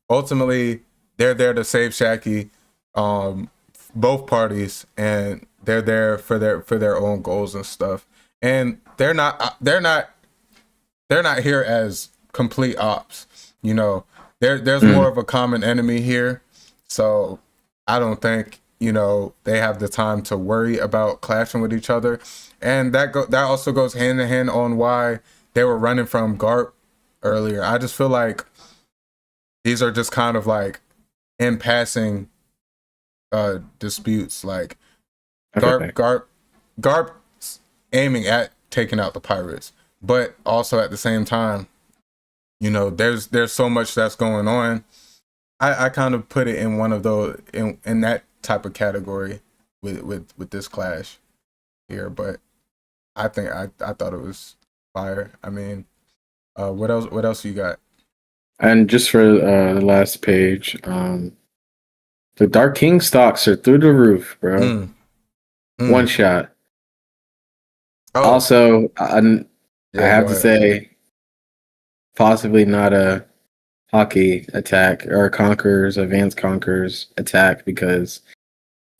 ultimately they're there to save Shaggy, both parties, and they're there for their own goals and stuff. And they're not here as complete ops. You know, there's more of a common enemy here. So I don't think, you know, they have the time to worry about clashing with each other. And that also goes hand in hand on why they were running from Garp earlier. I just feel like these are just kind of like in passing disputes. Like Garp's aiming at taking out the pirates, but also at the same time, you know, there's so much that's going on. I kind of put it in one of those in that type of category with this clash here, but I think I thought it was fire. I mean, what else you got? And just for the last page, the Dark King stocks are through the roof, bro. One shot. Oh. Also, I have to say, possibly not a hockey attack or advanced Conquerors attack, because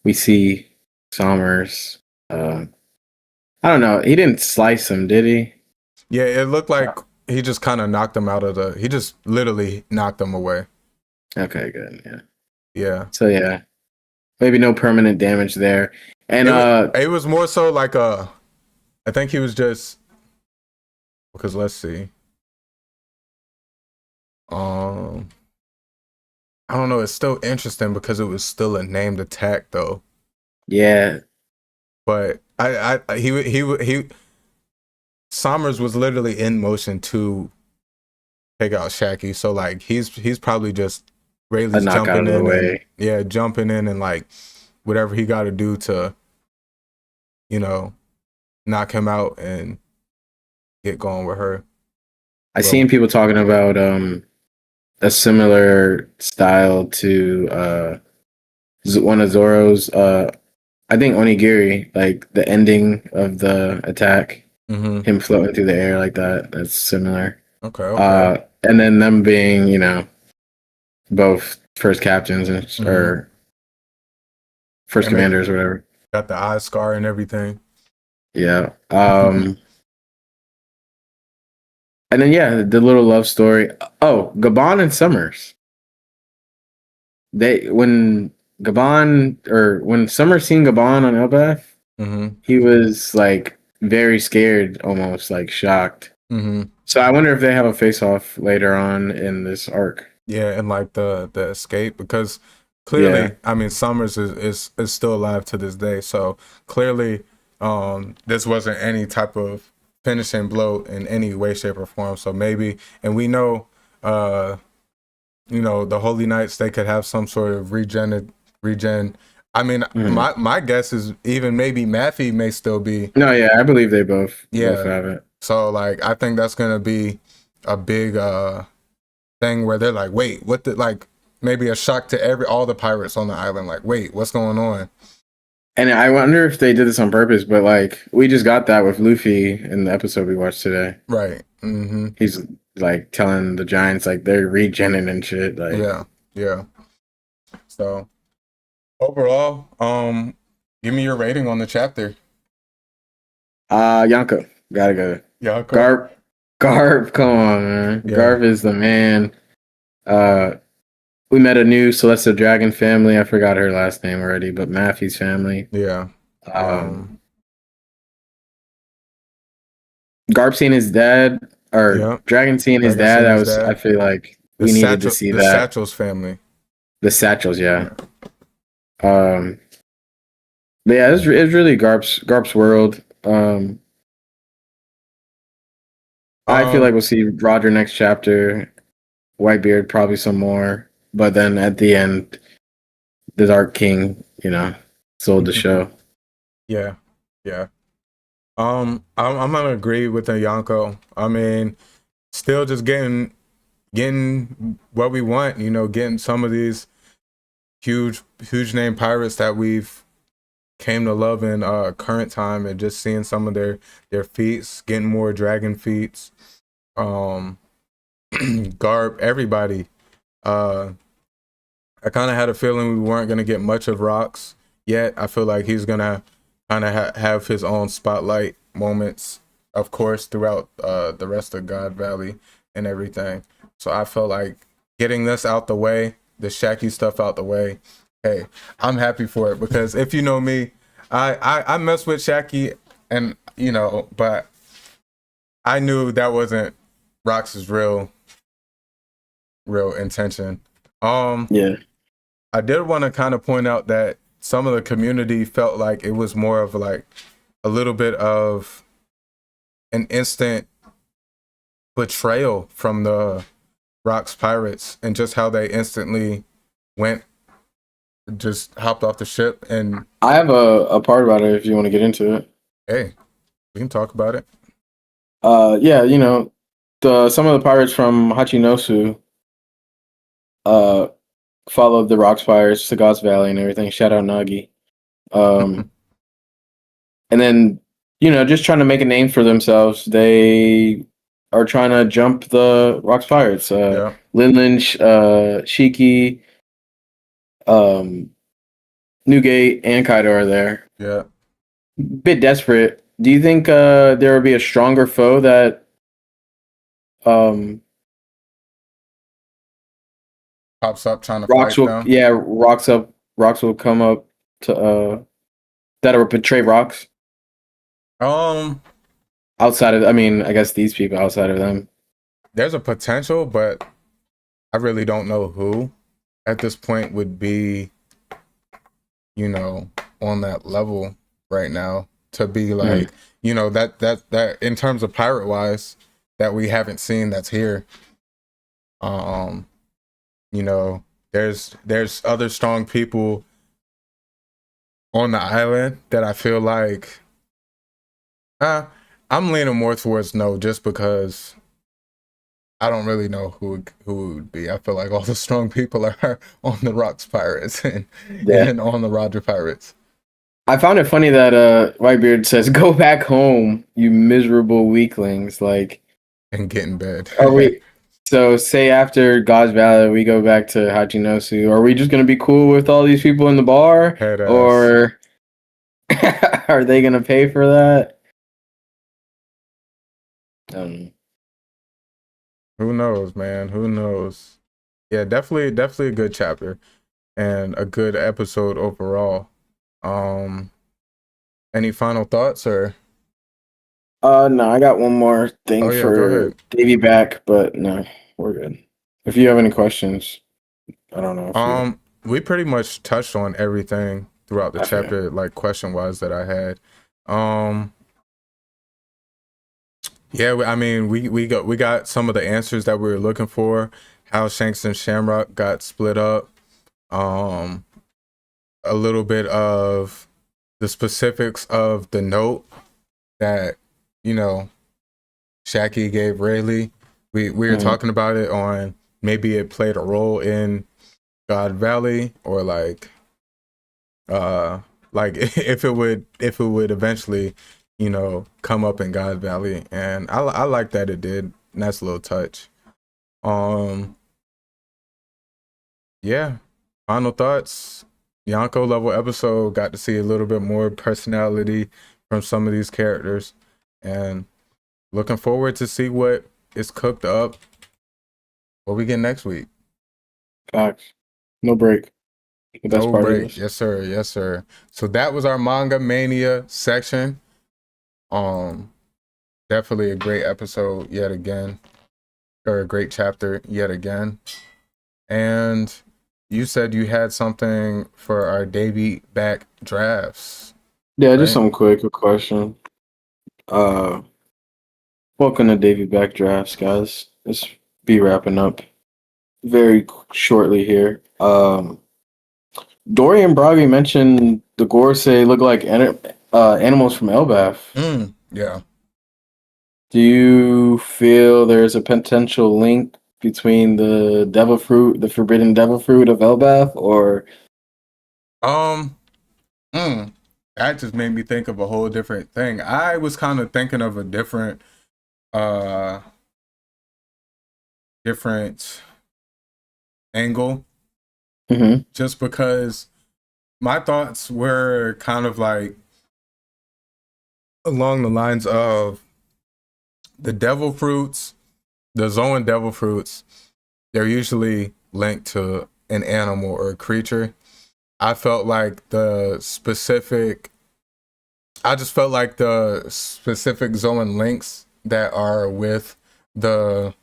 we see Sommers. I don't know. He didn't slice him, did he? Yeah, it looked like he just kind of knocked him he just literally knocked him away. Okay, good. Yeah. Yeah. So yeah, maybe no permanent damage there. And it was more so like I think he was just, because let's see. I don't know. It's still interesting because it was still a named attack though. Yeah. But he Sommers was literally in motion to take out Shaggy. So like he's probably just Rayleigh's jumping in jumping in and like whatever he got to do to, you know, knock him out and get going with her. I seen people talking about a similar style to one of Zoro's I think Onigiri, like the ending of the attack, him floating through the air like that. That's similar. Okay. And then them being, you know, both first captains or first commanders or whatever. Got the eye scar and everything. Yeah. And then the little love story. Oh, Gabon and Summers. When Summer seen Gabon on Elbaf, he was like very scared, almost like shocked. So I wonder if they have a face-off later on in this arc. Yeah, and like the escape, because clearly, I mean, Summers is still alive to this day. So clearly, this wasn't any type of finishing blow in any way, shape, or form. So maybe, and we know, you know, the Holy Knights, they could have some sort of regen. I mean, my guess is even maybe Matthew may still be. No, yeah, I believe they both have it. So like, I think that's gonna be a big thing where they're like, wait, what the, like, maybe a shock to all the pirates on the island. Like, wait, what's going on? And I wonder if they did this on purpose, but like, we just got that with Luffy in the episode we watched today. Right. He's like telling the giants like they're regenning and shit. Like, yeah. So overall, give me your rating on the chapter. Yonko, gotta go. Yonko. Garp, come on, man. Yeah. Garp is the man. We met a new Celestial Dragon family. I forgot her last name already, but Matthew's family. Yeah. Garp seeing his dad, or Dragon seeing his dad. That was, I feel like we needed to see the that. Satchel's family. The Satchels, yeah. But yeah, it's really Garp's world. I feel like we'll see Roger next chapter, Whitebeard probably some more, but then at the end, the Dark King, sold the show. Yeah. I'm gonna agree with Yanko. I mean, still just getting what we want. Getting some of these huge name pirates that we've came to love in current time, and just seeing some of their feats, getting more dragon feats. Garp, everybody. I kind of had a feeling we weren't gonna get much of Rocks yet. I feel like he's gonna kind of have his own spotlight moments, of course, throughout the rest of God Valley and everything. So I felt like getting this out the way, the Shaggy stuff out the way, hey, I'm happy for it, because if you know me, I mess with Shaggy, and but I knew that wasn't Rox's real intention. Yeah. I did want to kind of point out that some of the community felt like it was more of like a little bit of an instant betrayal from the Rocks Pirates, and just how they instantly hopped off the ship. And I have a part about it if you want to get into it. Hey, we can talk about it. Yeah, some of the pirates from Hachinosu followed the Rocks Pirates to God's Valley and everything. Shout out Nagi. And then, just trying to make a name for themselves. They are trying to jump the Rocks Pirates. Linlin, Shiki, Newgate, and Kaido are there. Yeah. Bit desperate. Do you think there will be a stronger foe that pops up trying to Rocks fight will them? Yeah, Rocks will come up to that'll betray Rocks? Outside of, I guess these people outside of them. There's a potential, but I really don't know who at this point would be, on that level right now to be like, that in terms of pirate wise that we haven't seen that's here. There's other strong people on the island that I feel like I'm leaning more towards no, just because I don't really know who it would be. I feel like all the strong people are on the Rocks Pirates and on the Roger Pirates. I found it funny that Whitebeard says, "Go back home, you miserable weaklings." And get in bed. Are we? So say after God's Valley, we go back to Hachinosu. Are we just gonna be cool with all these people in the bar, or are they gonna pay for that? Who knows, man? Who knows? Yeah, definitely a good chapter and a good episode overall. Any final thoughts or? No, I got one more thing for Davey back, but no, we're good. If you have any questions, I don't know. We pretty much touched on everything throughout the chapter, like question wise that I had. Yeah, we got some of the answers that we were looking for. How Shanks and Shamrock got split up. A little bit of the specifics of the note that Shaggy gave Rayleigh. We were talking about it on maybe it played a role in God Valley, or like if it would eventually come up in God Valley, and I like that it did. Nice little touch. Yeah. Final thoughts. Yonko level episode, got to see a little bit more personality from some of these characters, and looking forward to see what is cooked up, what we get next week. Facts. No break. The best part break. Yes, sir. So that was our Manga Mania section. Definitely a great episode yet again, or a great chapter yet again. And you said you had something for our Davy back drafts. Yeah, just some quick question. Welcome to Davy back drafts, guys. Let's be wrapping up very shortly here. Dorian Bragi mentioned the Gorsei look like animals from Elbaf. Yeah. Do you feel there's a potential link between the devil fruit, the forbidden devil fruit of Elbaf, or that just made me think of a whole different thing. I was kind of thinking of a different angle, just because my thoughts were kind of like along the lines of the devil fruits, the Zoan devil fruits. They're usually linked to an animal or a creature. I just felt like the specific Zoan links that are with the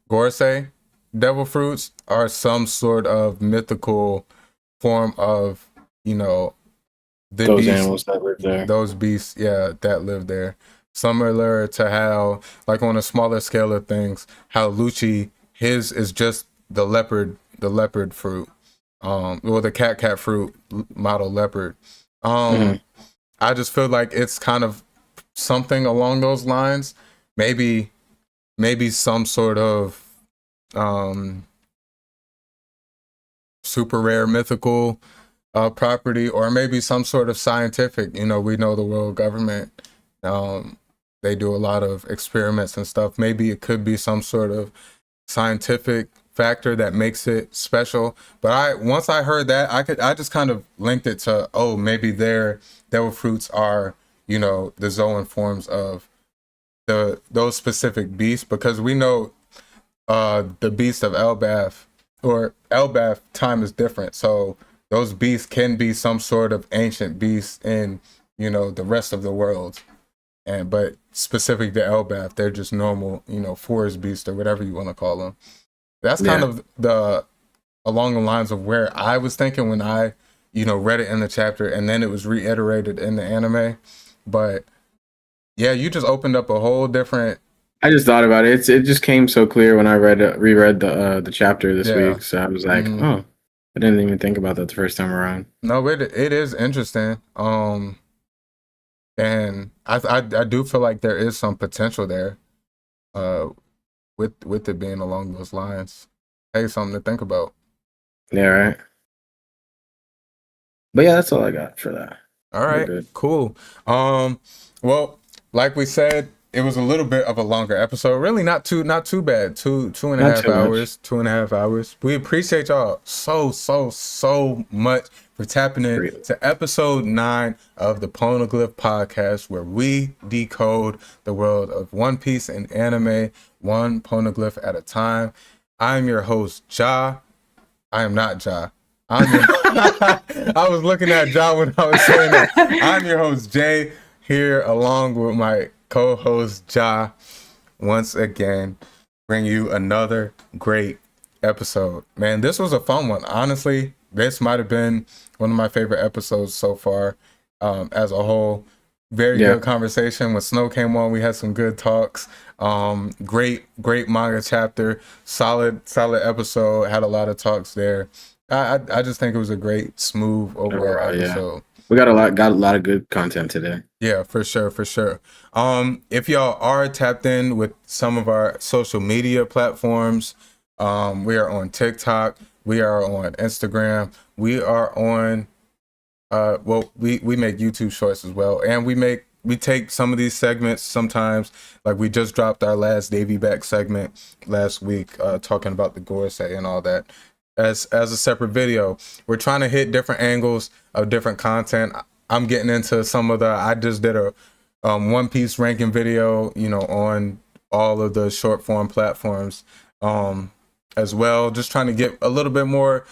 Gorsei devil fruits are some sort of mythical form of, those animals that live there. Those beasts, that live there. Similar to how, like on a smaller scale of things, how Lucci, his is just the leopard fruit. The cat fruit model leopard. I just feel like it's kind of something along those lines. Maybe some sort of super rare mythical property, or maybe some sort of scientific. We know the world government, they do a lot of experiments and stuff. Maybe it could be some sort of scientific factor that makes it special. But once I heard that, I just kind of linked it to, maybe their devil fruits are, the Zoan forms of those specific beasts, because we know the beast of Elbaf, or Elbaf time is different. So those beasts can be some sort of ancient beasts in, the rest of the world. But specific to Elbaf, they're just normal, forest beasts or whatever you want to call them. That's kind of along the lines of where I was thinking when I, read it in the chapter, and then it was reiterated in the anime. But yeah, you just opened up a whole different. I just thought about it. It just came so clear when I reread the chapter this week. So I was like, I didn't even think about that the first time around. No, it is interesting. And I do feel like there is some potential there, with it being along those lines. Hey, something to think about. Yeah, right. But yeah, that's all I got for that. All right, cool. Well, like we said, it was a little bit of a longer episode. Really not too bad. Two and a half hours. 2.5 hours. We appreciate y'all so much for tapping in to episode 9 of the Poneglyph Podcast, where we decode the world of One Piece and anime, one poneglyph at a time. I'm your host, Ja. I am not Ja. I was looking at Ja when I was saying that. I'm your host, Jay, here along with my co-host Ja, once again, bring you another great episode. Man, this was a fun one. Honestly, this might have been one of my favorite episodes so far, as a whole. Very good conversation. When Snow came on, we had some good talks. Great manga chapter. Solid episode. Had a lot of talks there. I just think it was a great, smooth overall episode. Yeah. We got a lot of good content today. Yeah, for sure. If y'all are tapped in with some of our social media platforms, we are on TikTok, we are on Instagram, we are on we make YouTube shorts as well, and we take some of these segments sometimes, like we just dropped our last Davy Back segment last week, talking about the Gorsei and all that, as a separate video. We're trying to hit different angles of different content. I'm getting into some of I just did a One Piece ranking video, on all of the short form platforms, as well. Just trying to get a little bit more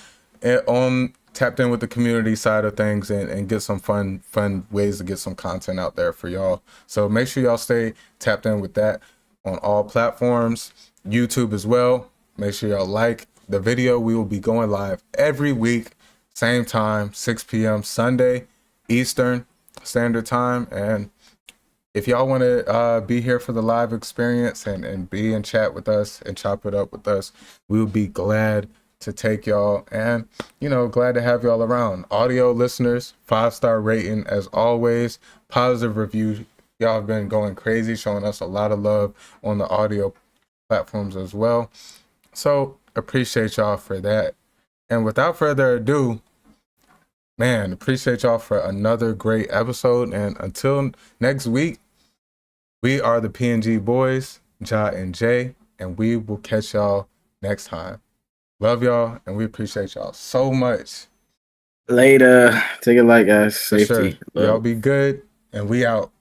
on tapped in with the community side of things and get some fun ways to get some content out there for y'all. So make sure y'all stay tapped in with that on all platforms, YouTube as well. Make sure y'all like the video. We will be going live every week, same time, 6 p.m. Sunday, Eastern Standard Time. And if y'all want to be here for the live experience and be in chat with us and chop it up with us, we will be glad to take y'all, and glad to have y'all around. Audio listeners, 5-star rating as always, positive review. Y'all have been going crazy, showing us a lot of love on the audio platforms as well. So appreciate y'all for that. And without further ado, man, appreciate y'all for another great episode. And until next week, we are the PNG boys, Ja and Jay, and we will catch y'all next time. Love y'all, and we appreciate y'all so much. Later. Take it light, guys. Safety. Sure. Y'all be good, and we out.